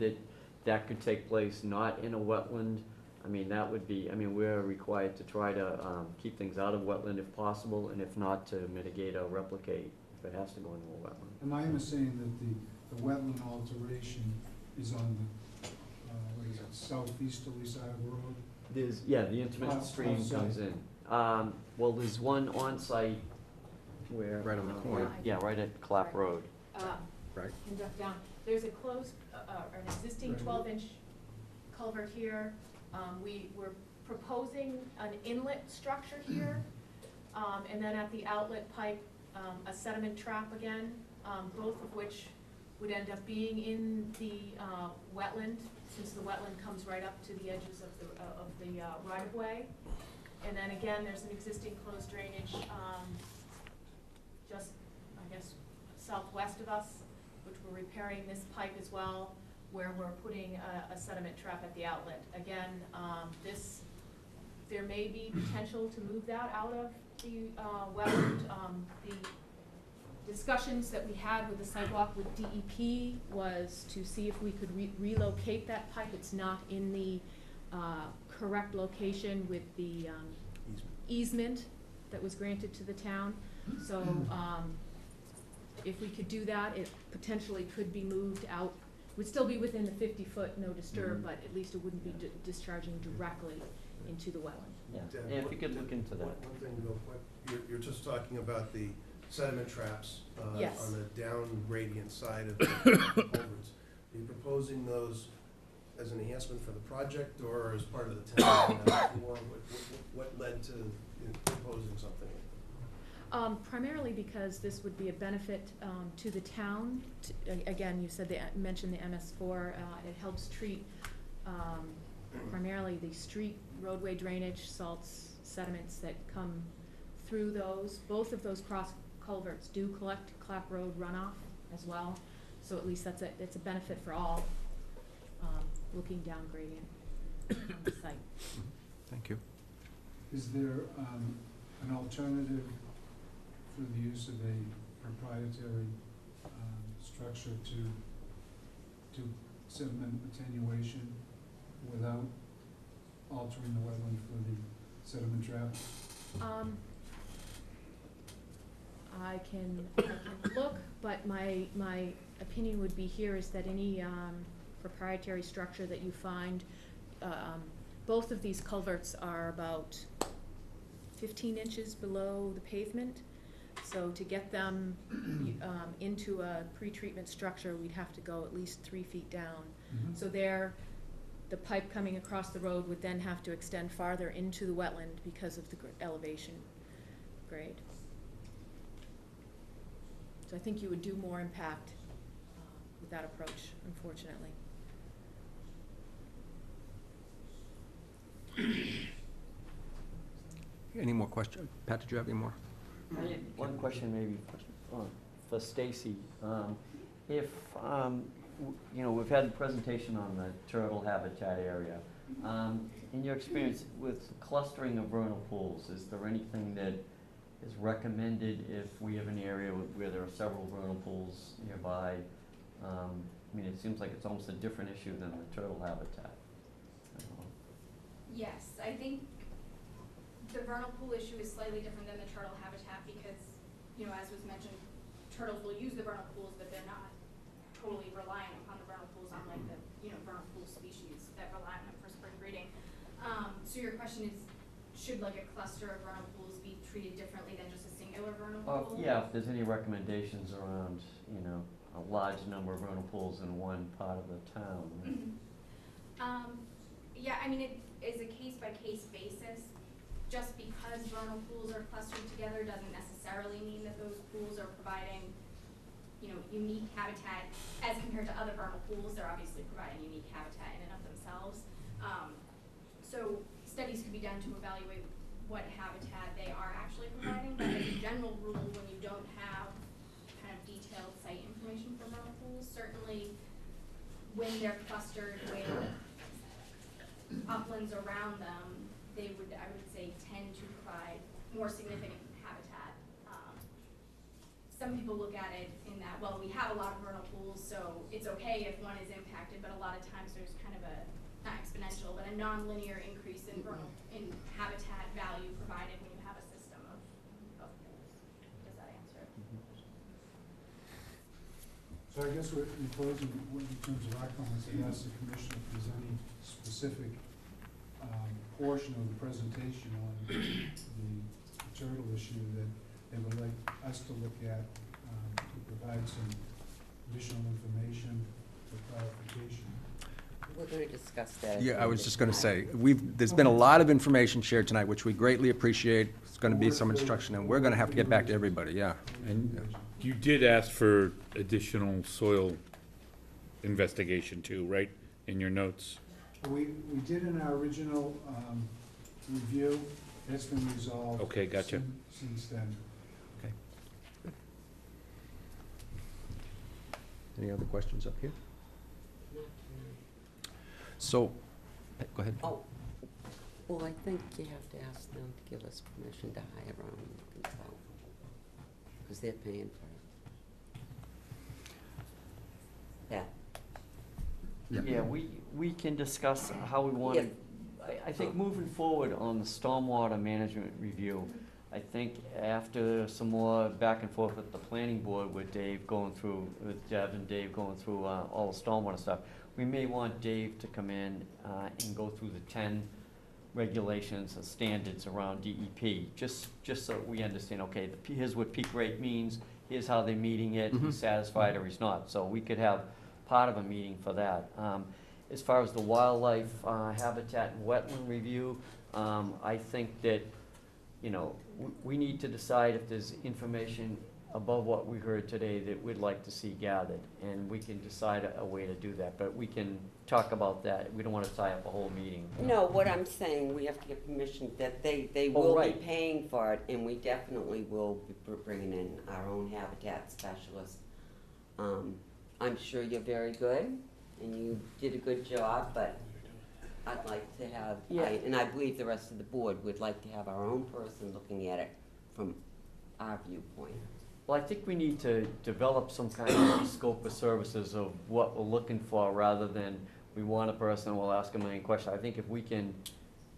that could take place not in a wetland, I mean, that would be, I mean, we're required to try to keep things out of wetland if possible, and if not, to mitigate or replicate if it has to go into a wetland. Am I understanding that the wetland alteration is on the, what is it, southeasterly side of the road? There's, yeah, the intermittent stream comes in. Well, there's one on-site where. Right on the corner. Yeah, right at Clap Road. Right. can duck down. There's a closed, an existing Right. 12-inch culvert here. We were proposing an inlet structure here, and then at the outlet pipe, a sediment trap again, both of which would end up being in the wetland, since the wetland comes right up to the edges of the right-of-way. And then again, there's an existing closed drainage just, I guess, southwest of us, which we're repairing this pipe as well, where we're putting a sediment trap at the outlet. Again, there may be potential to move that out of the wetland. The discussions that we had with the sidewalk with DEP was to see if we could relocate that pipe. It's not in the correct location with the easement that was granted to the town. So if we could do that, it potentially could be moved out. Would still be within the 50-foot no disturb, but at least it wouldn't be discharging directly into the wetland. Yeah, and if you could look into that. One thing real quick, you're just talking about the sediment traps Yes. on the down gradient side of the culverts. Are you proposing those as an enhancement for the project or as part of the town? What led to proposing something? Primarily because this would be a benefit to the town. Again, you said mentioned the MS4. It helps treat primarily the street roadway drainage, salts, sediments that come through those. Both of those cross culverts do collect Clap Road runoff as well. So at least it's a benefit for all looking down gradient on the site. Thank you. Is there an alternative for the use of a proprietary structure to sediment attenuation without altering the wetland for the sediment trap? I can look, but my opinion would be here is that any proprietary structure that you find, both of these culverts are about 15 inches below the pavement. So to get them into a pretreatment structure, we'd have to go at least 3 feet down. Mhm. So the pipe coming across the road would then have to extend farther into the wetland because of the elevation grade. So I think you would do more impact with that approach, unfortunately. Any more questions? Pat, did you have any more? I had one question maybe for Stacy. If, you know, we've had a presentation on the turtle habitat area. In your experience with clustering of vernal pools, is there anything that is recommended if we have an area where there are several vernal pools nearby? I mean, it seems like it's almost a different issue than the turtle habitat. Yes, I think the vernal pool issue is slightly different than the turtle habitat because, you know, as was mentioned, turtles will use the vernal pools, but they're not totally relying upon the vernal pools, unlike the, you know, vernal pool species that rely on them for spring breeding. So your question is, should like a cluster of vernal pools be treated differently than just a singular vernal pool? Yeah, if there's any recommendations around, you know, a large number of vernal pools in one part of the town. Yeah, I mean, it is a case-by-case basis. Just because vernal pools are clustered together doesn't necessarily mean that those pools are providing, you know, unique habitat as compared to other vernal pools. They're obviously providing unique habitat in and of themselves. So studies could be done to evaluate what habitat they are actually providing, but as a general rule, when you don't have kind of detailed site information for vernal pools, certainly when they're clustered with uplands around them, they would, I would say, tend to provide more significant habitat. Some people look at it in that, well, we have a lot of vernal pools, so it's okay if one is impacted, but a lot of times there's kind of a, not exponential, but a non-linear increase in in habitat value provided when you have a system of pools. Does that answer it? So I guess in closing, in terms of our comments, I ask the commission if there's any specific portion of the presentation on the turtle issue that they would like us to look at to provide some additional information for clarification. We're going to discuss that. Yeah, I was just going to say, there's been a lot of information shared tonight, which we greatly appreciate. It's going to be some instruction, and we're going to have to get back to everybody, yeah. And you did ask for additional soil investigation too, right, in your notes? We did in our original review. That's been resolved. Okay, gotcha. Since then. Okay. Any other questions up here? So, go ahead. Oh, well, I think you have to ask them to give us permission to hire our own consultant, because they're paying for it. Yeah. Yeah, we can discuss how we want to, I think moving forward on the stormwater management review, I think after some more back and forth with the planning board with Dave going through, with Deb and Dave going through all the stormwater stuff, we may want Dave to come in and go through the 10 regulations and standards around DEP, just so we understand, okay, here's what peak rate means, here's how they're meeting it, he's satisfied or he's not. So we could have part of a meeting for that. As far as the wildlife habitat and wetland review, I think that, you know, we need to decide if there's information above what we heard today that we'd like to see gathered, and we can decide a way to do that, but we can talk about that. We don't want to tie up a whole meeting. No, what I'm saying, we have to get permission that they Oh, will be right. paying for it, and we definitely will be bringing in our own habitat specialist. I'm sure you're very good, and you did a good job, but I'd like to have, and I believe the rest of the board would like to have our own person looking at it from our viewpoint. Well, I think we need to develop some kind of scope of services of what we're looking for, rather than we want a person, we'll ask them any question. I think if we can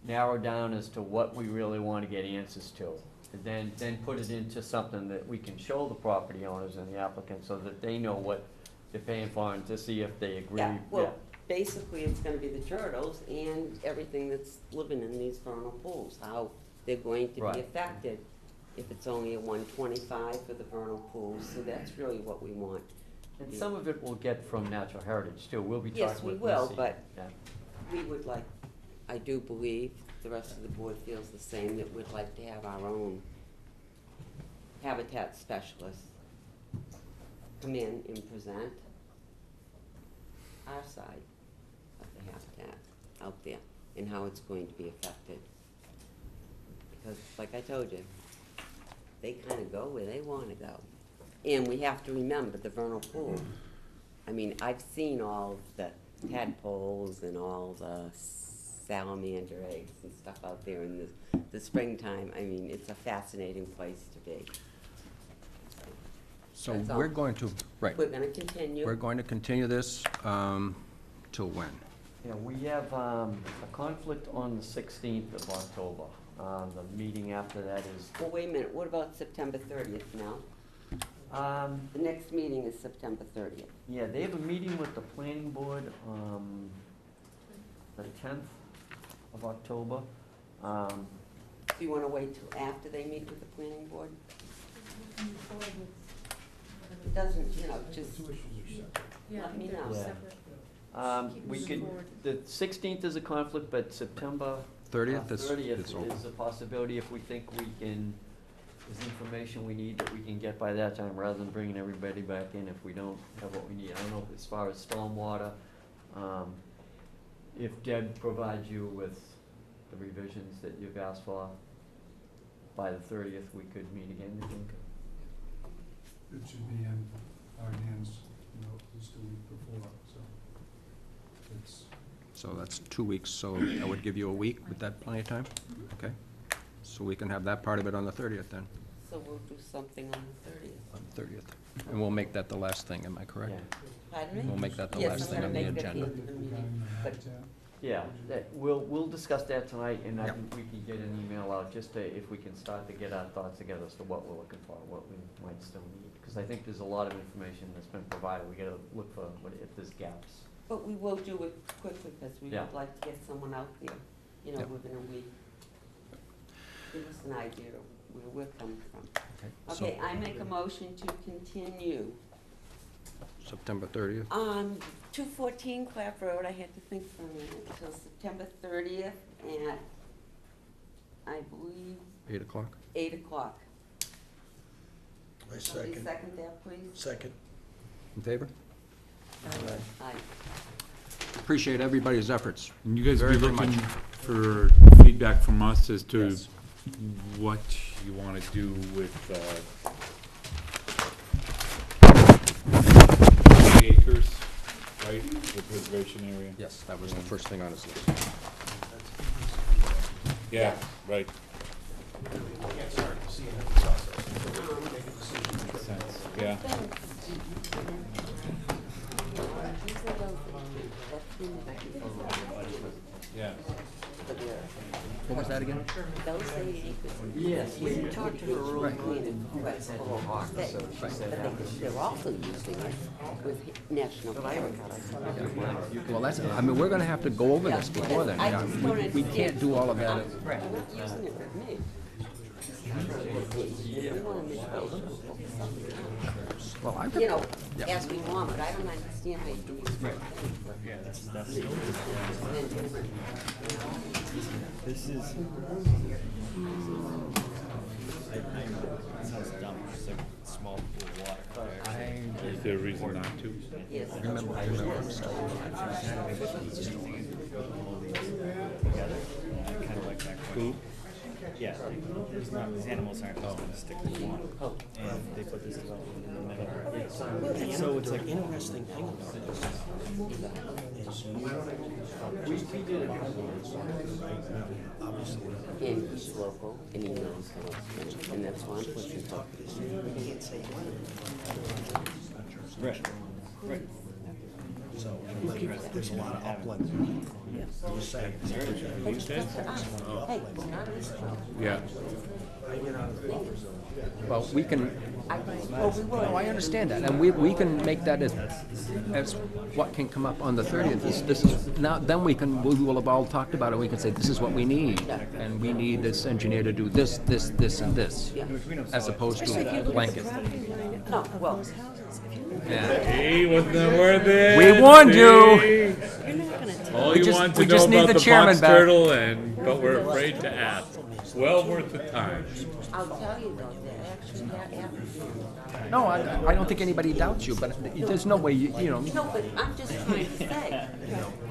narrow down as to what we really want to get answers to, and then put it into something that we can show the property owners and the applicants so that they know what they're paying for and to see if they agree. Yeah, well, basically, it's gonna be the turtles and everything that's living in these vernal pools, how they're going to be affected if it's only a 125 for the vernal pools, so that's really what we want. And some of it we'll get from natural heritage too. We'll be talking with Yes, we will, Lucy. but Yeah. we would like, I do believe, the rest of the board feels the same, that we'd like to have our own habitat specialist come in and present our side of the habitat out there and how it's going to be affected. Because, like I told you, they kind of go where they want to go. And we have to remember the vernal pool. I mean, I've seen all of the tadpoles and all the salamander eggs and stuff out there in the springtime. I mean, it's a fascinating place to be. So That's all. we're going to, right, We're gonna continue. we're going to continue this till when? Yeah, we have a conflict on the 16th of October. The meeting after that is, Well, wait a minute, what about September 30th now? The next meeting is September 30th. yeah, they have a meeting with the planning board, the 10th of October. Do you wanna wait till after they meet with the planning board? It doesn't, you know, just let me know. Yeah. We could, the 16th is a conflict, but September 30th, it's 30th it's open. is a possibility if we think we can, there's information we need that we can get by that time, rather than bringing everybody back in if we don't have what we need. I don't know if as far as stormwater, if Deb provides you with the revisions that you've asked for by the 30th, we could meet again, you think? It should be in our hands, you know, just a week before, so it's. So that's 2 weeks, so that would give you a week. Would that plenty of time? Okay. So we can have that part of it on the 30th then, So we'll do something on the 30th. on the 30th. And we'll make that the last thing, am I correct? Yeah. Pardon me? We'll make that the Yes, last I'm thing gonna on the make that agenda. the end of the meeting, but Yeah, we'll discuss that tonight, and I Yep. think we can get an email out, just to, if we can start to get our thoughts together as to what we're looking for, what we might still need. Because I think there's a lot of information that's been provided, we gotta look for if there's gaps. But we will do it quickly, because we Yeah. would like to get someone out there, you know, Yep. within a week. Give us an idea of where we're coming from. So- Okay, I make a motion to continue. September 30th? On 214 Clap Road, I had to think for a minute, till September 30th at, I believe, 8 o'clock? 8 o'clock. I Somebody second. second that, please? Second. In favor? Aye. Appreciate everybody's efforts. And you guys Very, be very looking much. for feedback from us as to Yes. what you wanna do with, 20 acres, right, the preservation area? Yes, that was the first thing on his list. Yeah, right. Can't start seeing the process. Make a decision. Makes sense, yeah. Yeah. What was that again? Those 8 acres. Yes, we talked to her earlier. Right. But they're also using it with national parks. Well, that's, I mean, we're gonna have to go over this before then. I Yeah, just don't we can't do all of that. understand. They're not using it with me. We wanna make it look something else. Well, I, You know, Yeah. as we want, but I don't understand how you can use it. Yeah, that's, And then different. this is. It sounds dumb, just like small pool of water. Is there a reason not to? Yes. I remember Together, I kinda like that. Who? Yeah, these animals aren't just gonna stick to one, and they put this development in the middle. So it's like, Interesting thing about this is We did it. obviously, And he's local, and he knows how to spend it, and that's why I'm pushing for it. can't say Right, right. so, there's a lot of upland. I'm just saying. But it's up to us. Hey, it's not his job. Yeah. Well, we can, Well, we will. no, I understand that, and we can make that as what can come up on the 30th. This is, now, then we will have all talked about it, we can say, this is what we need, and we need this engineer to do this, this, this, and this, as opposed to a blanket. No, well, Yeah. He wasn't worth it. We warned you. All We you just- want we to just know need about the the chairman box back. turtle, but we're afraid to ask. Well worth the time. I'll tell you though, that actually, that No, I don't think anybody doubts you, but there's no way, you know. No, but I'm just trying to say,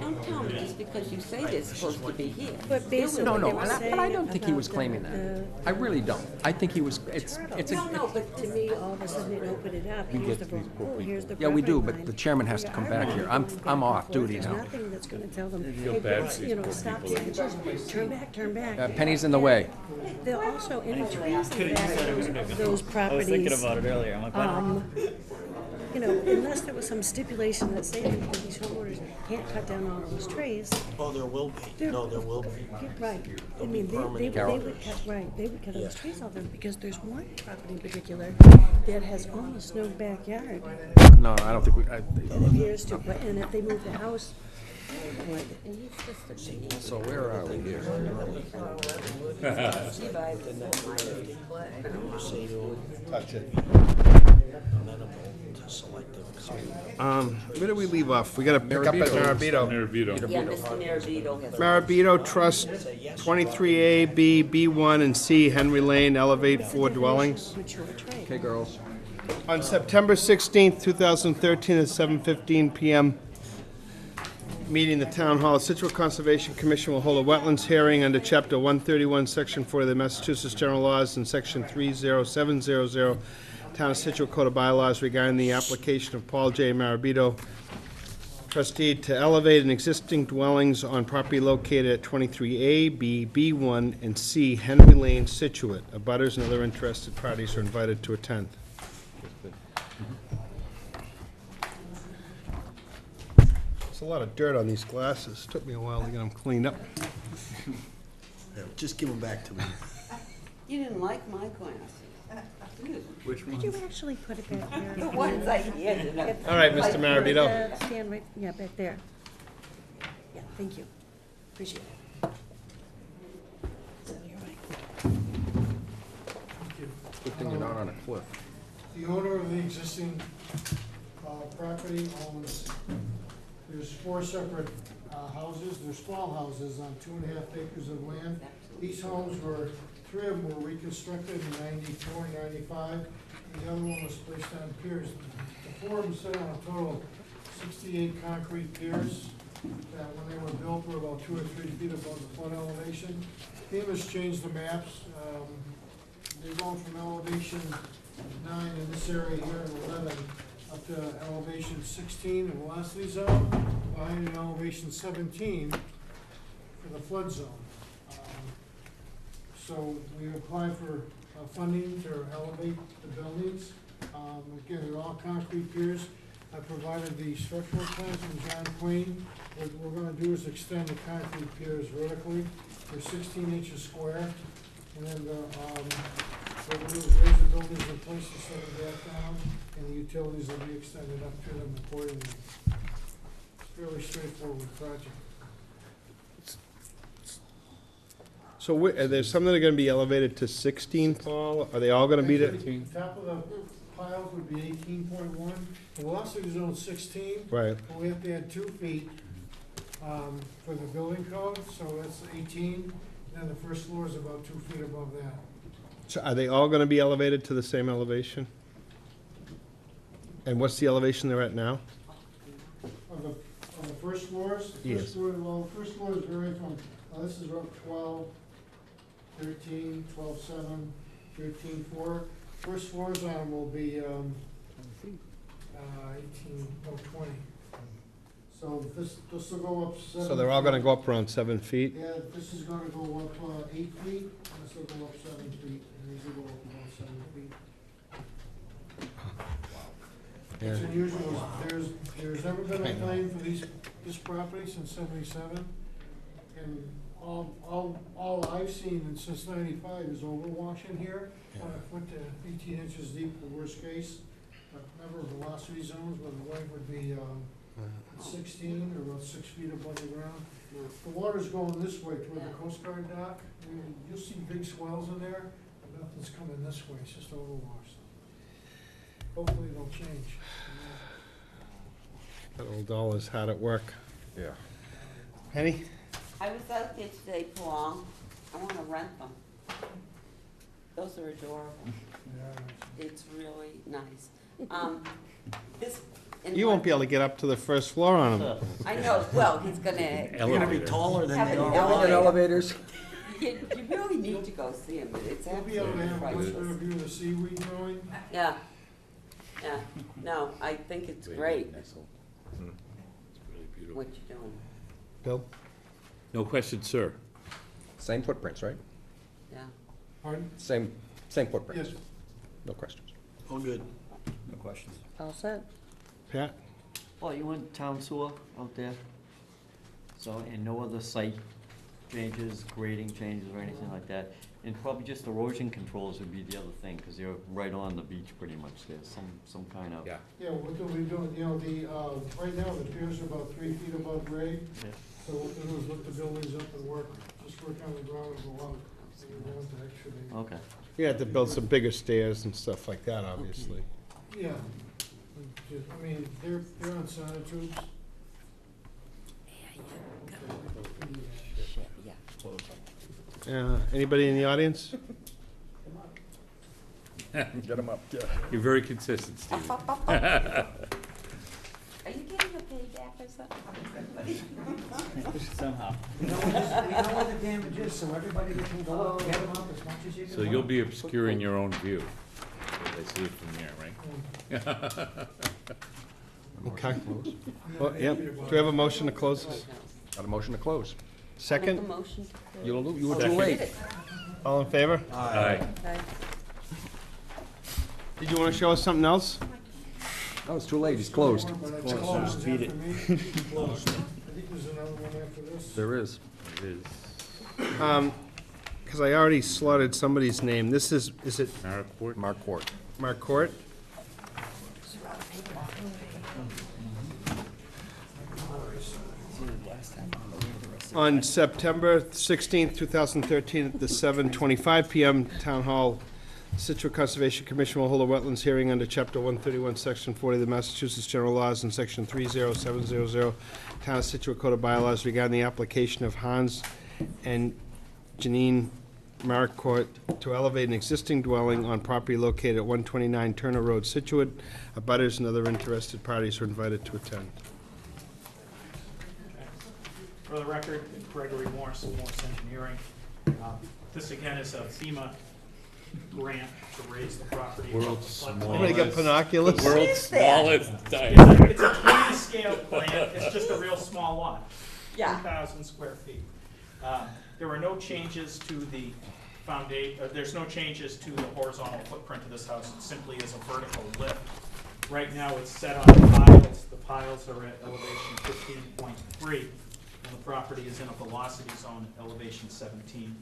don't tell me just because you say they're supposed to be here. But basically, No, they no, were but I saying don't think he was about claiming that. I really don't. I think he was, it's No, no, but To me, all of a sudden, it opened it up. Here's the road. Oh, here's the Yeah, we do, property but line. the chairman has to come back here. I'm off duty There's now. nothing that's gonna tell them, feel hey, bad it's, for you these know, poor stop people. signs, just turn back, turn back. Penny's in the way. They'll also, any trees in back of those I properties. was thinking about it earlier, I'm like, what? You know, unless there was some stipulation that say that these homeowners can't cut down all those trees. Oh, there will be. No, there will be. Right, I mean, they would Carol. cut, right, they would cut those Yeah. trees off them, because there's one property in particular that has almost no backyard. No, I don't think we, It appears to, but, and if they move the house, would. so where are we here? Touch it. Where do we leave off? We gotta pick up at Marabito. Marabito. Yeah, Mr. Marabito has. Marabito Trust, 23A, B, B1, and C, Henry Lane, Elevate 4 dwellings. Mature tree. Okay, girls. On September 16th, 2013, at 7:15 PM, meeting the Town Hall, Scituate Conservation Commission will hold a wetlands hearing under Chapter 131, Section 4 of the Massachusetts General Laws and Section 30700, Town of Scituate Code of Bylaws regarding the application of Paul J. Marabito, trustee, to elevate an existing dwellings on property located at 23A, B, B1, and C, Henry Lane, Scituate. Abutters and other interested parties are invited to attend. There's a lot of dirt on these glasses. Took me a while to get them cleaned up. Just give them back to me. You didn't like my glasses. Which Could you actually put it back there? The ones I handed him. All right, Mr. Marabito. Stand right, yeah, back there. Yeah, thank you. Appreciate it. So you're right. Good thing you're not on a cliff. The owner of the existing property owns, there's 4 separate houses, they're small houses on 2.5 acres of land. These homes were, 3 of them were reconstructed in 94, 95, and the other one was placed on piers. The 4 of them sit on a total of 68 concrete piers that when they were built were about 2 or 3 feet above the flood elevation. FEMA's changed the maps. They're going from elevation 9 in this area here, and 11, up to elevation 16 in the velocity zone, behind an elevation 17 for the flood zone. So we applied for funding to elevate the buildings. Again, they're all concrete piers. I provided the structural plans from John Queen. What we're gonna do is extend the concrete piers vertically. They're 16 inches square, and then we're gonna raise the buildings in place to set them back down, and the utilities will be extended up to them accordingly. It's a fairly straightforward project. So are there some that are gonna be elevated to 16, Paul? Are they all gonna be to? The top of the piles would be 18.1, the velocity zone 16. Right. But we have to add 2 feet for the building code, so that's 18. And then the first floor is about 2 feet above that. So are they all gonna be elevated to the same elevation? And what's the elevation they're at now? On the first floors? The Yes. first floor, well, the first floors vary from, this is about 12, 13, 12.7, 13.4. First floors on them will be 18, oh, 20. So this will go up 7. So they're all gonna go up around 7 feet? Yeah, this is gonna go up 8 feet, and this will go up 7 feet, and these will go up about 7 feet. It's unusual, there's never been a claim for this property since 77, and all I've seen since 95 is overwash in here, 1 foot to 18 inches deep, the worst case, but never velocity zones, where the wave would be 16 or about 6 feet above the ground. The water's going this way toward the Coast Guard dock. You'll see big swells in there, but nothing's coming this way, it's just overwash. Hopefully it'll change. That old doll is hard at work. Yeah. Penny? I was out there today, Paul. I wanna rent them. Those are adorable. It's really nice. This. You won't be able to get up to the first floor on them. I know, well, he's gonna. Elevator. Taller than Have the an elevators. You really need to go see him, it's We'll be able to absolutely have a priceless. better view of the seaweed growing. Yeah, yeah, no, I think it's great It's really beautiful. what you're doing, Bill? No question, sir. Same footprints, right? yeah. Pardon? Same footprints? Yes. No questions. All good. No questions. All set? Pat? Well, you want town sewer out there? So, and no other site changes, grading changes or anything like that? And probably just erosion controls would be the other thing, because you're right on the beach pretty much. There's some kind of. Yeah. Yeah, what do we do, you know, right now, the piers are about 3 feet above grade. Yeah. So what we do is lift the buildings up and work on the ground and go out. So we want to actually, Okay. You have to build some bigger stairs and stuff like that, obviously. yeah. I mean, they're on sonotubes. Anybody in the audience? Get them up. You're very consistent, Stephen. Are you getting a payback or something? Somehow. We know what the damage is, so everybody can go up, get them up as much as you can. So you'll be obscuring your own view. They see it from here, right? Okay. Well, yep. Do we have a motion to close this? Got a motion to close. Second? Make a motion to close. You were too late. All in favor? Aye. Did you want to show us something else? No, it's too late, it's closed. It's closed. Beat it. I think there's another one after this. There is. It is. Because I already slotted somebody's name. This is it Marquardt? Marquardt. Mark Court? On September 16th, 2013, at the 7:25 PM Town Hall, Scituate Conservation Commission will hold a wetlands hearing under Chapter 131, Section 40 of the Massachusetts General Laws and Section 30700 Town of Scituate Code of Bylaws regarding the application of Hans and Janine Marquardt to elevate an existing dwelling on property located at 129 Turner Road, Scituate. Abutters and other interested parties are invited to attend. For the record, Gregory Morse, Morse Engineering. This again is a FEMA grant to raise the property. World's above the floodplain. smallest. Everybody got binoculars? The world's smallest It's a 3D scale plan, it's just a real small lot. Yeah. 2,000 square feet. There are no changes to the there's no changes to the horizontal footprint of this house, it simply is a vertical lift. Right now, it's set on piles, the piles are at elevation 15.3, and the property is in a velocity zone at elevation 17.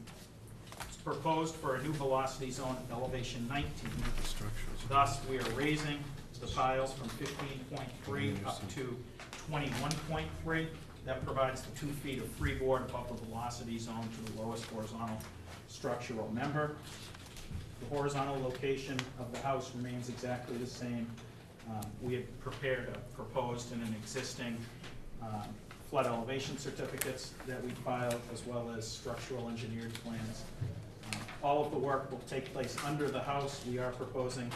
It's proposed for a new velocity zone at elevation 19. Thus, we are raising the piles from 15.3 up to 21.3. That provides the 2 feet of freeboard above the velocity zone to the lowest horizontal structural member. The horizontal location of the house remains exactly the same. We have proposed in an existing flood elevation certificates that we filed, as well as structural engineered plans. All of the work will take place under the house. We are proposing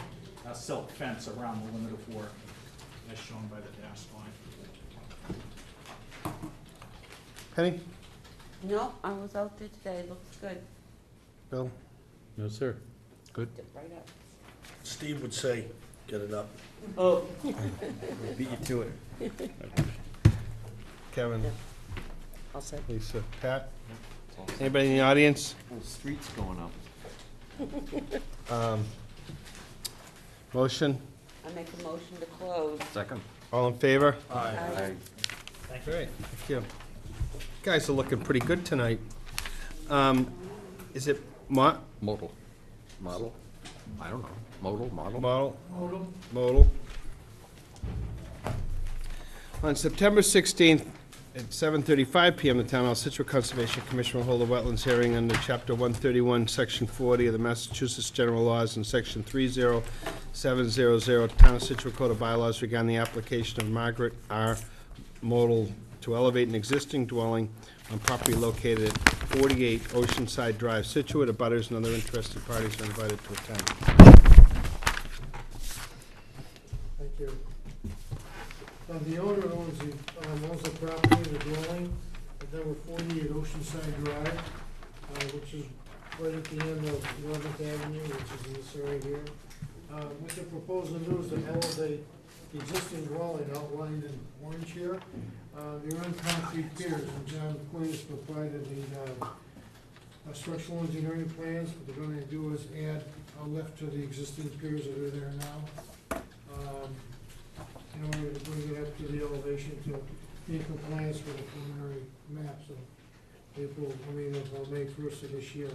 a silk fence around the limit of work, as shown by the dashed line. Penny? No, I was out there today, looks good. Bill? No, sir. Good. Right up. Steve would say, get it up. Oh. Beat you to it. Kevin? I'll say. Lisa? Pat? Anybody in the audience? Whole street's going up. Motion? I make a motion to close. Second. All in favor? Aye. Thank you. Great, thank you. Guys are looking pretty good tonight. Is it Modal. Model? I don't know. Modal. Model? Modal. On September 16th, at 7:35 PM, the Town Hall Scituate Conservation Commission will hold a wetlands hearing under Chapter 131, Section 40 of the Massachusetts General Laws and Section 30700 Town of Scituate Code of Bylaws regarding the application of Margaret R. Modal to elevate an existing dwelling on property located at 48 Oceanside Drive, Scituate. Abutters and other interested parties are invited to attend. you. The owner owns the property, the dwelling, at number 48 Oceanside Drive, which is right at the end of 11th Avenue, which is in this area here. What they're proposing to do is to elevate the existing dwelling outlined in orange here. They're on concrete piers, and John Quinn has provided the structural engineering plans. What they're gonna do is add a lift to the existing piers that are there now, in order to bring it up to the elevation to be in compliance with the preliminary map, so of May 1st of this year.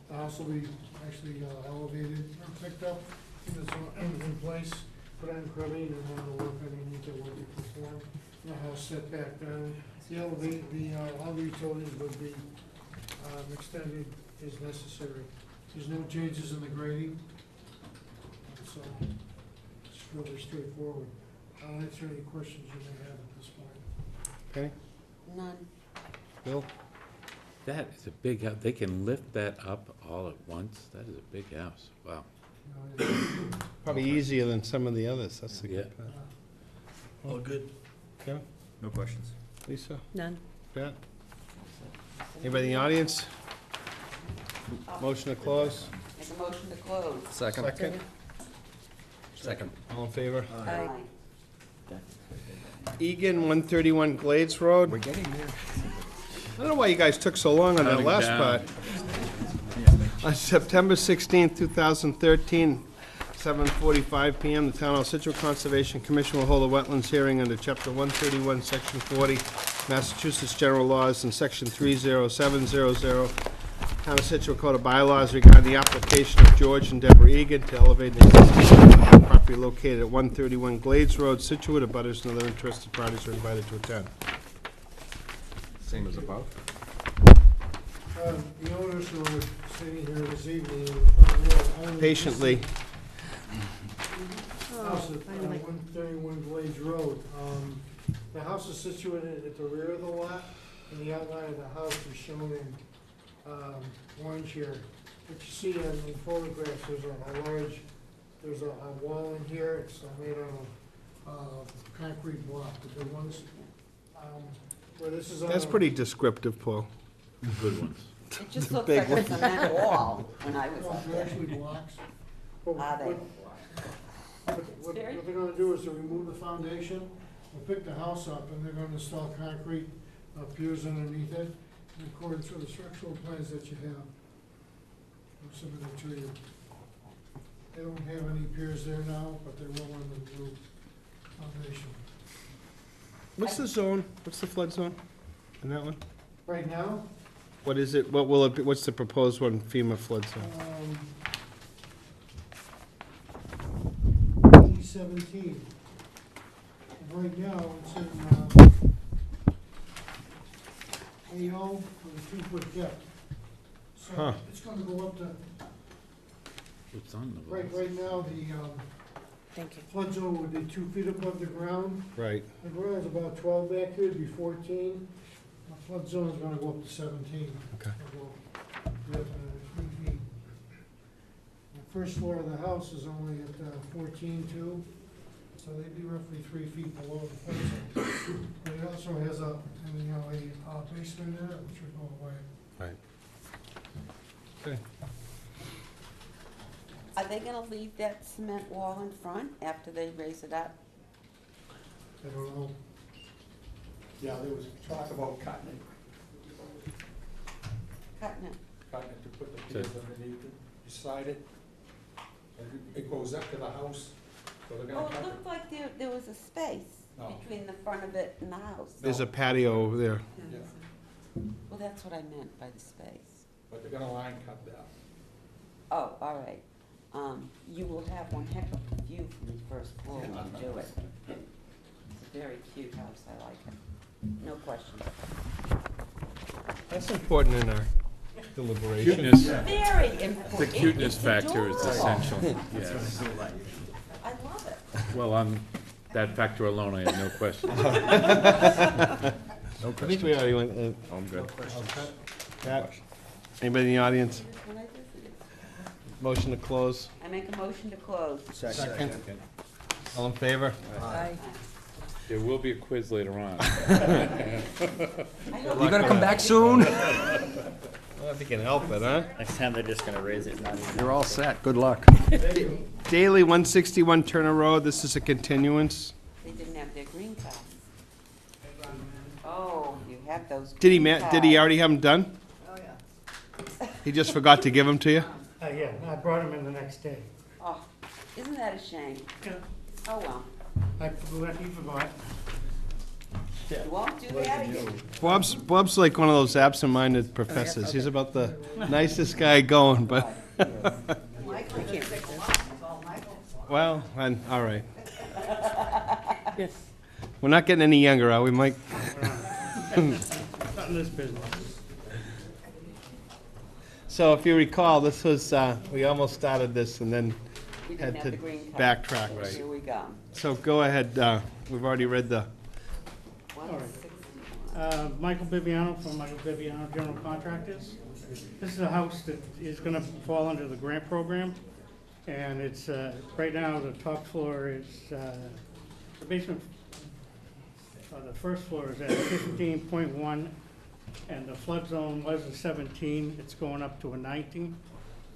The house will be actually elevated or picked up in place, put on cribbing, and then the work underneath it will be performed. The house set back down. All the utilities would be extended as necessary. There's no changes in the grading, so it's really straightforward. I'll answer any questions you may have at this point. Penny? None. Bill? That is a big house. They can lift that up all at once. That is a big house. Wow. Probably easier than some of the others, that's the Yeah. good part. All good. Kevin? No questions. Lisa? None. Pat? Anybody in the audience? Motion to close? Make a motion to close. Second? Second. All in favor? Aye. Egan, 131 Glades Road. We're getting there. I don't know why you guys took so long on that Counting last down. part. On September 16th, 2013, 7:45 PM, the Town of Scituate Conservation Commission will hold a wetlands hearing under Chapter 131, Section 40, Massachusetts General Laws, and Section 30700, Town of Scituate Code of Bylaws regarding the application of George and Deborah Egan to elevate an existing property located at 131 Glades Road, Scituate. Abutters and other interested parties are invited to attend. Same as above. The owners who are sitting here this evening in the front row own Patiently. house at 131 Glades Road. The house is situated at the rear of the lot, and the outline of the house is shown in orange here. What you see in the photographs, there's a wall in here. It's made out of concrete block, the big ones. Where this is on That's a- pretty descriptive, Paul. Good ones. It just The looks big like a cement wall when I was Well, up they're there. actually blocks. But Are they? what they're gonna do is to remove the foundation, we'll pick the house up, and they're gonna install concrete piers underneath it, in accordance with the structural plans that you have. I'll submit it to you. They don't have any piers there now, but they will on the new foundation. What's the zone, what's the flood zone in that one? Right now, What is it, what will it be, what's the proposed one, FEMA flood zone? E17. And right now, it's in, AO with a 2-foot depth. Huh. So it's gonna go up to, It's on the right now, the, Thank you. flood zone would be 2 feet above the ground. Right, The ground's about 12 back here, it'd be 14. The flood zone's gonna go up to 17. Okay. It'll go up, 3 feet. The first floor of the house is only at 14 too, so they'd be roughly 3 feet below the flood zone. But it also has a basement in it, which would go away. right. Okay. Are they gonna leave that cement wall in front after they raise it up? I don't know. Yeah, there was talk about cutting it, Cutting it? to put the piers underneath it, beside it. And it goes up to the house, so they're Oh, gonna it cut it. looked like there was a space No. between the front of it and the house. There's a patio over there. Yeah, Well, that's what I meant by the space. but they're gonna line cut that. Oh, all right. You will have one heck of a view from the first floor when you do it. It's a very cute house, I like it. No questions. That's important in our deliberations. Cuteness, Very important. the cuteness It's factor is adorable. essential, yes. I love it. Well, on that factor alone, I have no question. I think we already went, I'm good. Pat, anybody in the audience? When I visited. Motion to close. I make a motion to close. Second. All in favor? Aye. There will be a quiz later on. You gonna come back soon? Well, if you can help it, huh? Next time they're just gonna raise it, not even. You're all set. Good luck. Daily 161 Turner Road, this is a continuance. They didn't have their green cards. Oh, you have those. Did he green did he cards. already have them done? Oh, yeah. He just forgot to give them to you? Yeah, I brought them in the next day. Oh, isn't that a shame? Yeah. Oh, well. He forgot. You won't do that again. Bob's like one of those absent-minded professors. He's about the nicest guy going, but, Michael can't take them off, it's all Michael's fault. well, all right. We're not getting any younger, are we, Mike? Not in this business. So if you recall, this was, we almost started this and then We didn't had have to the green cards. backtrack. Here we go. So go ahead, we've already read the, 161. Michael Bibiano from Michael Bibiano General Contractors. This is a house that is gonna fall under the grant program. And it's, right now, the top floor is, the basement, the first floor is at 15.1, and the flood zone was a 17, it's going up to a 19.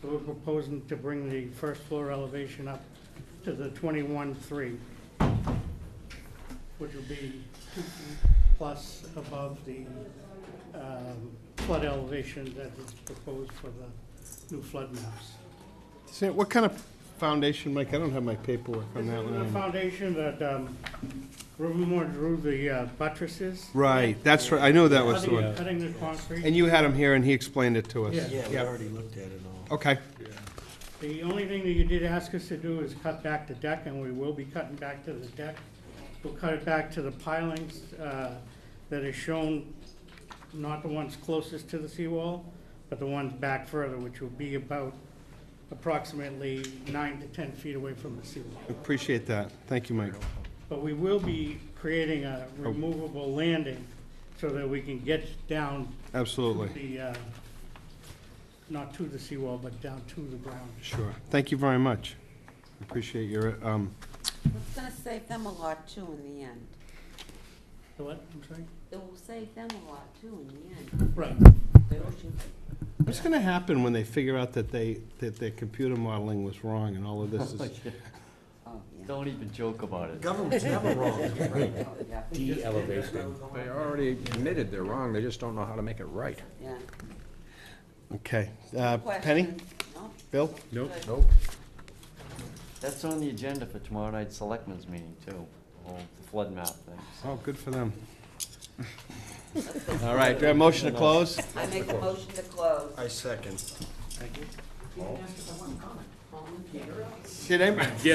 So we're proposing to bring the first floor elevation up to the 21.3, which will be 2 feet plus above the flood elevation that is proposed for the new flood maps. so what kind of foundation, Mike? I don't have my paperwork on that This is the one. foundation that Rumor drew the buttresses. Right, that's right, I knew that was the one. Cutting the concrete. And you had him here and he explained it to us. Yeah. Yeah, we already looked at it all. Okay, The only thing that you did ask us to do is cut back the deck, and we will be cutting back to the deck. We'll cut it back to the pilings that is shown, not the ones closest to the seawall, but the ones back further, which will be about approximately 9 to 10 feet away from the seawall. appreciate that. Thank you, Mike. But we will be creating a removable landing so that we can get down Absolutely, the, not to the seawall, but down to the ground. sure. Thank you very much. Appreciate your, It's gonna save them a lot too in the end. The what, I'm sorry? It will save them a lot too in the end. Right. The ocean. what's gonna happen when they figure out that that their computer modeling was wrong and all of this is, Oh, yeah. Don't even joke about it. Government's never wrong, right? Yeah, De-elevation. They already admitted they're wrong, they just don't know how to make it right. yeah. okay. Penny? Questions? No? Bill? Nope. Good. Nope. That's on the agenda for tomorrow night's selectmen's meeting too, the flood map thing. Oh, good for them. All right, do I have a motion to close? I make a motion to close. I second. Did anybody? Do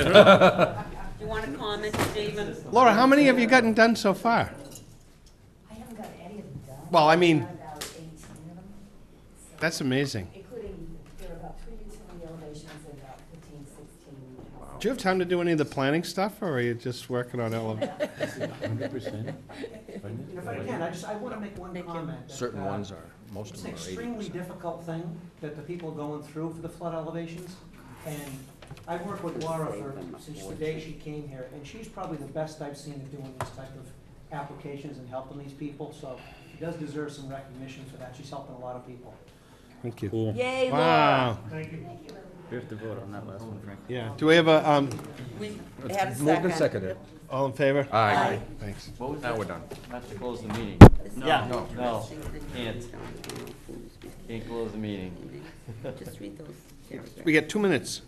you want to comment, Stephen? Laura, how many have you gotten done so far? I haven't got any of them done. Well, I mean, About 18 of them. So, that's amazing. including, there are about 3 utility elevations and about 15, 16. Do you have time to do any of the planning stuff, or are you just working on elevators? 100%. If I can, I want to make one comment. that, Certain ones are, most of It's them an are 80%. extremely difficult thing that the people are going through for the flood elevations. And I've worked with Laura since the day she came here, and she's probably the best I've seen at doing these type of applications and helping these people. So she does deserve some recognition for that. She's helping a lot of people. Thank you. Cool. Yay, Laura. Wow. Thank you. We have to vote on that last one, Frank. Yeah. Do we have a, We had a Moved and second. seconded. all in favor? Aye. Thanks. What was Now that? we're done. Have to close the meeting. Yeah. No. No, can't. Can't close the meeting. Just read those paragraphs. We get 2 minutes.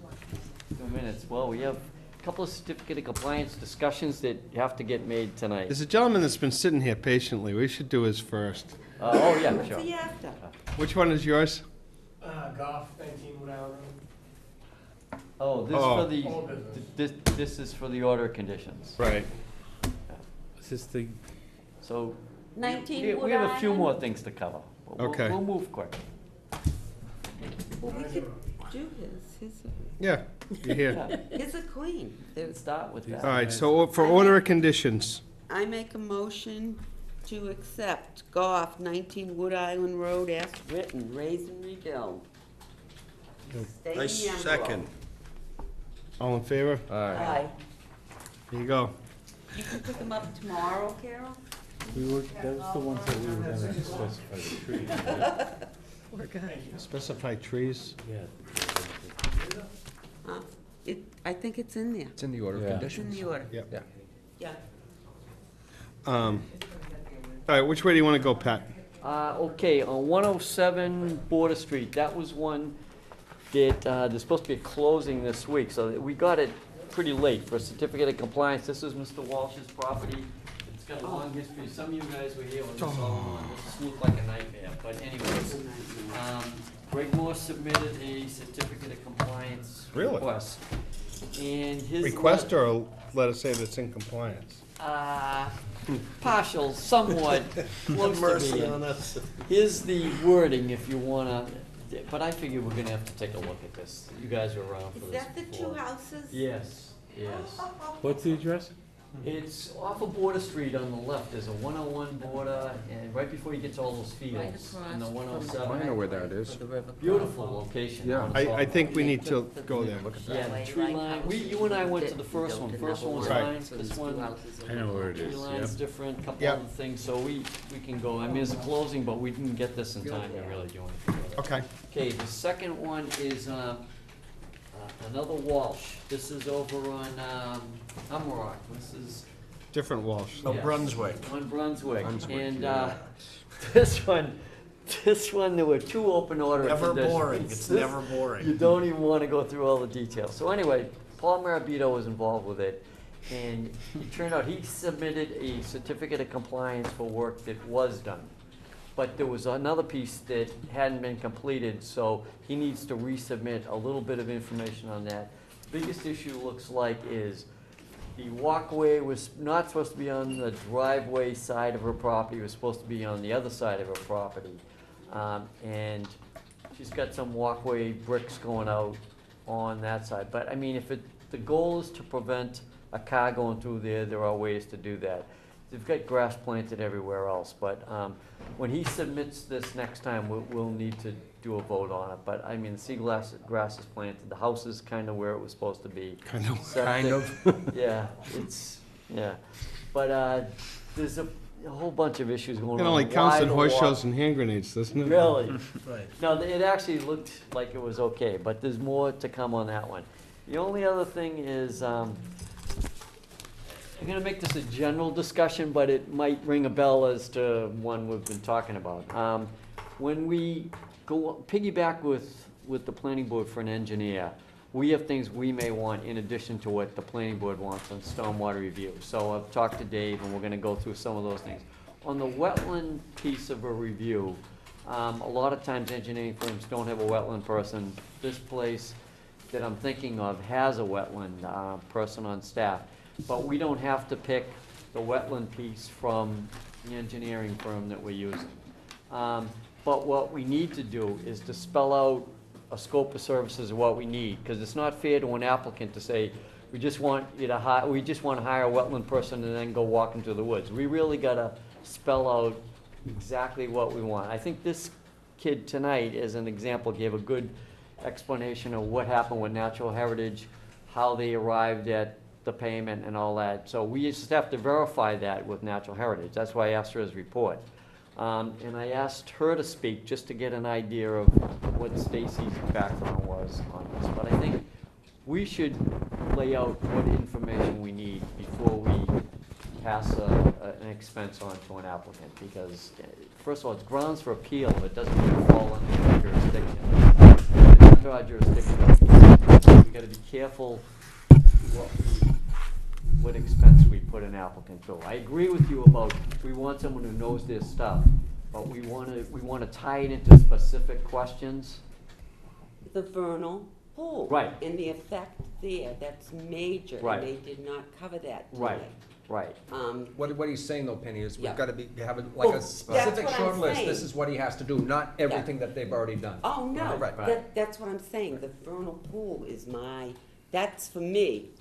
2 minutes. Well, we have a couple of certificate of compliance discussions that have to get made tonight. There's a gentleman that's been sitting here patiently. We should do his first. Oh, yeah, sure. See you after. Which one is yours? Goff, 19 Wood Island Road. Oh, this Oh. for the, this is for the order conditions. Right. Is this the, So, 19 we Wood have a few Island? more things to cover. Okay. We'll move quick. Well, we could do his. Yeah, you're here. His are clean. Let's start with that. All right, so for order of conditions, I make a motion to accept Goff, 19 Wood Island Road as written, raise and rebuild. Stay I in the envelope. second. All in favor? Aye. There you go. You can pick them up tomorrow, Carol? That was the ones that we were gonna specify the trees, right? Poor guy. Specify trees. I think it's in there. It's in the order of Yeah. It's in conditions. the order. Yep. Yeah. Yeah. All right, which way do you want to go, Pat? Okay, on 107 Border Street, that was one that, there's supposed to be a closing this week, so we got it pretty late for a certificate of compliance. This is Mr. Walsh's property. It's got a long history. Some of you guys were here when this all, this looked like a nightmare, but anyways. Greg Moore submitted a certificate of compliance Really? request. And his. Request or let us say that's in compliance? Partial, somewhat, close to Mercy being. on us. Here's the wording if you wanna, but I figure we're gonna have to take a look at this. You guys were around for Is this that the before. two houses? Yes, yes. What's the address? It's off of Border Street on the left. There's a 101 border, and right before you get to all those fields, and the 107. I know where that is. Beautiful location. Yeah. I think we need to go there. Look at that. Yeah, the tree line, you and I went to the first one. First one was Right. fine, this one, I know where it tree is, line's yep. different, couple Yep. other things, so we can go. I mean, it's a closing, but we didn't get this in time to really do anything with it. Okay. Okay, the second one is, another Walsh. This is over on, Humrock. This is Different Walsh. Oh, Yeah. Brunswick. on Brunswick. Brunswick, And, yeah. this one, there were two open order Never conditions. boring. It's This- never You boring. don't even want to go through all the details. So anyway, Paul Marabito was involved with it, and it turned out he submitted a certificate of compliance for work that was done. But there was another piece that hadn't been completed, so he needs to resubmit a little bit of information on that. Biggest issue looks like is the walkway was not supposed to be on the driveway side of her property, it was supposed to be on the other side of her property. And she's got some walkway bricks going out on that side. But I mean, if the goal is to prevent a car going through there, there are ways to do that. They've got grass planted everywhere else, but when he submits this next time, we'll need to do a vote on it. But I mean, the grass is planted, the house is kind of where it was supposed to be. Kind of. Septic, yeah, yeah. But there's a whole bunch of issues going on. It only counts Why in the horse walk- shows and hand grenades, doesn't it? Really? Right. No, it actually looked like it was okay, but there's more to come on that one. The only other thing is, I'm gonna make this a general discussion, but it might ring a bell as to one we've been talking about. When we go piggyback with the planning board for an engineer, we have things we may want in addition to what the planning board wants on stormwater review. So I've talked to Dave, and we're gonna go through some of those things. On the wetland piece of a review, a lot of times engineering firms don't have a wetland person. This place that I'm thinking of has a wetland person on staff, but we don't have to pick the wetland piece from the engineering firm that we're using. But what we need to do is to spell out a scope of services of what we need, because it's not fair to an applicant to say, we just want you to hire, we just want to hire a wetland person and then go walk into the woods. We really gotta spell out exactly what we want. I think this kid tonight, as an example, gave a good explanation of what happened with Natural Heritage, how they arrived at the payment and all that. So we just have to verify that with Natural Heritage. That's why I asked her his report. And I asked her to speak just to get an idea of what Stacy's background was on this. But I think we should lay out what information we need before we pass an expense on to an applicant. Because, first of all, it's grounds for appeal. It doesn't really fall under our jurisdiction. It's under our jurisdiction. We've got to be careful what expense we put an applicant through. I agree with you about, we want someone who knows their stuff, but we want to tie it into specific questions. The vernal pool. Right. And the effect there, that's major. Right. And they did not cover that Right, tonight. right. What he's saying though, Penny, is Yeah. we've gotta have like Well, a that's specific what I'm short list, saying. this is what he has to do, not everything that they've already done. Oh, no, Right. that's what I'm saying, the vernal pool is that's for me.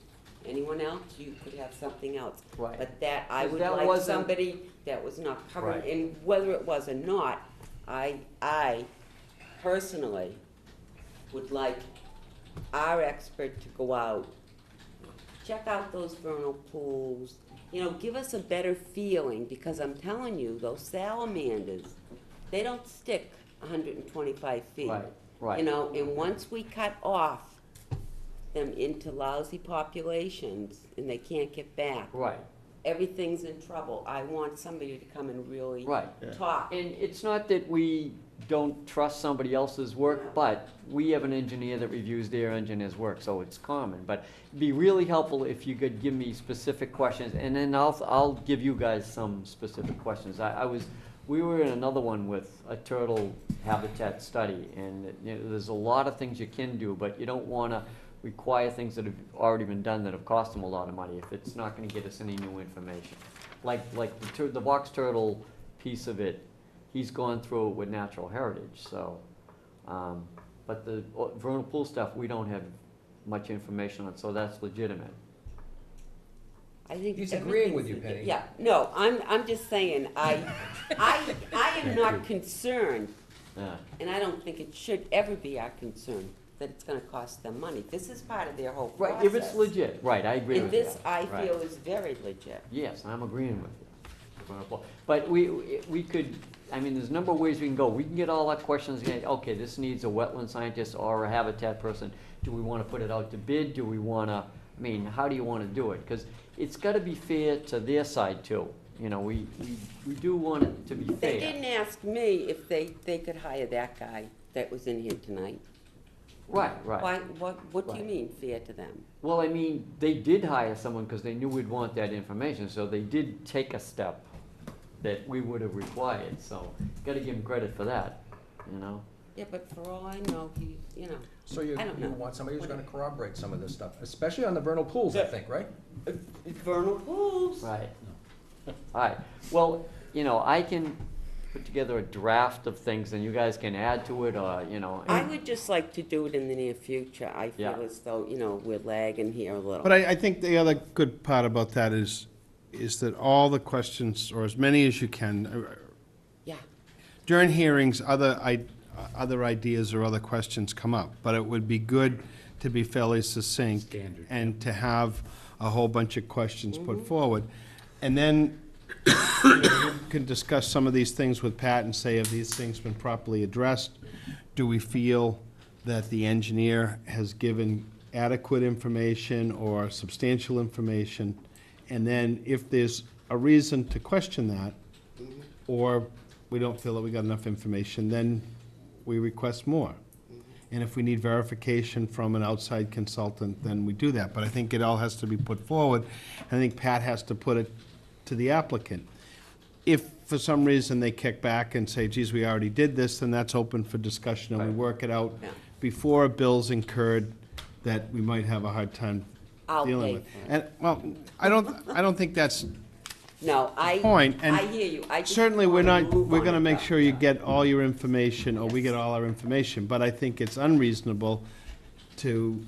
Anyone else, you could have something else. Right. But that, I 'Cause would that like wasn't- somebody that was not covered, Right. and whether it was or not, I personally would like our expert to go out, check out those vernal pools, you know, give us a better feeling, because I'm telling you, those salamanders, they don't stick 125 feet. Right, right. You know, and once we cut off them into lousy populations and they can't get back. Right. Everything's in trouble. I want somebody to come and really Right. talk. And it's not that we don't trust somebody else's work, but we have an engineer that reviews their engineer's work, so it's common. But it'd be really helpful if you could give me specific questions, and then I'll give you guys some specific questions. We were in another one with a turtle habitat study, and you know, there's a lot of things you can do, but you don't wanna require things that have already been done that have cost them a lot of money if it's not gonna get us any new information. Like the box turtle piece of it, he's gone through it with natural heritage, so, but the vernal pool stuff, we don't have much information on, so that's legitimate. I think He's agreeing with you, everything's- Penny. Yeah, no, I'm just saying, I am not concerned, Yeah. and I don't think it should ever be our concern, that it's gonna cost them money. This is part of their whole process. Right, if it's legit, right, I agree And with you. this, I Right. feel, is very legit. Yes, I'm agreeing with you. But we could, I mean, there's a number of ways we can go. We can get all our questions, okay, this needs a wetland scientist or a habitat person. Do we wanna put it out to bid? Do we wanna, I mean, how do you wanna do it? Because it's gotta be fair to their side too. You know, we do want it to be fair. They didn't ask me if they could hire that guy that was in here tonight. Right, right. Why, what do you Right. mean, fair to them? Well, I mean, they did hire someone because they knew we'd want that information, so they did take a step that we would have required, so gotta give them credit for that, you know? Yeah, but for all I know, he, you know, So you I don't know. want somebody who's gonna corroborate some of this stuff, especially on the vernal pools, I think, right? vernal pools. Right. All right, well, you know, I can put together a draft of things and you guys can add to it, or, you know. I would just like to do it in the near future. I feel Yeah. as though, you know, we're lagging here a little. But I think the other good part about that is that all the questions, or as many as you can, Yeah. during hearings, other ideas or other questions come up, but it would be good to be fairly succinct. Standard. And to have a whole bunch of questions put forward. And then, you know, you can discuss some of these things with Pat and say, have these things been properly addressed? Do we feel that the engineer has given adequate information or substantial information? And then if there's a reason to question that, or we don't feel that we got enough information, then we request more. And if we need verification from an outside consultant, then we do that. But I think it all has to be put forward. I think Pat has to put it to the applicant. If for some reason they kick back and say, geez, we already did this, then that's open for discussion and we work it out Yeah. before a bill's incurred that we might have a hard time I'll dealing pay with. for it. And, well, I don't think that's No, point. And I hear you. I just certainly, wanna move we're on gonna it, make though. sure you get all your information, or we Yes. get all our information, but I think it's unreasonable to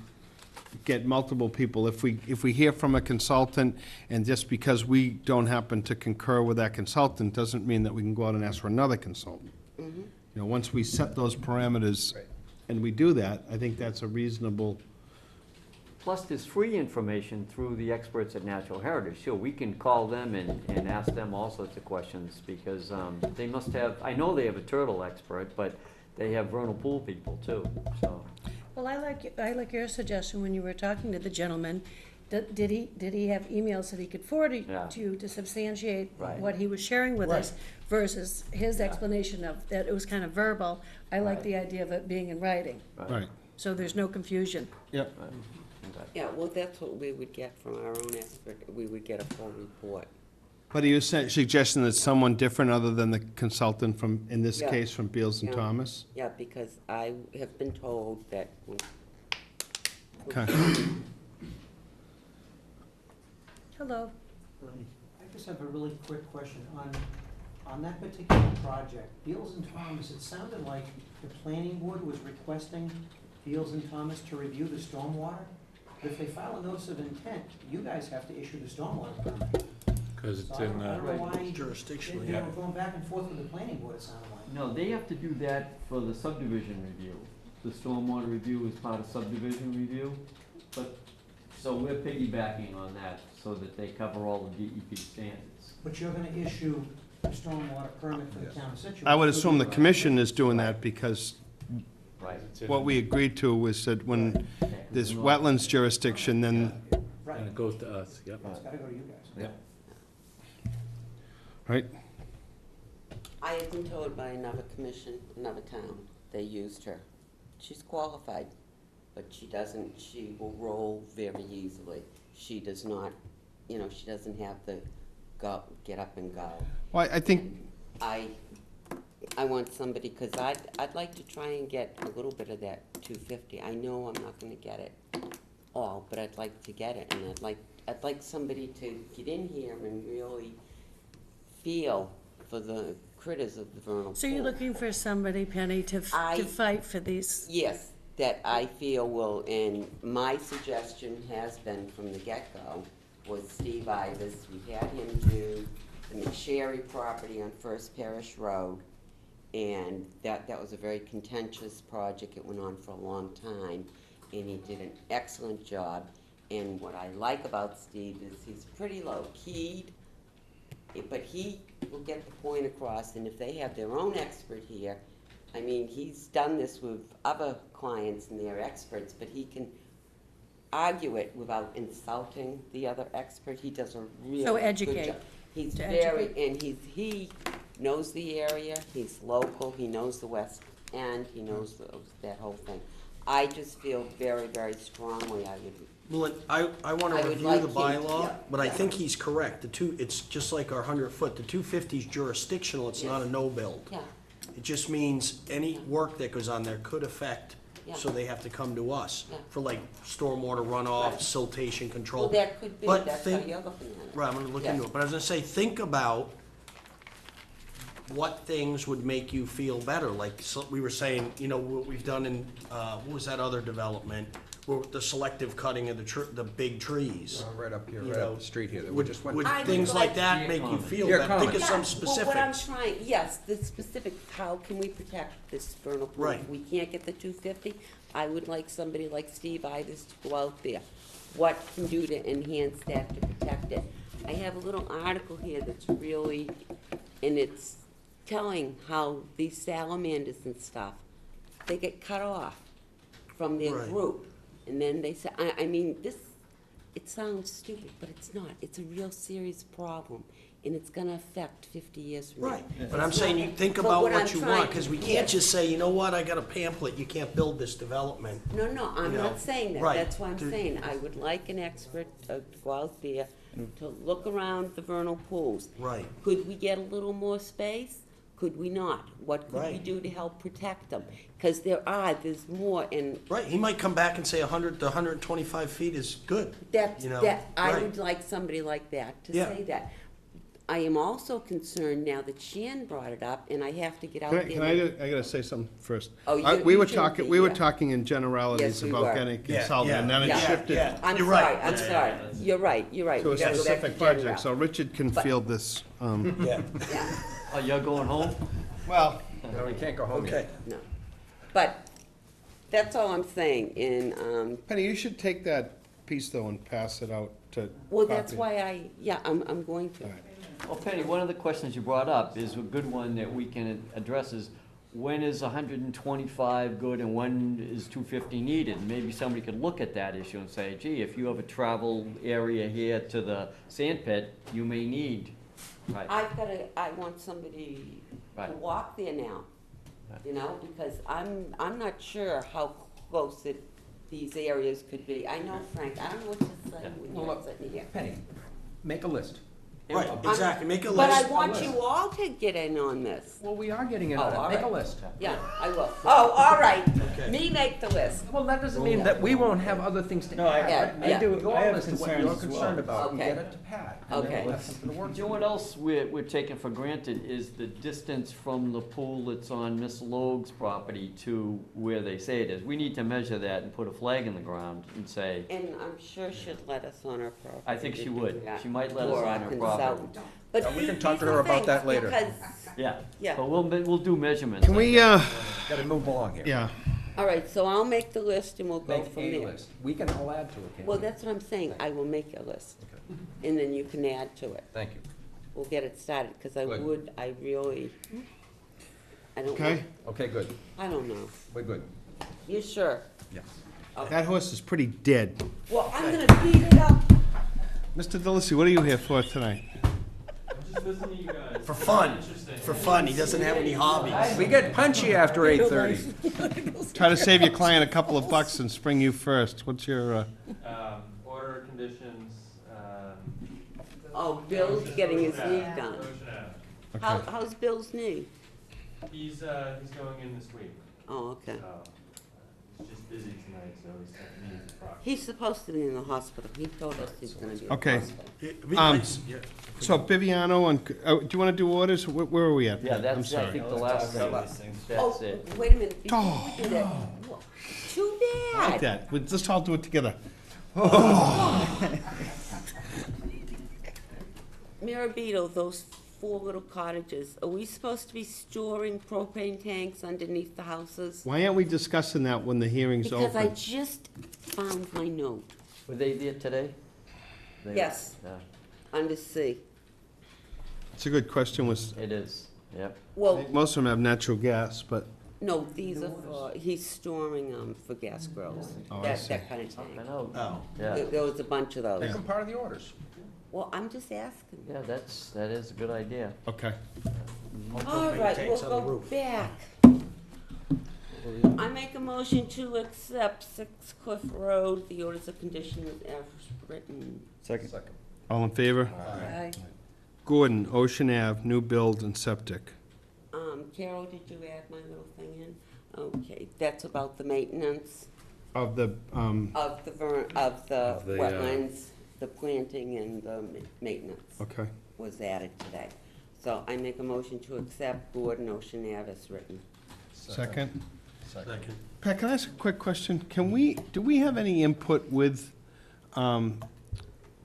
get multiple people. If we hear from a consultant, and just because we don't happen to concur with that consultant, doesn't mean that we can go out and ask for another consultant. Mm-hmm. You know, once we set those parameters, and we do that, I think that's a reasonable. Plus, there's free information through the experts at Natural Heritage, so we can call them and ask them all sorts of questions, because they must have, I know they have a turtle expert, but they have vernal pool people too, so. Well, I like your suggestion when you were talking to the gentleman. Did he have emails that he could forward Yeah. to you to substantiate Right. what he was sharing with us versus his explanation of, that it was kind of verbal? I like Right. the idea of it being in writing, Right. so there's no confusion. Yep. Right. Okay. Yeah, well, that's what we would get from our own expert. We would get a full report. But are you suggesting that someone different other than the consultant from, in this Yeah. case, from Beals and Yeah. Thomas? Yeah, because I have been told that. Okay. Hello. I just have a really quick question. On that particular project, Beals and Thomas, it sounded like the planning board was requesting Beals and Thomas to review the stormwater. But if they file a notice of intent, you guys have to issue the stormwater permit. Because it's So I in, don't know why Jurisdictionally, they were going back and forth with the planning board, it sounded like. No, they have to do that for the subdivision review. the stormwater review is part of subdivision review, but, so we're piggybacking on that so that they cover all the DEP standards. But you're gonna issue a stormwater permit for the town of Scituate. I would assume the commission is doing that because Right. what we agreed to was that when there's wetlands jurisdiction, then, And it goes to us, yep. It's gotta go to you guys. Yep. right? I have been told by another commission, another town, they used her. She's qualified, but she will roll very easily. She does not, she doesn't have the get up and go. Well, I think, I want somebody, because I'd like to try and get a little bit of that 250. I know I'm not gonna get it all, but I'd like to get it, and I'd like somebody to get in here and really feel for the critters of the vernal pool. So you're looking for somebody, Penny, to fight for these? Yes, that I feel will, and my suggestion has been from the get-go, was Steve Ivers. We had him do the McSherry property on First Parish Road, and that was a very contentious project. It went on for a long time, and he did an excellent job. And what I like about Steve is he's pretty low-keyed, but he will get the point across, and if they have their own expert here, I mean, he's done this with other clients and they're experts, but he can argue it without insulting the other expert. He does a really So good educate. job. He's To very, educate. and he knows the area, he's local, he knows the West End, he knows that whole thing. I just feel very, very strongly Well, I want I to would review like the you- bylaw, yeah, but I yeah. think he's correct. It's just like our 100-foot, the 250 is jurisdictional, it's not a Yes. no-build. Yeah. It just means any work that goes on there could affect, Yeah. so they have to come to us Yeah. for like stormwater runoff, Right. siltation control. Well, that could be, But that's how think- you're looking at it. Right, I'm gonna look Yeah. into it, but I was gonna say, think about what things would make you feel better, like, so, we were saying, what we've done in, what was that other development? Where the selective cutting of the big trees. Right up here, You right know, up the street here, that we Would, just went. would I would things like like- that make you feel Your better? Think of comment. some Well, what I'm specifics. trying, yes, the specific, how can we protect this vernal pool? Right. If we can't get the 250, I would like somebody like Steve Ivers to go out there. What can do to enhance that, to protect it? I have a little article here that's really, and it's telling how these salamanders and stuff, they get cut off from their Right. group. And then they say, I mean, it sounds stupid, but it's not. It's a real serious problem, and it's gonna affect 50 years from now. Right, but I'm saying you think But about what I'm what you trying want, because we to- can't yes. just say, you know what, I got a pamphlet, you can't build this development. No, I'm You know, not saying that, right, that's why I'm to- saying, I would like an expert to go out there to look around the vernal pools. Right. Could we get a little more space? Could we not? What could we Right. do to help protect them? Because there's more, and Right, he might come back and say 100 to 125 feet is good. that, You know, I right. would like somebody like that to Yeah. say that. I am also concerned now that Shan brought it up, and I have to get out can there. I gotta say something first. Oh, We you were shouldn't talking, be, we were yeah. talking in generalities Yes, we about were. getting Yeah, consultant, and then it yeah, shifted I'm You're sorry, right. I'm sorry. You're right. to a We gotta go back to specific project, general. so Richard can But- field this. Yeah, Yeah, Oh, you're going home? Well, No, we can't go home yet. okay. no. But that's all I'm saying, and, Penny, you should take that piece though and pass it out to. well, that's copy. why I'm going to. All right. Well, Penny, one of the questions you brought up is a good one that we can address is, when is 125 good and when is 250 needed? Maybe somebody could look at that issue and say, gee, if you have a travel area here to the sand pit, you may need. Right. I want somebody to Right. walk there now, Right. because I'm not sure how close these areas could be. I know, Frank, I don't know what to say Yeah. when Well, you're look, sitting here. Penny, make a list. Right, exactly, make a list. But I want you all to get in on this. Well, we are getting in Oh, on all it, make a right. list. Yeah, I will. Oh, all right. Okay. Me make the list. Well, that doesn't mean that we won't have other things to No, I- add. I do- Your I have list is what concerns you're as well. concerned about, and Okay. get it to Pat. and then Okay. we'll have something to work You know with. what else we're taking for granted is the distance from the pool that's on Miss Logue's property to where they say it is. We need to measure that and put a flag in the ground and say, And I'm sure she'd let us on her property. I think she to do would. that. She might let us Or on our her property. consultant. But Yeah, we can these talk to are her about that things later. because- Yeah. Yeah. But we'll do measurements. Can we, Gotta move along here. yeah, All right, so I'll make the list and we'll go Make from a there. list. We can all add to it, can't we? Well, that's what I'm saying, I will make a list, and then you can add to it. Thank you. We'll get it started, because I Good. really, I don't know. Okay? Okay, good. I don't know. We're good. You sure? Yes. That horse is pretty dead. Well, I'm gonna beat it up. Mr. Dillissey, what are you here for tonight? For fun, for fun, he doesn't have any hobbies. We get punchy after 8:30. Try to save your client a couple of bucks and spring you first. What's your, Order conditions, Oh, Bill's getting his knee done. Okay. How's Bill's knee? he's going in this week, Oh, okay. so, he's just busy tonight, so he's needs a proctor. He's supposed to be in the hospital. He told us he's gonna be in the Okay. hospital. So Biviano, and, do you want to do orders? Where are we at? Yeah, I'm that's, I sorry. think, the last thing. That's Oh, it. wait a minute, before we do that, too I like bad. that. Let's all do it together. Mirabito, those 4 little cottages, are we supposed to be storing propane tanks underneath the houses? Why aren't we discussing that when the hearing's Because I open? just found my note. Were they there today? They- Yes. Yeah, Under C. It's a good question. it is, yep. Well, Most of them have natural gas, but no, these are for, he's storing them for gas grills. Oh, I That see. kind of tank. I know. Oh. Yeah, There was a bunch of those. Make them part of the orders. Well, I'm just asking. yeah, that is a good idea. okay. All right, we'll tanks on the go roof. back. I make a motion to accept 6 Cliff Road, the orders of condition as written. Second. All in favor? Aye. Gordon, Ocean Ave, new build and septic. Carol, did you add my little thing in? Okay, that's about the maintenance Of the, of the Of the, wetlands, the planting and the maintenance okay. was added today. So I make a motion to accept Gordon Ocean Ave as written. Second? Second. Pat, can I ask a quick question? Do we have any input with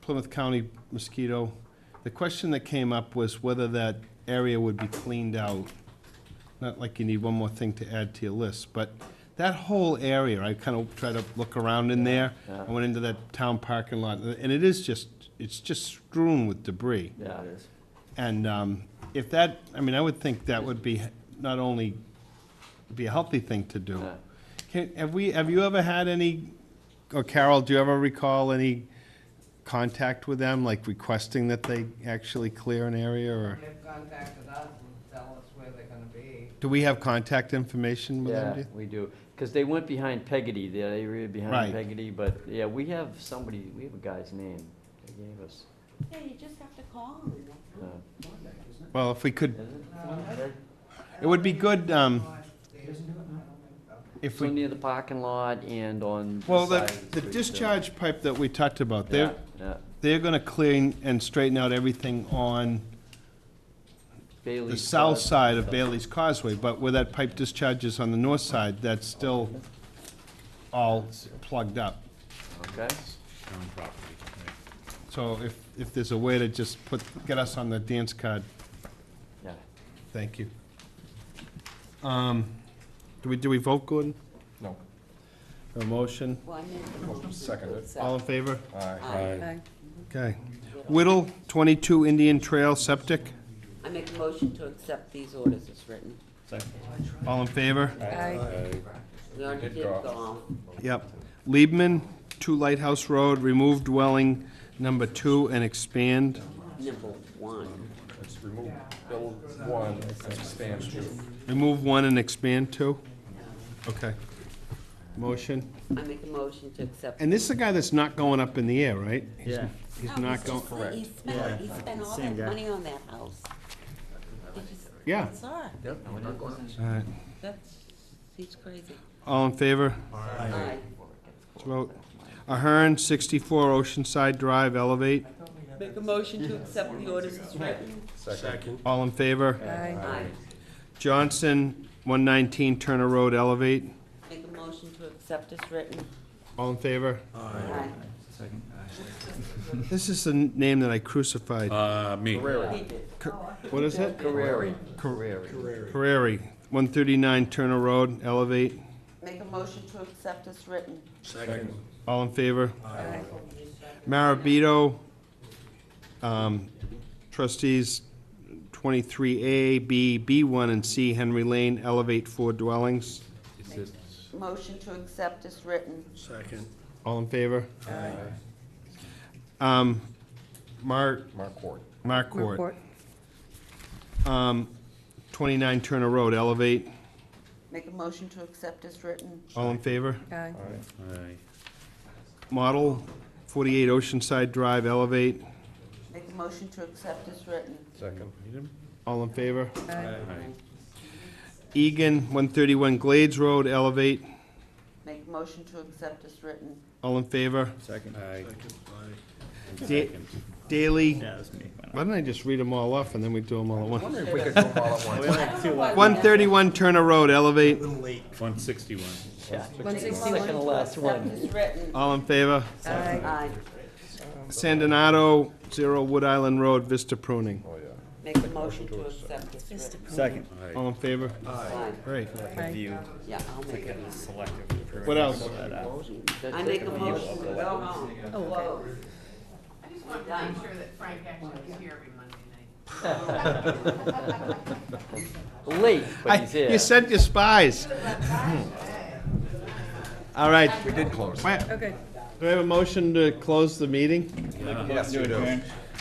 Plymouth County mosquito? The question that came up was whether that area would be cleaned out. Not like you need one more thing to add to your list, but that whole area, I kind of tried to look around in there. Yeah. I went into that town parking lot, and it's just strewn with debris. Yeah, it is. And if that, I mean, I would think that would be not only be a healthy thing to do. Yeah. Have you ever had any, or Carol, do you ever recall any contact with them, like requesting that they actually clear an area, or? They've contacted us and tell us where they're gonna be. Do we have contact information with them? Yeah, we do, because they went behind Peggotty, the area behind Right. Peggotty, but, yeah, we have a guy's name they gave us. Yeah, you just have to call them. Well, if we could, Is it? it would be good, if So we, near the parking lot and on well, the the side of the street, discharge pipe that we talked about, Yeah, yeah. they're gonna clean and straighten out everything on the Bailey's south Causeway side of stuff. Bailey's Causeway, but where that pipe discharges on the north side, that's still all plugged up. Okay, Town property, right. So if there's a way to just get us on the dance card, yeah. thank you. Do we vote, Gordon? No. A motion? Well, I made the motion to Seconded. accept. All in favor? Aye. Aye. Okay. Whittle, 22 Indian Trail Septic. I make a motion to accept these orders as written. All in favor? We already did golf. Yep. Liebman, 2 Lighthouse Road, remove dwelling number 2 and expand. Number 1. Let's remove build 1 and expand 2. Remove 1 and expand 2? Okay. Motion. I make a motion to accept. And this is a guy that's not going up in the air, right? Yeah. He's No, not going, just- He spent all Same that guy. money on that house. He just- Yeah. That's all right. all right. He's crazy. All in favor? Aye. Let's vote. Ahern, 64 Oceanside Drive, Elevate. Make a motion to accept the orders as written. Second. All in favor? Aye. Johnson, 119 Turner Road, Elevate. Make a motion to accept as written. All in favor? Aye. Second. This is the name that I crucified. Me. He did. What is it? Carreri. Carreri, 139 Turner Road, Elevate. Make a motion to accept as written. Second. All in favor? Aye. Maribito, trustees 23A, B, B1, and C, Henry Lane, elevate 4 dwellings. Is it, Motion to accept as written. Second. All in favor? Aye. Mark Court. Court. 29 Turner Road, elevate. Make a motion to accept as written. All in favor? Aye. aye, Model 48 Oceanside Drive, elevate. Make a motion to accept as written. Second. All in favor? Aye. aye, Egan, 131 Glades Road, elevate. Make a motion to accept as written. All in favor? Second. aye. Da- Daley, Yeah, that's me. why don't I just read them all off and then we do them all at once? Wonder if we could do them all at once. We only have two left. 131 Turner Road, elevate. 161. Yeah. 161. Second to last Accept one. as written. All in favor? Aye. Aye. San Donato, 0 Wood Island Road, Vista pruning. Make a motion to accept as written. Second. Aye. All in favor? Aye. Great. Review. Yeah, I'll make it. Selective. What else? I make a motion to go home. Oh, okay. Close. I just wanted to make sure that Frank actually was here every Monday night. Late, but he's here. You sent your spies. All right. We did close. Okay. Do we have a motion to close the meeting? Yes, we do.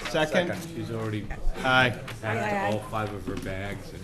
Second? She's already Aye. packed all 5 of her bags and.